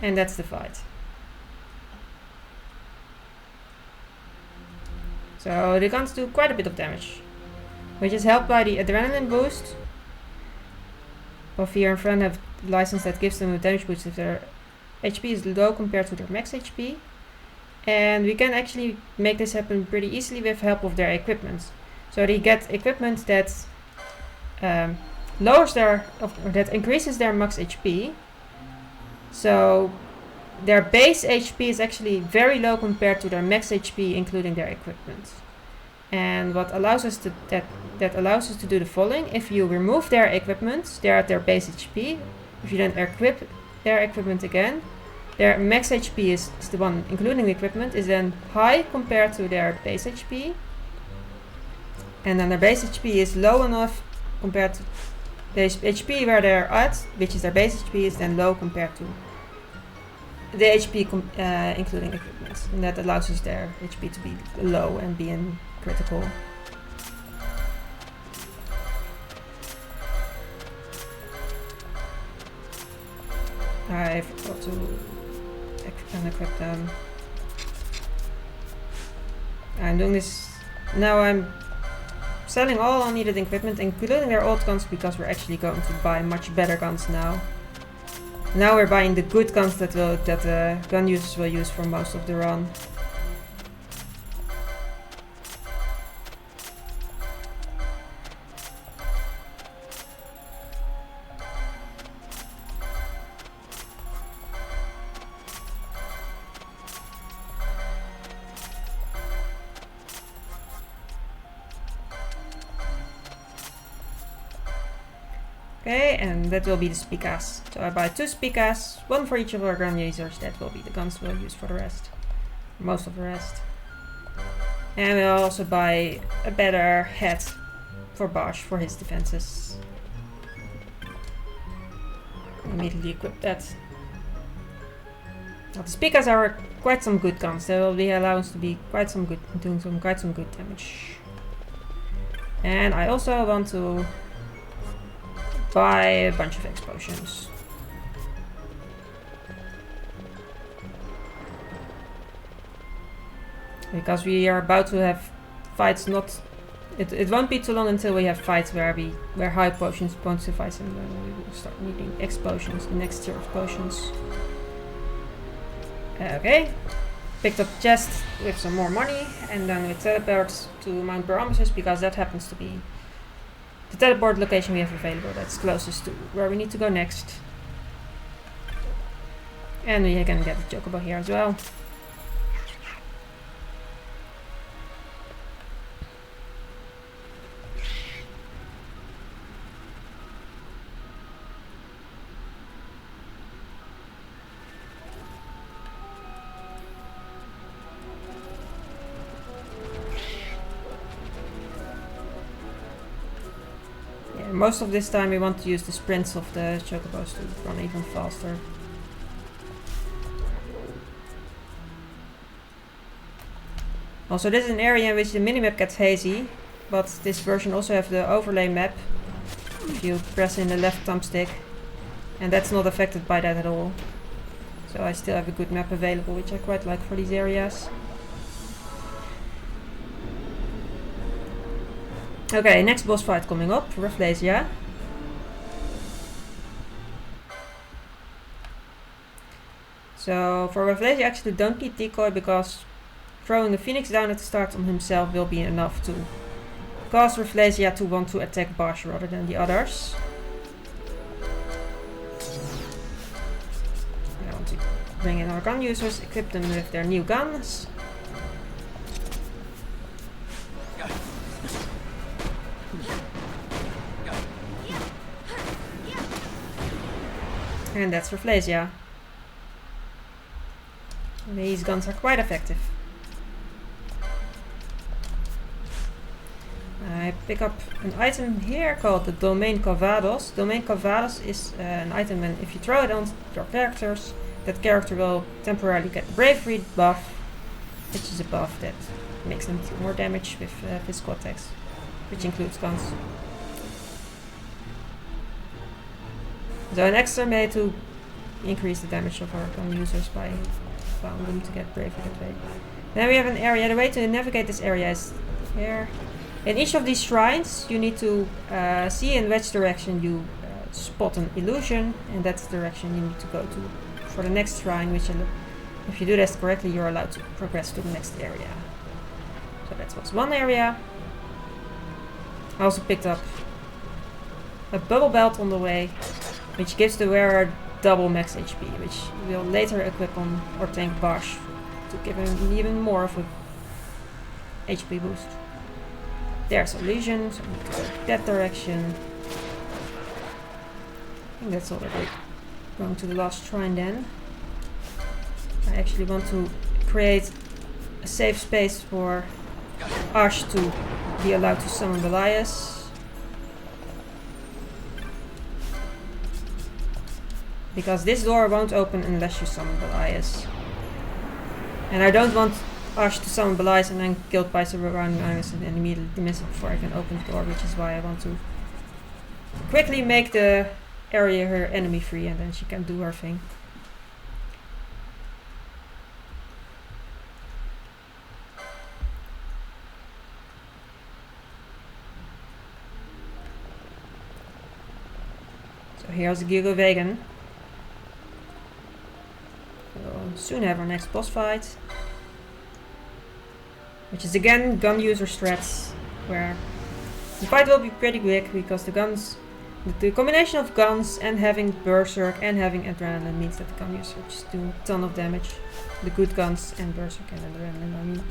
And that's the fight. So the guns do quite a bit of damage, which is helped by the adrenaline boost. Both here and Fran have license that gives them a damage boost if their HP is low compared to their max HP. And we can actually make this happen pretty easily with help of their equipment. So they get equipment that that increases their max HP. So their base HP is actually very low compared to their max HP, including their equipment. And what allows us to that allows us to do the following: if you remove their equipment, they're at their base HP. If you then equip their equipment again, their max HP is the one including the equipment is then high compared to their base HP. And then their base HP is low enough compared to the HP where they're at, which is their base HP, is then low compared to the HP including equipment. And that allows us their HP to be low and be in critical. I forgot to unequip them. I'm doing this now. I'm selling all unneeded equipment, including their old guns, because we're actually going to buy much better guns now. Now we're buying the good guns that gun users will use for most of the run. Okay, and that will be the Spikas. So I buy 2 Spikas, 1 for each of our gun users. That will be the guns we'll use for the rest. Most of the rest. And we'll also buy a better head for Bosch for his defenses. Immediately equip that. Now the Spikas are quite some good guns. They will allow us to be quite some good damage. And I also want to buy a bunch of explosions. Because we are about to have fights not... It won't be too long until we have fights where high potions won't suffice, and then we will start needing X potions, the next tier of potions. Okay. Picked up chest with some more money, and then we teleport to Mount Baromesis because that happens to be the teleport location we have available that's closest to where we need to go next. And we can get the chocobo here as well. Most of this time we want to use the sprints of the chocobos to run even faster. Also, this is an area in which the minimap gets hazy, but this version also has the overlay map if you press in the left thumbstick, and that's not affected by that at all. So I still have a good map available, which I quite like for these areas. Okay, next boss fight coming up, Rafflesia. So for Rafflesia you actually don't need decoy because throwing the phoenix down at the start on himself will be enough to cause Rafflesia to want to attack Bosch rather than the others. I want to bring in our gun users, equip them with their new guns. And that's Rafflesia. These guns are quite effective. I pick up an item here called the Domain Calvados. Domain Calvados is an item, and if you throw it on your characters, that character will temporarily get the Bravery buff, which is a buff that makes them do more damage with physical attacks, which includes guns. So an extra way to increase the damage of our gun users by allowing them to get bravery that way. Then we have an area. The way to navigate this area is here. In each of these shrines you need to see in which direction you spot an illusion, and that's the direction you need to go to for the next shrine, which if you do this correctly you're allowed to progress to the next area. So that was one area. I also picked up a bubble belt on the way, which gives the wearer double max HP, which we'll later equip on our tank Bosch to give him even more of a HP boost. There's illusion, so I need to go that direction. I think that's already going to the last shrine then. I actually want to create a safe space for Ash to be allowed to summon Belias. Because this door won't open unless you summon Belias. And I don't want Ash to summon Belias and then killed by surrounding enemies and immediately miss it before I can open the door, which is why I want to quickly make the area her enemy free and then she can do her thing. So here's the Giga Vegan. We'll soon have our next boss fight, which is again gun user strats, where the fight will be pretty quick because the combination of guns and having Berserk and having Adrenaline means that the gun users do a ton of damage. The good guns and Berserk and Adrenaline,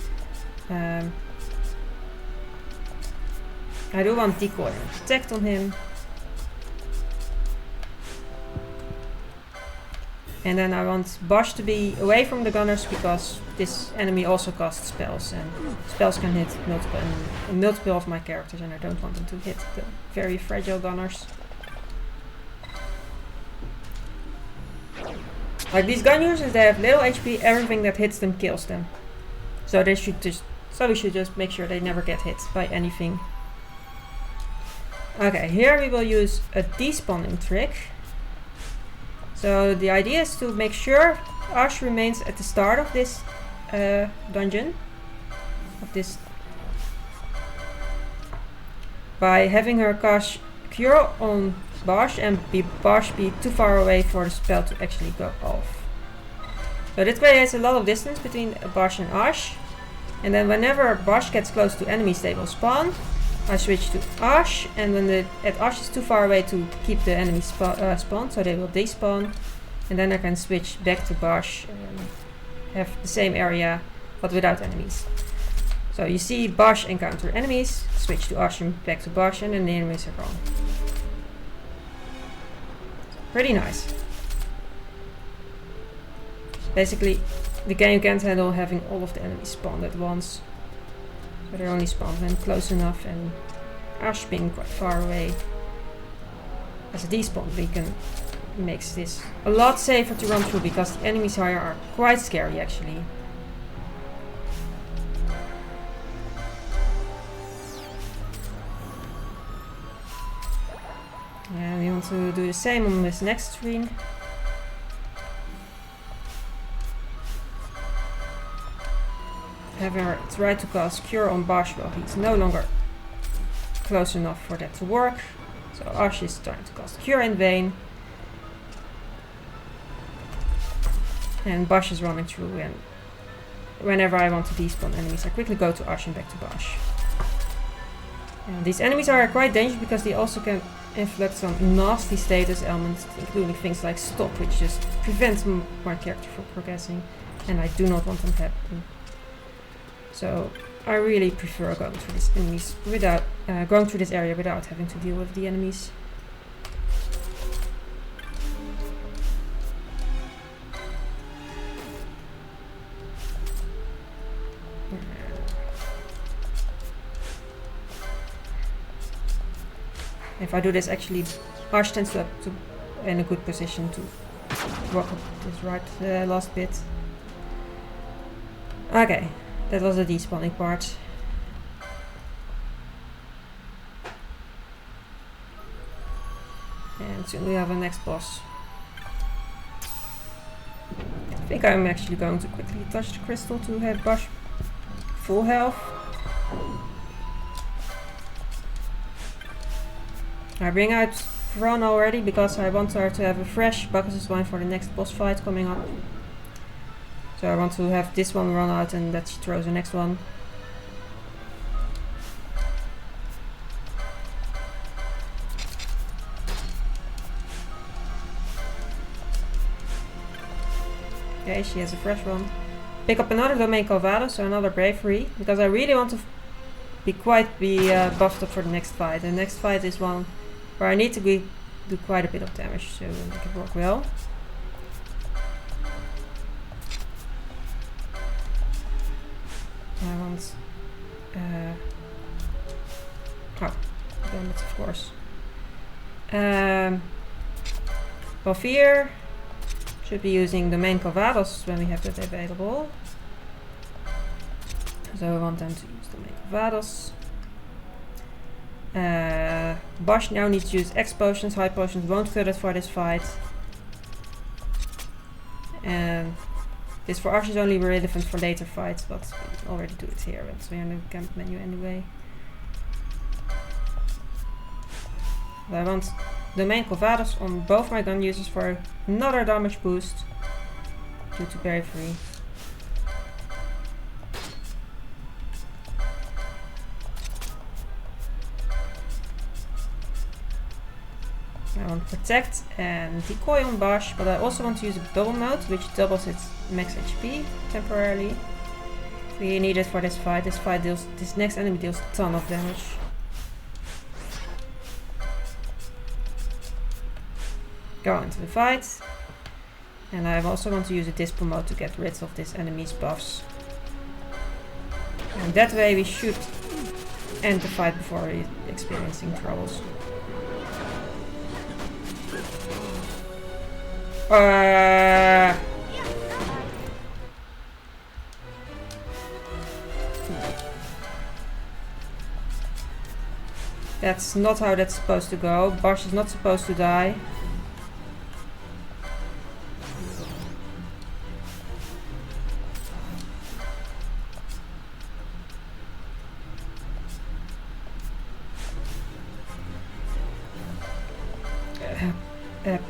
I mean. I do want Decoy and Protect on him. And then I want Bosch to be away from the gunners because this enemy also casts spells, and spells can hit multiple of my characters, and I don't want them to hit the very fragile gunners. Like these gun users, they have little HP, everything that hits them kills them. So we should just make sure they never get hit by anything. Okay, here we will use a despawning trick. So the idea is to make sure Ash remains at the start of this dungeon. of this by having her cast Cure on Bosch and Bosch be too far away for the spell to actually go off. So this creates a lot of distance between Bosch and Ash, and then whenever Bosch gets close to enemies they will spawn. I switch to Ash, and when Ash is too far away to keep the enemies spawn, so they will despawn, and then I can switch back to Bosch and have the same area but without enemies. So you see Bosch encounter enemies, switch to Ash and back to Bosch, and then the enemies are gone. Pretty nice. Basically, the game can't handle having all of the enemies spawned at once. So they're only spawned when close enough, and Ash being quite far away as a despawn beacon makes this a lot safer to run through, because the enemies here are quite scary actually. And we want to do the same on this next screen. Having her try to cast Cure on Bosch, well, he's no longer close enough for that to work. So Ash is trying to cast Cure in vain. And Bosch is running through, and whenever I want to despawn enemies, I quickly go to Ash and back to Bosch. And these enemies are quite dangerous because they also can inflict some nasty status elements, including things like stop, which just prevents my character from progressing, and I do not want them to happen. So I really prefer going through these enemies without going through this area without having to deal with the enemies. If I do this, actually, Ash tends to be in a good position to walk up this right last bit. Okay, that was the despawning part. And soon we have a next boss. I think I'm actually going to quickly touch the crystal to have Bosch full health. I bring out Fran already because I want her to have a fresh Bacchus' wine for the next boss fight coming up. So I want to have this one run out and that she throws the next one. Okay, she has a fresh one. Pick up another Domain Calvados, so another Bravery, because I really want to be buffed up for the next fight. The next fight is one where I need to do quite a bit of damage to make it work well. I want damage, of course. Balfier should be using the main Calvados when we have that available. So I want them to use the main Calvados. Bosch now needs to use X potions. High potions won't cut it for this fight. And this for Ash is only relevant for later fights, but we already do it here, so we're in the camp menu anyway. But I want the main Calvados on both my gun users for another damage boost due to Bravery. I want Protect and Decoy on Bosch, but I also want to use a double mode, which doubles its max HP temporarily. We need it for this fight. This next enemy deals a ton of damage. Go into the fight. And I also want to use a Dispo mode to get rid of this enemy's buffs. And that way we should end the fight before experiencing troubles. That's not how that's supposed to go. Bosch is not supposed to die. Up.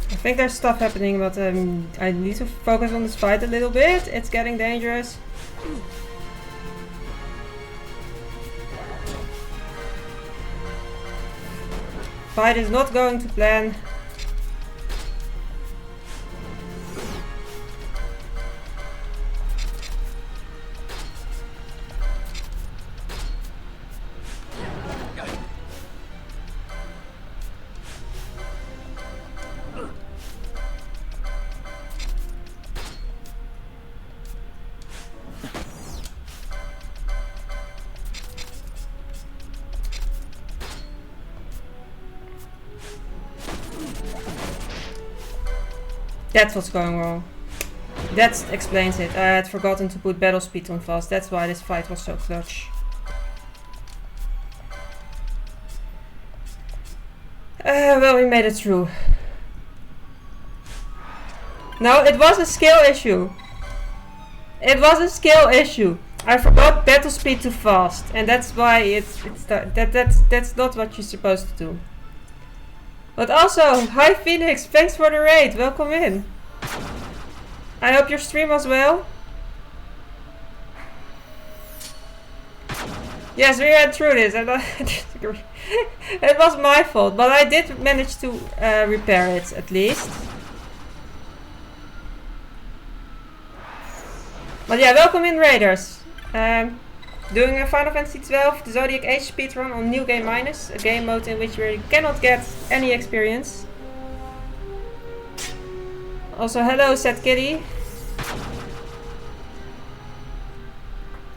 I think there's stuff happening, but I need to focus on this fight a little bit. It's getting dangerous. Fight is not going to plan. That's what's going wrong. That explains it. I had forgotten to put battle speed on fast. That's why this fight was so clutch. Well, we made it through. No, it was a skill issue. It was a skill issue. I forgot battle speed too fast, and that's why that's not what you're supposed to do. But also, hi Phoenix, thanks for the raid, welcome in. I hope your stream was well. Yes, we went through this, and I disagree. It was my fault, but I did manage to repair it at least. But yeah, welcome in raiders. Doing a Final Fantasy XII, the Zodiac Age speedrun on New Game Minus, a game mode in which you cannot get any experience. Also, hello Set Kitty.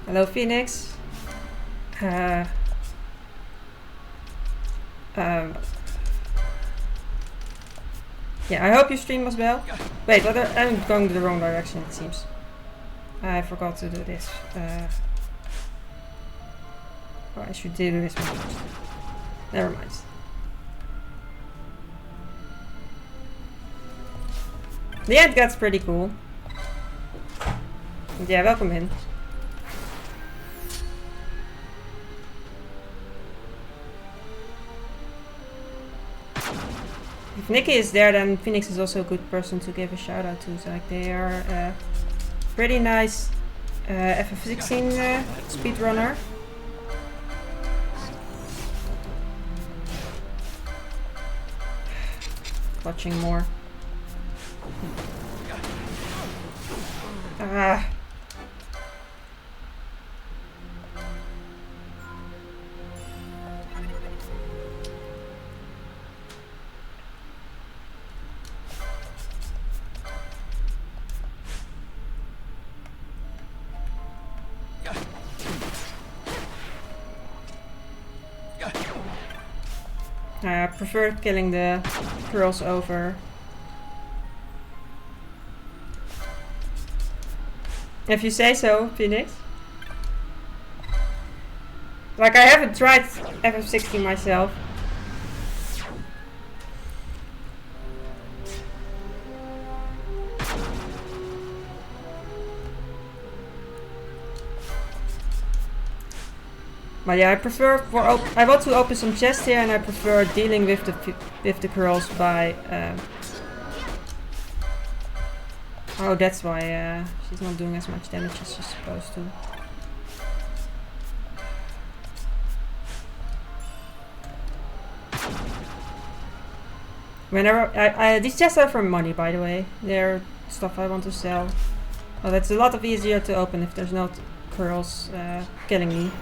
Hello Phoenix. Yeah, I hope your stream was well. Wait, I'm going the wrong direction it seems. I forgot to do this. Oh, I should do this one first. Never mind. The end gets pretty cool. Yeah, welcome in. If Nikki is there, then Phoenix is also a good person to give a shout out to. So, like, they are pretty nice FF16 speedrunner. Clutching more. Ah. I prefer killing the girls over. If you say so, Phoenix. Like, I haven't tried FF16 myself. But yeah, I prefer I want to open some chests here, and I prefer dealing with the girls by. Oh, that's why she's not doing as much damage as she's supposed to. Whenever these chests are for money, by the way. They're stuff I want to sell. Well, it's a lot easier to open if there's not girls killing me.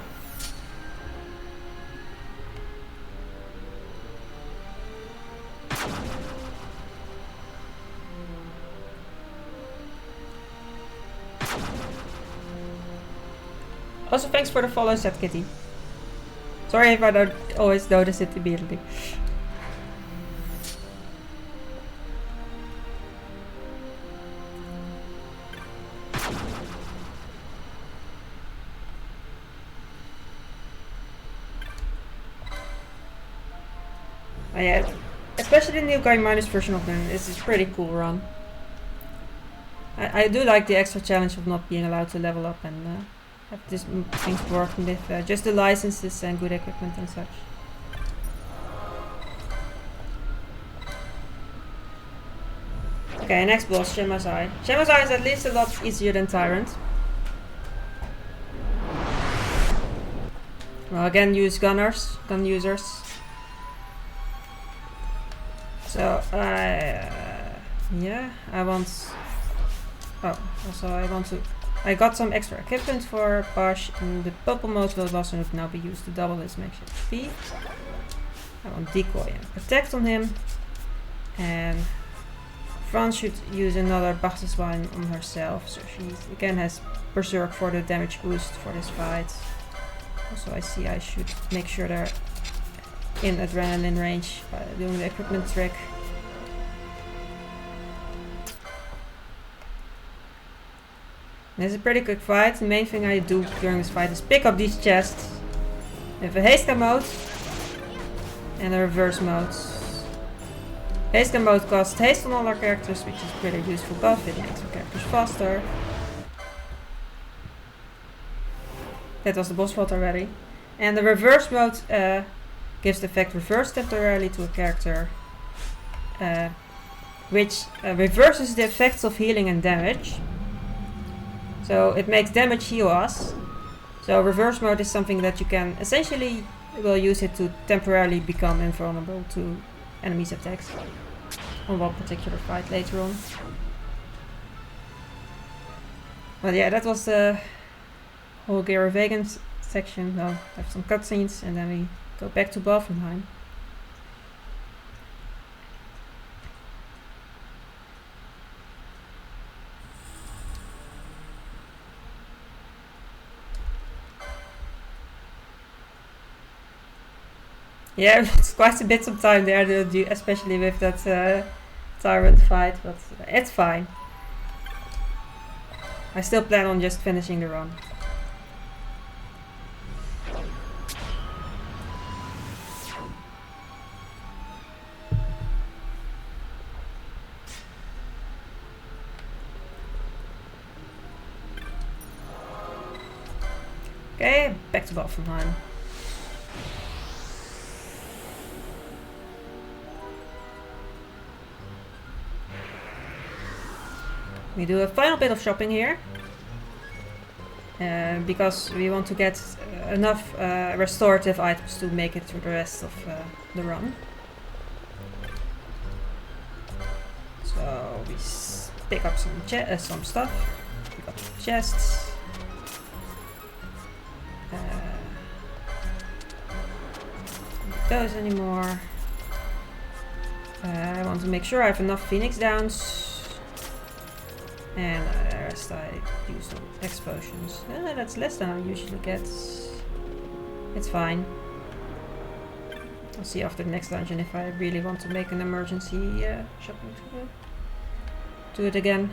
Also, thanks for the follow, Set Kitty. Sorry if I don't always notice it immediately. Yeah, especially the new Guy Minus version of them. This is pretty cool run. I do like the extra challenge of not being allowed to level up and have things working with just the licenses and good equipment and such. Okay, next boss, Shemazai. Shemazai is at least a lot easier than Tyrant. Well, again, use gun users. So, yeah, I want... Oh, also I got some extra equipment for Bosch, and the purple mode will also now be used to double his makeshift speed. I want decoy and protect on him. And Franz should use another Bachterswine on herself, so she again has Berserk for the damage boost for this fight. Also I see I should make sure they're in adrenaline range by doing the equipment trick. This is a pretty quick fight. The main thing I do during this fight is pick up these chests. We have a haste mode and a reverse mode. Haste mode costs haste on all our characters, which is pretty useful buff. It makes our characters faster. That was the boss fight already. And the reverse mode gives the effect reverse temporarily to a character, which reverses the effects of healing and damage. So it makes damage heal us. So reverse mode is something that you can essentially use it to temporarily become invulnerable to enemies' attacks on one particular fight later on. But yeah, that was the whole Gera Vegan section. Well, have some cutscenes and then we go back to Balfenheim. Yeah, it's quite a bit of time there, especially with that Tyrant fight, but it's fine. I still plan on just finishing the run. Okay, back to Balfenheim. We do a final bit of shopping here, because we want to get enough restorative items to make it through the rest of the run. So we pick up some stuff, pick up some chests. Don't need those anymore. I want to make sure I have enough Phoenix Downs. And the rest I use some explosions. That's less than I usually get. It's fine. I'll see after the next dungeon if I really want to make an emergency shopping to it again.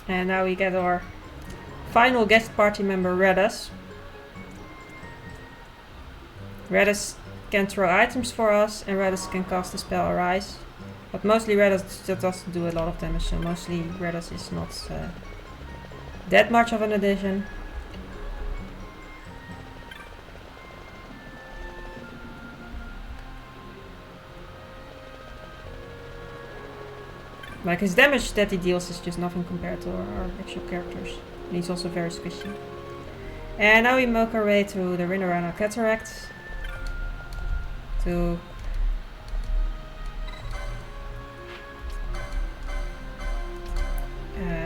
And now we get our final guest party member, Redus. Redus can throw items for us, and Redus can cast the spell Arise. But mostly Redus just doesn't do a lot of damage, so mostly Redus is not that much of an addition. Like his damage that he deals is just nothing compared to our actual characters. And he's also very squishy. And now we make our way to the Rinarana Cataract. To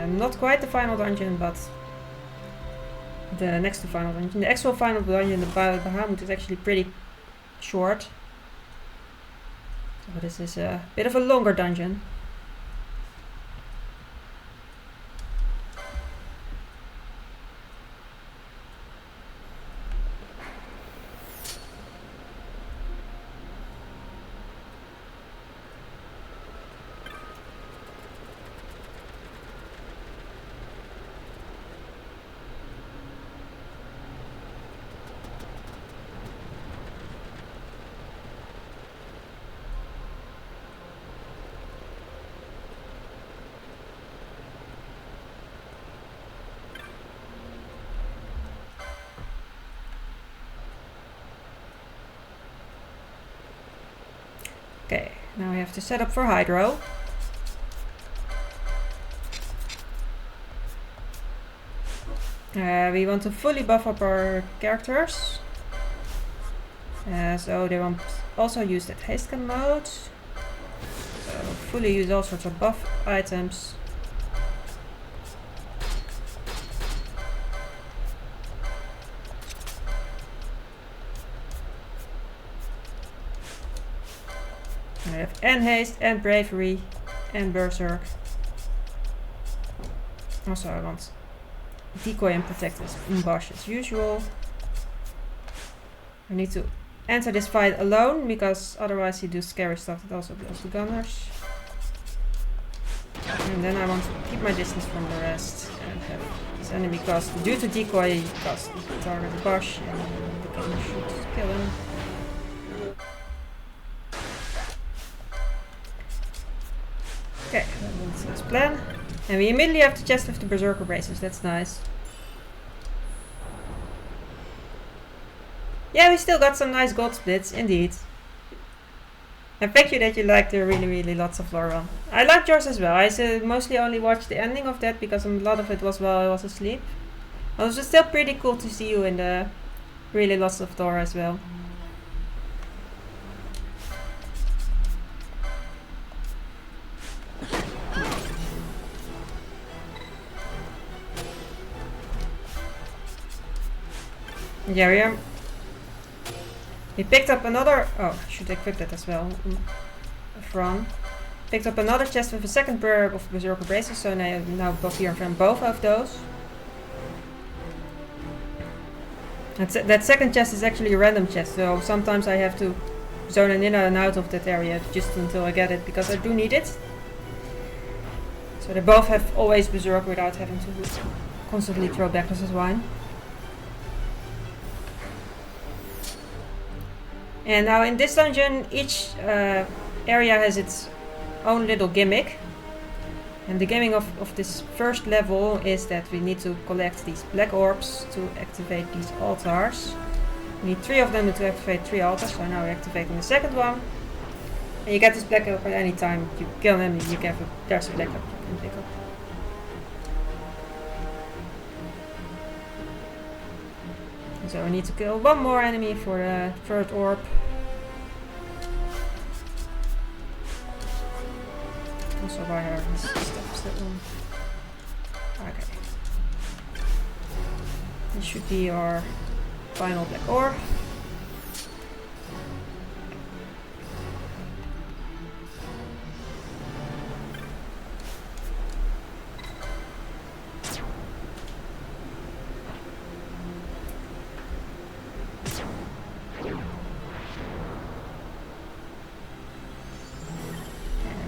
not quite the final dungeon, but the next to final dungeon. The actual final dungeon, the Bahamut, is actually pretty short. So this is a bit of a longer dungeon. Okay, now we have to set up for Hydro. We want to fully buff up our characters. So they won't also use that haste gun mode. So fully use all sorts of buff items. I have and haste and bravery and berserk. Also I want decoy and protect as Bosch as usual. I need to enter this fight alone because otherwise you do scary stuff that also blows the gunners. And then I want to keep my distance from the rest and have this enemy cost due to decoy cost the target Bosch and the gunner should kill him. Okay, that's his plan. And we immediately have the chest with the berserker braces, that's nice. Yeah, we still got some nice gold splits, indeed. And thank you that you liked the really lots of lore run. I liked yours as well. I mostly only watched the ending of that because a lot of it was while I was asleep. But it was still pretty cool to see you in the really lots of lore as well. Yeah, we picked up another. Oh, I should equip that as well. From picked up another chest with a second pair of berserker braces, so now buff here from both of those. That second chest is actually a random chest, so sometimes I have to zone in and out of that area just until I get it because I do need it. So they both have always berserk without having to constantly throw backwards as wine. And now in this dungeon, each area has its own little gimmick. And the gimmick of this first level is that we need to collect these black orbs to activate these altars. We need 3 of them to activate 3 altars, so now we're activating the second one. And you get this black orb at any time you kill them, you get there's a black orb you can pick up. So we need to kill one more enemy for the third orb. Also by her steps that one. Okay. This should be our final black orb.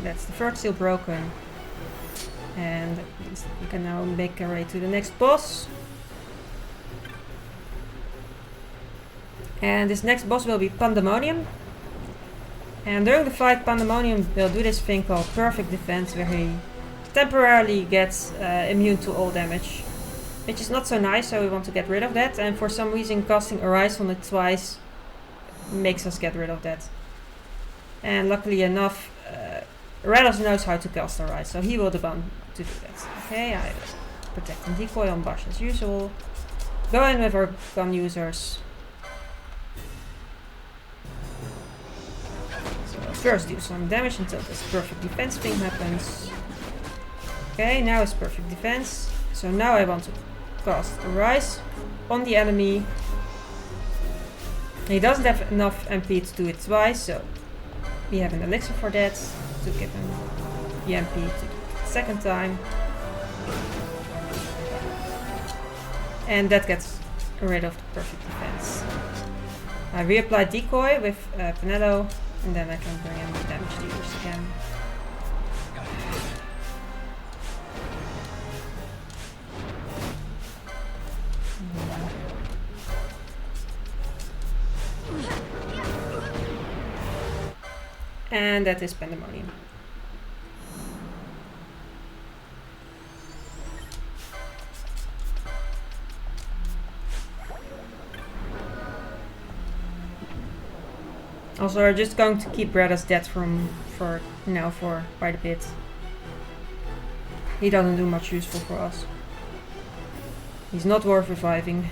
That's the third seal broken. And we can now make our way to the next boss. And this next boss will be Pandemonium. And during the fight, Pandemonium will do this thing called Perfect Defense, where he temporarily gets immune to all damage. Which is not so nice, so we want to get rid of that. And for some reason, casting Arise on it twice makes us get rid of that. And luckily enough, Rados knows how to cast Arise, so he will the one to do that. Okay, I protect and decoy on Bosch as usual. Go in with our gun users. So first do some damage until this perfect defense thing happens. Okay, now it's perfect defense. So now I want to cast Arise on the enemy. He doesn't have enough MP to do it twice, so we have an elixir for that to give him the MP to do it the second time. And that gets rid of the perfect defense. I reapply decoy with Pinello, and then I can bring in the damage dealers again. And that is Pandemonium. Also, we're just going to keep Red as dead for now for quite a bit. He doesn't do much useful for us. He's not worth reviving.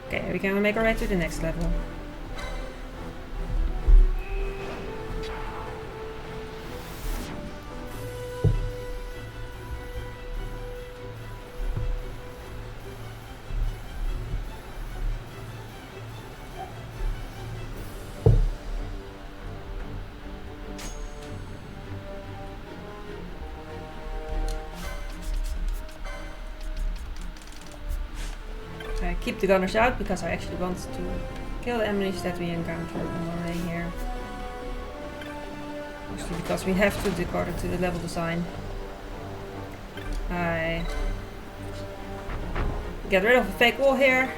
Okay, we can make our way to the next level. Keep the gunners out because I actually want to kill the enemies that we encounter on our way here. Mostly because we have to according to the level design. I get rid of a fake wall here.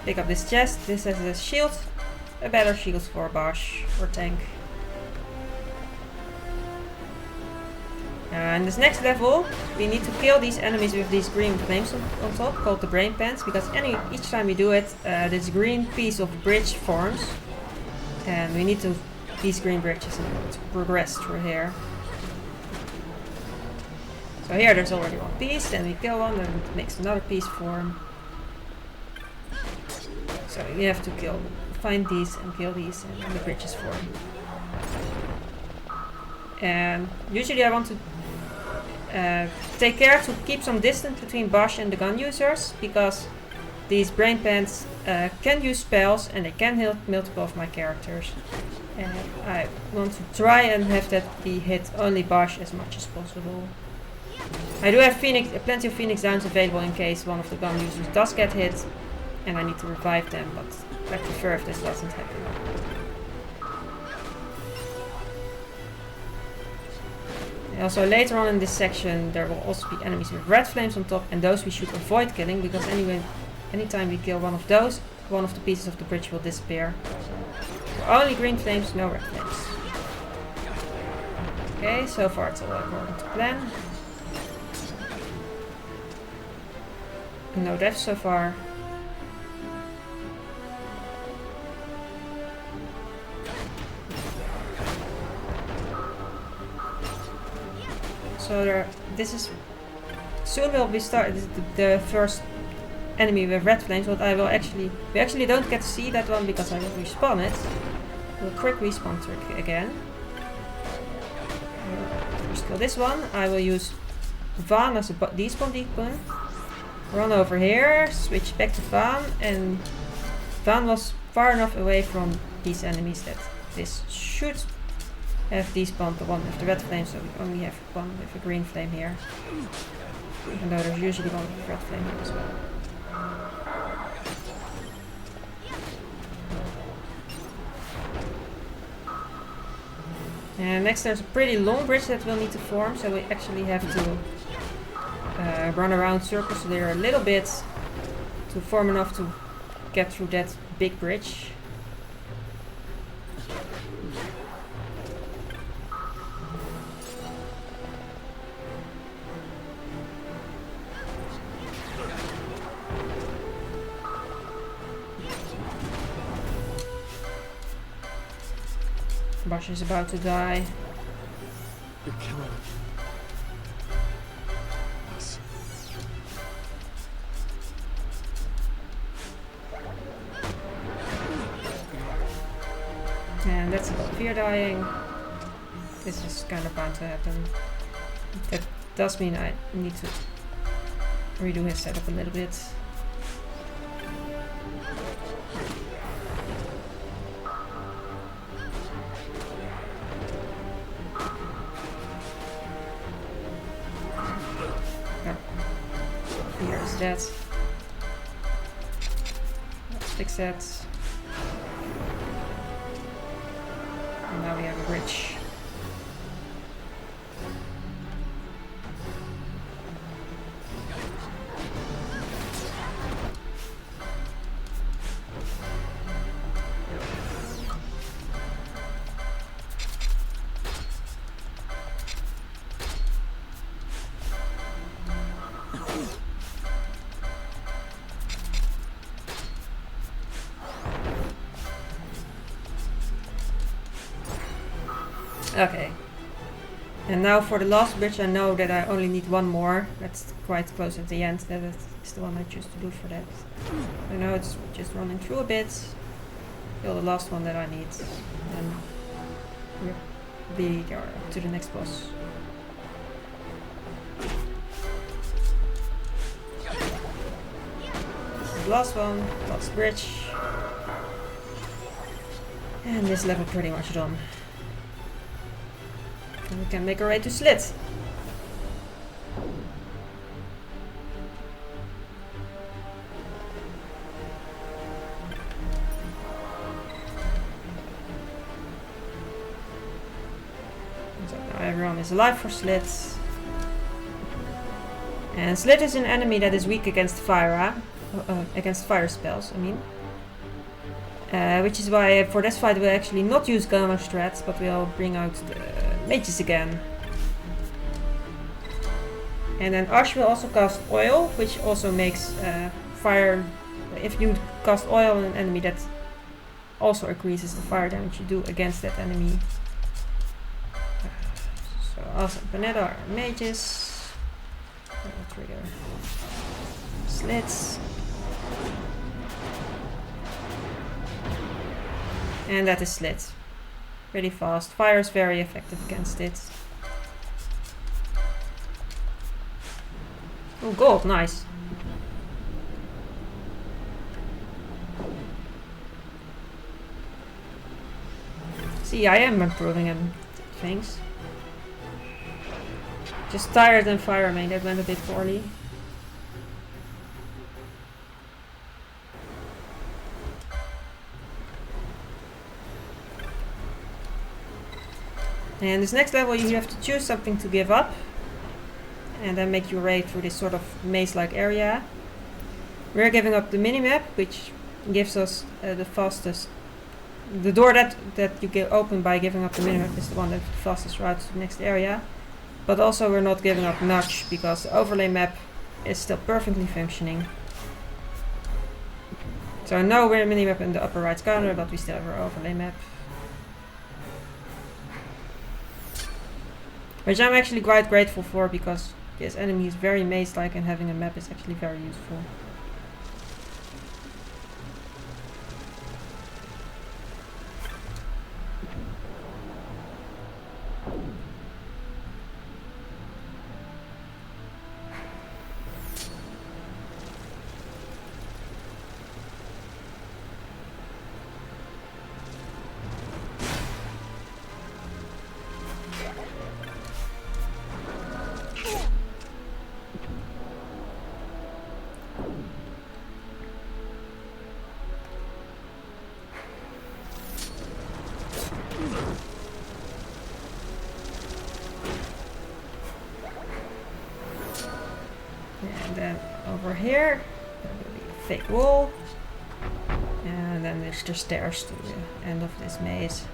Pick up this chest. This has a shield. A better shield for Bosch or tank. In this next level, we need to kill these enemies with these green flames on top, called the brain pans, because each time we do it, this green piece of bridge forms, and we need these green bridges in order to progress through here. So here there's already one piece, and we kill one, and it makes another piece form. So we have to find these and kill these, and then the bridges form. And usually I want to take care to keep some distance between Bosch and the gun users, because these brain pans can use spells and they can hit multiple of my characters. And I want to try and have that be hit only Bosch as much as possible. I do have plenty of Phoenix Downs available in case one of the gun users does get hit and I need to revive them, but I prefer if this doesn't happen. Also later on in this section there will also be enemies with red flames on top, and those we should avoid killing, because anytime we kill one of those, one of the pieces of the bridge will disappear. So only green flames, no red flames. Okay, so far it's all according to plan. No deaths so far. So soon will be the first enemy with red flames, but we actually don't get to see that one because I will respawn it. We'll quick respawn trick again. First kill this one. I will use Van as a despawn beacon. Run over here, switch back to Van, and Van was far enough away from these enemies that this should have despawned the one with the red flame, so we only have one with a green flame here. Even though there's usually one with a red flame here as well. And next there's a pretty long bridge that we'll need to form, so we actually have to run around circles there a little bit to form enough to get through that big bridge. Bosch is about to die. You're killing us. And that's about fear dying. This is kind of bound to happen. That does mean I need to redo his setup a little bit. Here's that. Let's fix that. And now we have a bridge. Okay. And now for the last bridge, I know that I only need one more. That's quite close at the end. That is the one I choose to do for that. I know it's just running through a bit. Kill the last one that I need. And we'll be there to the next boss. The last one, last bridge. And this level pretty much done. And we can make our way to Slit. So now everyone is alive for Slit. And Slit is an enemy that is weak against fire, against fire spells, I mean. Which is why for this fight we'll actually not use Gunner strats, but we'll bring out the mages again. And then Ash will also cast oil, which also makes fire. If you cast oil on an enemy, that also increases the fire damage you do against that enemy. So Asa and Panetta are mages. That will trigger Slits. And that is Slit. Pretty fast. Fire is very effective against it. Oh, gold, nice. See, I am improving things. Just tired and fire main, that went a bit poorly. And this next level you have to choose something to give up. And then make your way through this sort of maze-like area. We're giving up the minimap, which gives us the fastest... The door that you get open by giving up the minimap is the one that's the fastest route to the next area. But also we're not giving up Notch, because the overlay map is still perfectly functioning. So no we're minimap in the upper right corner, but we still have our overlay map. Which I'm actually quite grateful for, because this enemy is very maze-like and having a map is actually very useful. And then over here, there will be a fake wall. And then there's the stairs to the end of this maze.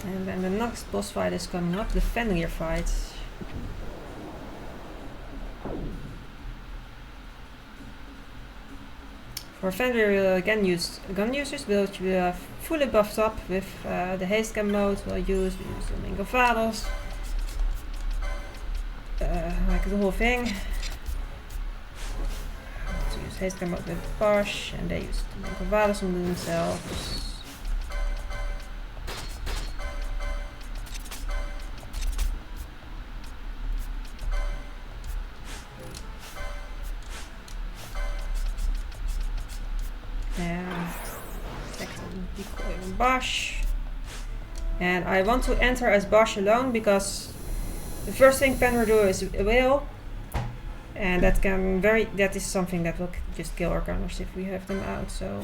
And then the next boss fight is coming up, the Fenrir fight. For Fenrir we'll again use gun users, which we have fully buffed up with the haste gun mode we use the Mingo Vados. Like the whole thing. To use haste gun mode with Bosch, and they use the Mingo Vados on themselves. Bosch, and I want to enter as Bosch alone, because the first thing Fenrir do is a whale, and that is something that will just kill our gunners if we have them out. So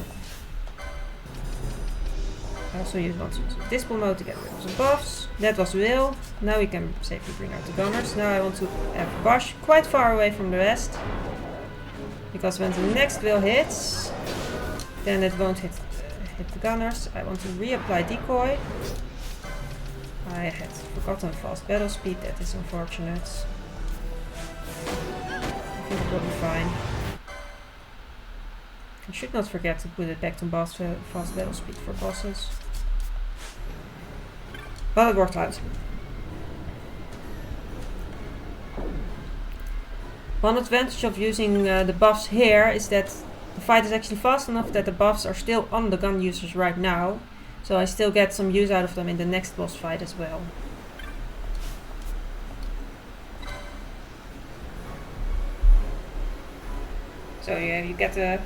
I also want to use Dispel mode to get rid of some buffs. That was whale. Now we can safely bring out the gunners. Now I want to have Bosch quite far away from the rest, because when the next whale hits, then it won't hit the gunners. I want to reapply decoy. I had forgotten fast battle speed, that is unfortunate. I think it will be fine. I should not forget to put it back to fast battle speed for bosses. But it worked out. One advantage of using the buffs here is that the fight is actually fast enough that the buffs are still on the gun users right now. So I still get some use out of them in the next boss fight as well. So yeah, you get to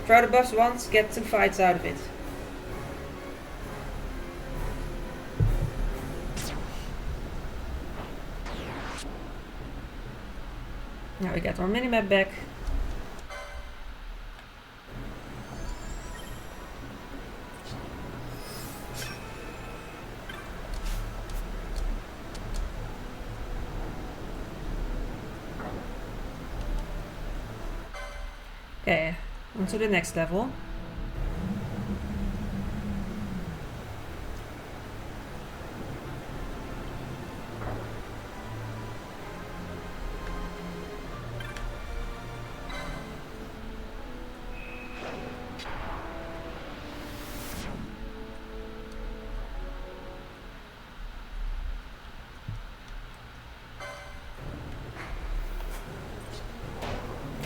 throw the buffs once, get 2 fights out of it. Now we get our minimap back. Okay, on to the next level.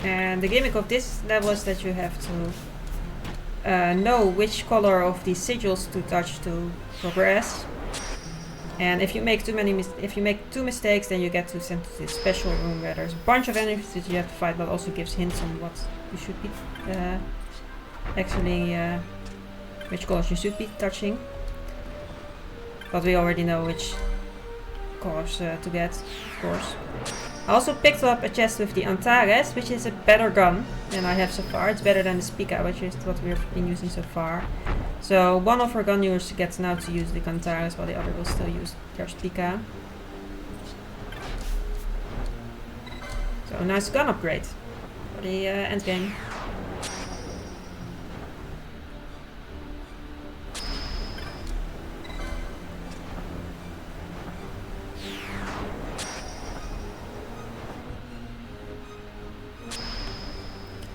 And the gimmick of this level is that you have to know which color of these sigils to touch to progress. And if you make two mistakes, then you get to sent to this special room where there's a bunch of enemies that you have to fight, but also gives hints on what you should be which colors you should be touching. But we already know which colors to get, of course. I also picked up a chest with the Antares, which is a better gun than I have so far. It's better than the Spica, which is what we've been using so far. So one of our gun users gets now to use the Antares, while the other will still use their Spica. So a nice gun upgrade for the end game.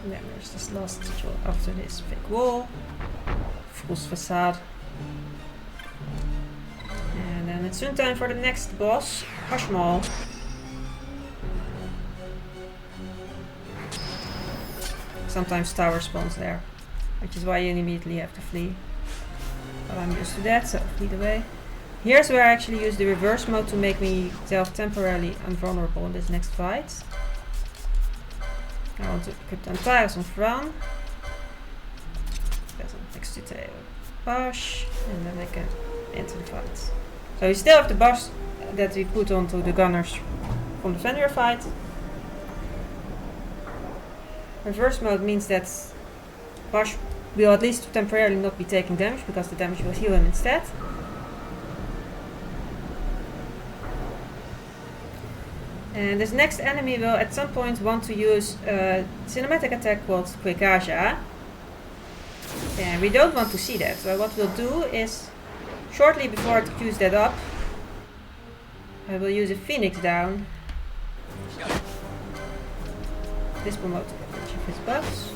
And then there's this last sigil after this big wall. Fool's Facade. And then it's soon time for the next boss, Hashmal. Sometimes tower spawns there, which is why you immediately have to flee. But I'm used to that, so flee away. Here's where I actually use the reverse mode to make myself temporarily invulnerable in this next fight. I want to equip the Antares on Fran. That's next to the Bosch, and then I can enter the fight. So we still have the Bosch that we put onto the gunners from the Fenrir fight. Reverse mode means that Bosch will at least temporarily not be taking damage, because the damage will heal him instead. And this next enemy will at some point want to use a cinematic attack called Quick Aja. And we don't want to see that. So what we'll do is, shortly before it queues that up, I will use a Phoenix Down. This promotes each of his buffs.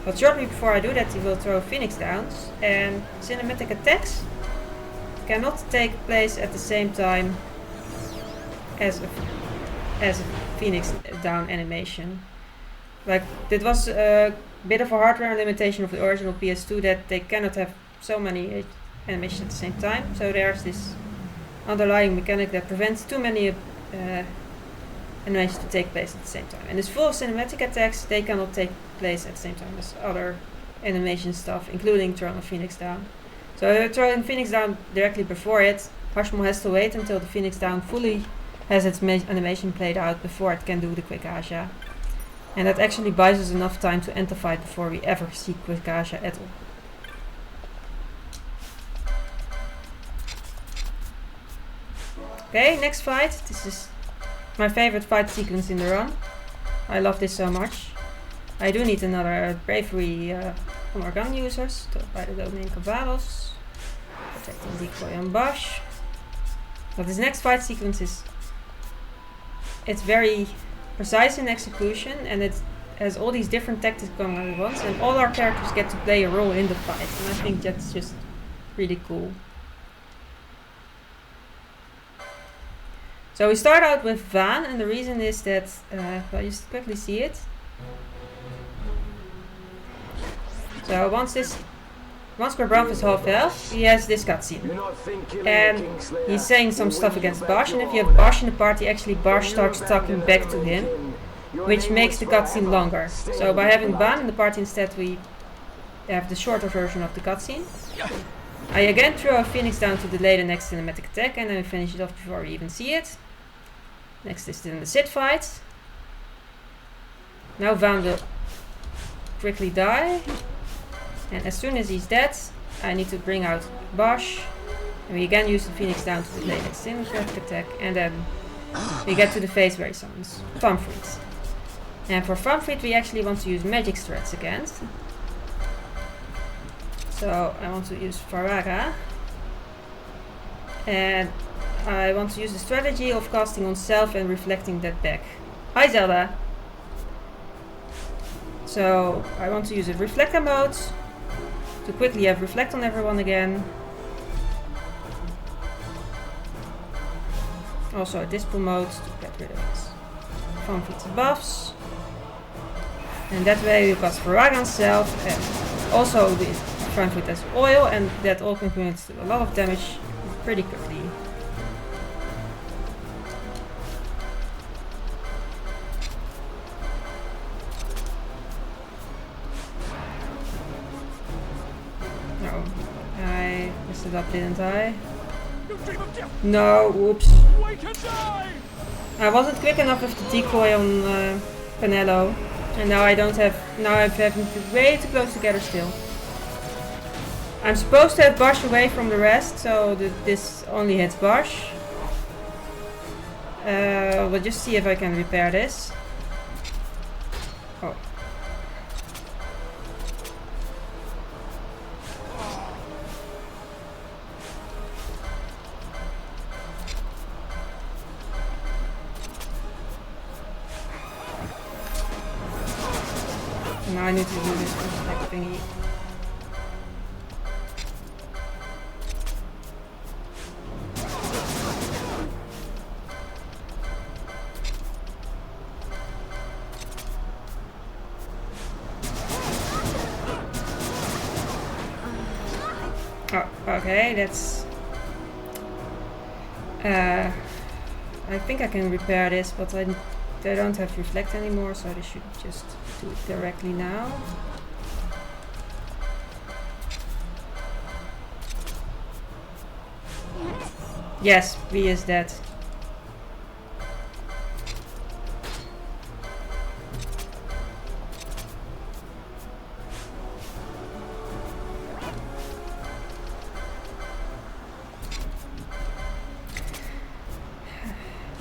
But shortly before I do that, he will throw Phoenix Downs. And cinematic attacks cannot take place at the same time as a Phoenix Down animation. Like, that was a bit of a hardware limitation of the original PS2, that they cannot have so many animations at the same time. So there's this underlying mechanic that prevents too many animations to take place at the same time. And this full cinematic attacks, they cannot take place at the same time as other animation stuff, including throwing a Phoenix Down. So throwing Phoenix Down directly before it, Hashmal has to wait until the Phoenix Down fully has its animation played out before it can do the Quick Aja. And that actually buys us enough time to end the fight before we ever see Quick Aja at all. Okay, next fight. This is my favorite fight sequence in the run. I love this so much. I do need another bravery on our gun users, by the domain Cavalos. Protecting decoy on Bosch. But this next fight sequence it's very precise in execution, and it has all these different tactics going on at once, and all our characters get to play a role in the fight, and I think that's just really cool. So we start out with Van, and the reason is that, well, you just quickly see it. So once Gabranth is half health, he has this cutscene. And he's saying some stuff against Bosch, and if you have Bosch in the party, actually Bosch starts talking back to him, which makes the cutscene longer. So by having Van in the party instead, we have the shorter version of the cutscene. I again throw a Phoenix down to delay the next cinematic attack, and then we finish it off before we even see it. Next is then the Sid fight. Now Van will quickly die. And as soon as he's dead, I need to bring out Bosch. And we again use the Phoenix down to delay next cinematic attack. And then we get to the phase where he summons Famfrit. And for Famfrit we actually want to use magic strats against. So I want to use Faraga. And I want to use the strategy of casting on self and reflecting that back. Hi Zelda! So I want to use a reflector mode to quickly have reflect on everyone again. Also a dispel mode to get rid of his Famfrit's buffs. And that way we cast Faraga on self, and also the Famfrit has oil, and that all contributes to a lot of damage pretty quickly. No, I messed it up, didn't I? No, oops. I wasn't quick enough with the decoy on Penelo, and now I don't have. Now I'm having to way too close together still. I'm supposed to have Bosch away from the rest, so this only hits Bosch. We'll just see if I can repair this. Oh. Now I need to do this reflect thingy. Oh, okay, that's... I think I can repair this, but I don't have reflect anymore, so I should just do it directly now. Yes, V is dead.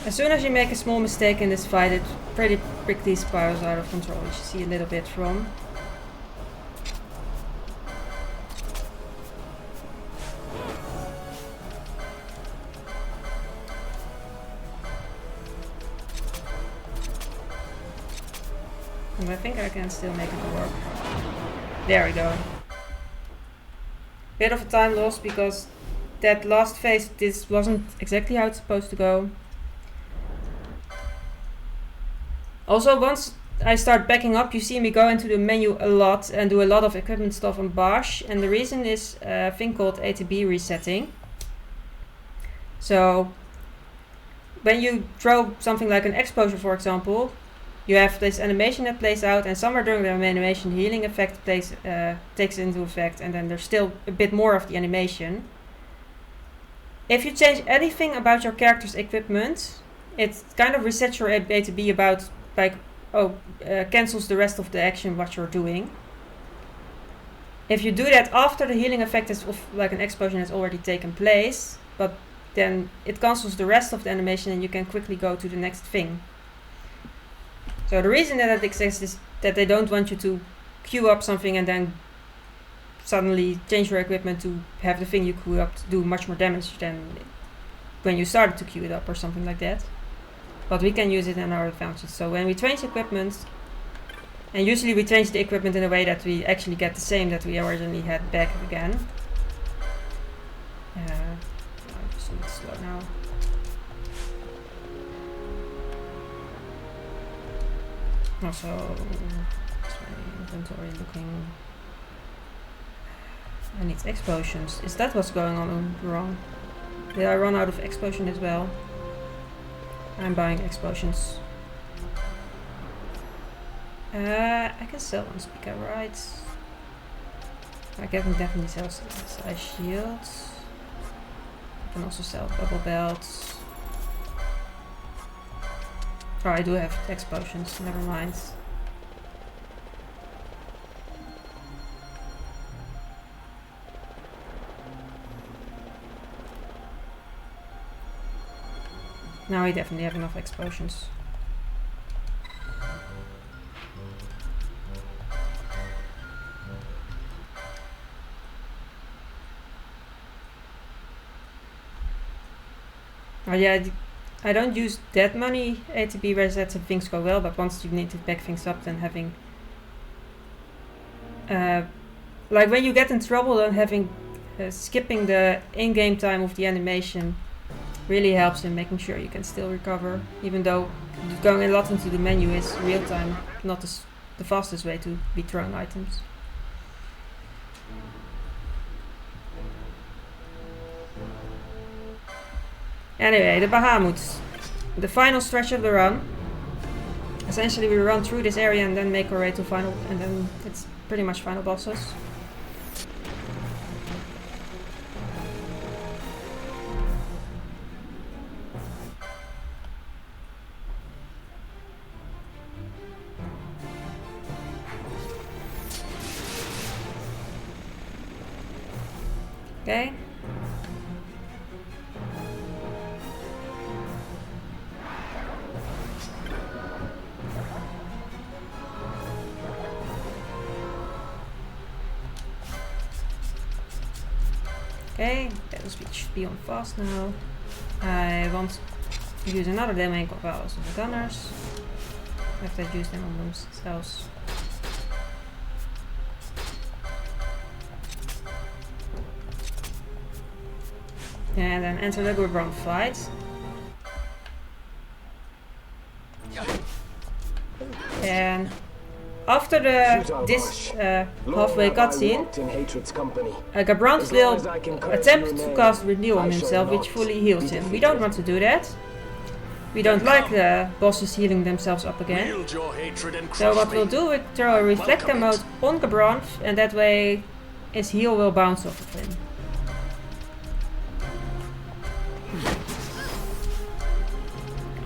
As soon as you make a small mistake in this fight, it pretty quickly spirals out of control, which you see a little bit from. And I think I can still make it work. There we go. Bit of a time loss because that last phase, this wasn't exactly how it's supposed to go. Also, once I start backing up, you see me go into the menu a lot and do a lot of equipment stuff on Bosch. And the reason is a thing called ATB resetting. So, when you throw something like an exposure, for example, you have this animation that plays out, and somewhere during the animation, the healing effect takes into effect, and then there's still a bit more of the animation. If you change anything about your character's equipment, it kind of resets your ATB about, like, cancels the rest of the action what you're doing. If you do that after the healing effect is like an explosion has already taken place, but then it cancels the rest of the animation and you can quickly go to the next thing. So the reason that it exists is that they don't want you to queue up something and then suddenly change your equipment to have the thing you queue up to do much more damage than when you started to queue it up or something like that. But we can use it in our advantage. So when we change equipment, and usually we change the equipment in a way that we actually get the same that we originally had back again. I'm just a little slow now. Also, is my inventory looking? I need explosions. Is that what's going on wrong? Did I run out of explosion as well? I'm buying explosions. I can sell one speaker, right? I can definitely sell ice shields. I can also sell bubble belts. Oh, I do have explosions, never mind. Now we definitely have enough explosions. Oh yeah, I don't use that many ATB resets if things go well, but once you need to back things up, then having... like when you get in trouble, then having... skipping the in-game time of the animation really helps in making sure you can still recover, even though going a lot into the menu is real time, not the fastest way to be throwing items. Anyway, the Bahamut, the final stretch of the run. Essentially we run through this area and then make our way to final, and then it's pretty much final bosses. Okay. Okay, that speed should be on fast now. I want to use another domain controls on the gunners. After I use them on themselves. And then enter the Gubron fight. And after this halfway cutscene, Gabranth will attempt to cast Renew on himself, which fully heals him. We don't want to do that. We don't like the bosses healing themselves up again. So what we'll do is throw a Reflector mode on Gabranth, and that way his heal will bounce off of him.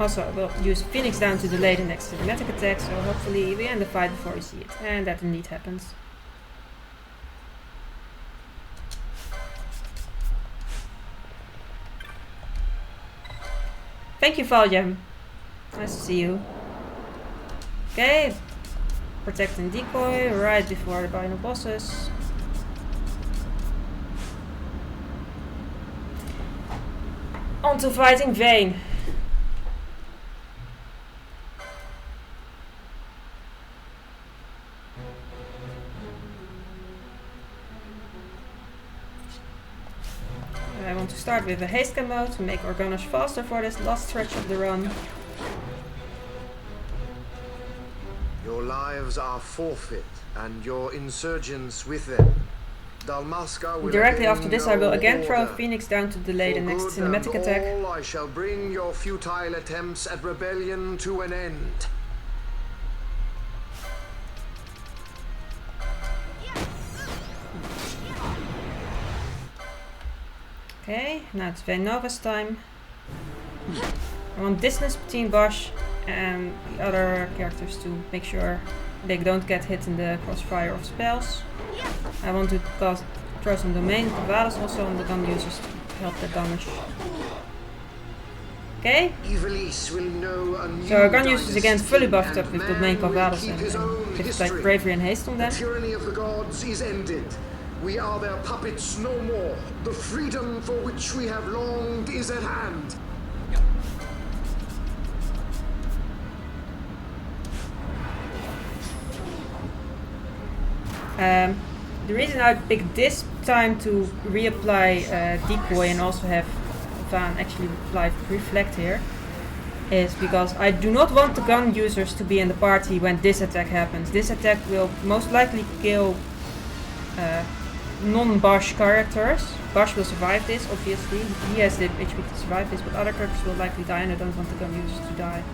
Also, we'll use Phoenix down to delay the next cinematic attack, so hopefully we end the fight before we see it. And that indeed happens. Thank you, Valjam. Nice to see you. Okay. Protect and decoy right before the final bosses. On to fighting Vayne. I want to start with a haste cam mode to make our gunners faster for this last stretch of the run. Your lives are forfeit, and your insurgents with them. Dalmasca will Directly after this I will again throw Phoenix down to delay the next cinematic attack. I shall bring your futile attempts at rebellion to an end. Okay, now it's Vayne Nova's time. I want distance between Bosch and the other characters to make sure they don't get hit in the crossfire of spells. I want to throw some domain Cavadas also on the gun users to help the damage. Okay? So our gun users again fully buffed up with domain Cavadas and things like bravery and haste on them. The tyranny of the gods is ended. We are their puppets no more. The freedom for which we have longed is at hand. The reason I picked this time to reapply decoy and also have Van actually apply reflect here is because I do not want the gun users to be in the party when this attack happens. This attack will most likely kill non-Bosch characters. Bosch will survive this, obviously. He has the HP to survive this, but other characters will likely die and I don't want the gun users to die.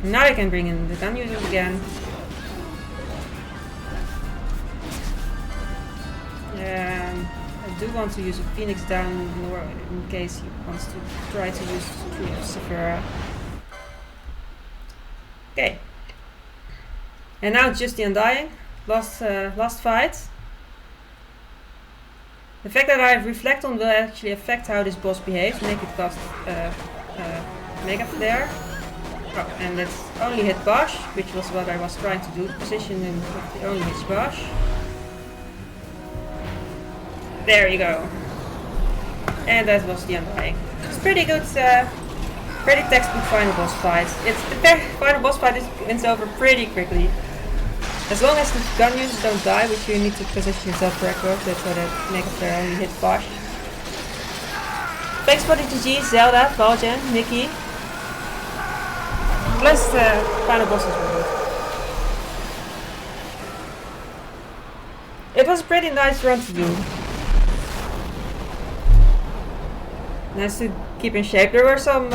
Now I can bring in the gun users again. I do want to use a Phoenix down in case he wants to try to use 3 of Severa. Okay. And now just the Undying. Last fight. The fact that I have Reflect on will actually affect how this boss behaves, make it cost Mega Flare. Oh, and it's only hit Bosch, which was what I was trying to do, position him it only hits Bosch. There you go. And that was the Undying. It's pretty good, pretty textbook final boss fight. The final boss fight wins over pretty quickly. As long as the gun users don't die, which you need to position yourself correctly, that's why the Mega Flare only hit Bosch. Thanks for the GG, Zelda, Valjen, Nikki. Plus the final bosses were good. It was a pretty nice run to do. Nice to keep in shape. There were some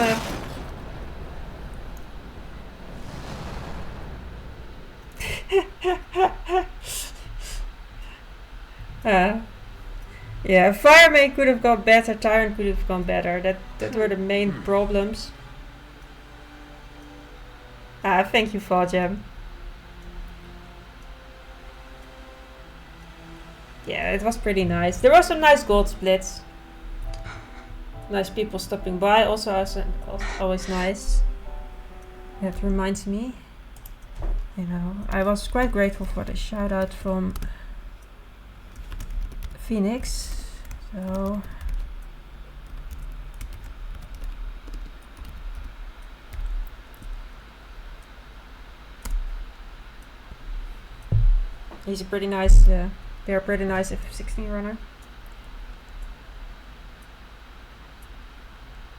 yeah, Fireman could have gone better, Tyrant could have gone better. That were the main problems. Thank you, Falljam. Yeah, it was pretty nice. There were some nice gold splits. Nice people stopping by, also always nice. That reminds me, you know, I was quite grateful for the shout out from Phoenix. So he's a pretty nice, they're a pretty nice FF16 runner.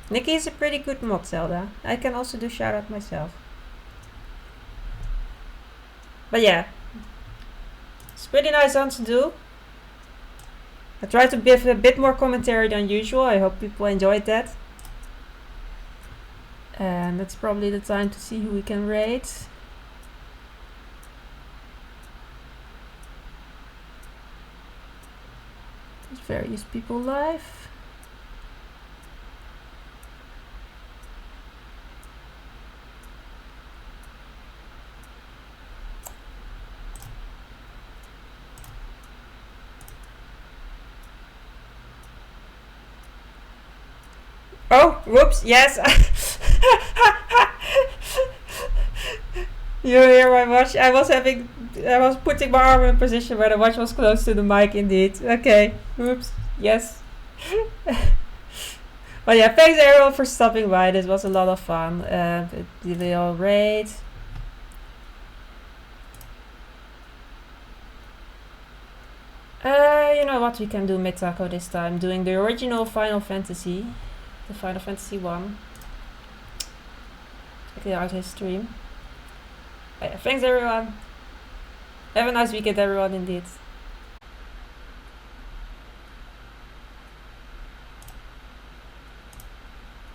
Nikki is a pretty good mod, Zelda. I can also do shout out myself. But yeah, it's pretty nice on to do. I tried to give a bit more commentary than usual. I hope people enjoyed that. And that's probably the time to see who we can raid. There's various people live. Oh, whoops, yes. You hear my watch? I was putting my arm in position where the watch was close to the mic indeed. Okay, whoops, yes. But yeah, thanks everyone for stopping by. This was a lot of fun. Did we all raid? You know what, we can do Mitako this time, doing the original Final Fantasy. The Final Fantasy 1. Check out his stream. Yeah, thanks everyone. Have a nice weekend everyone indeed.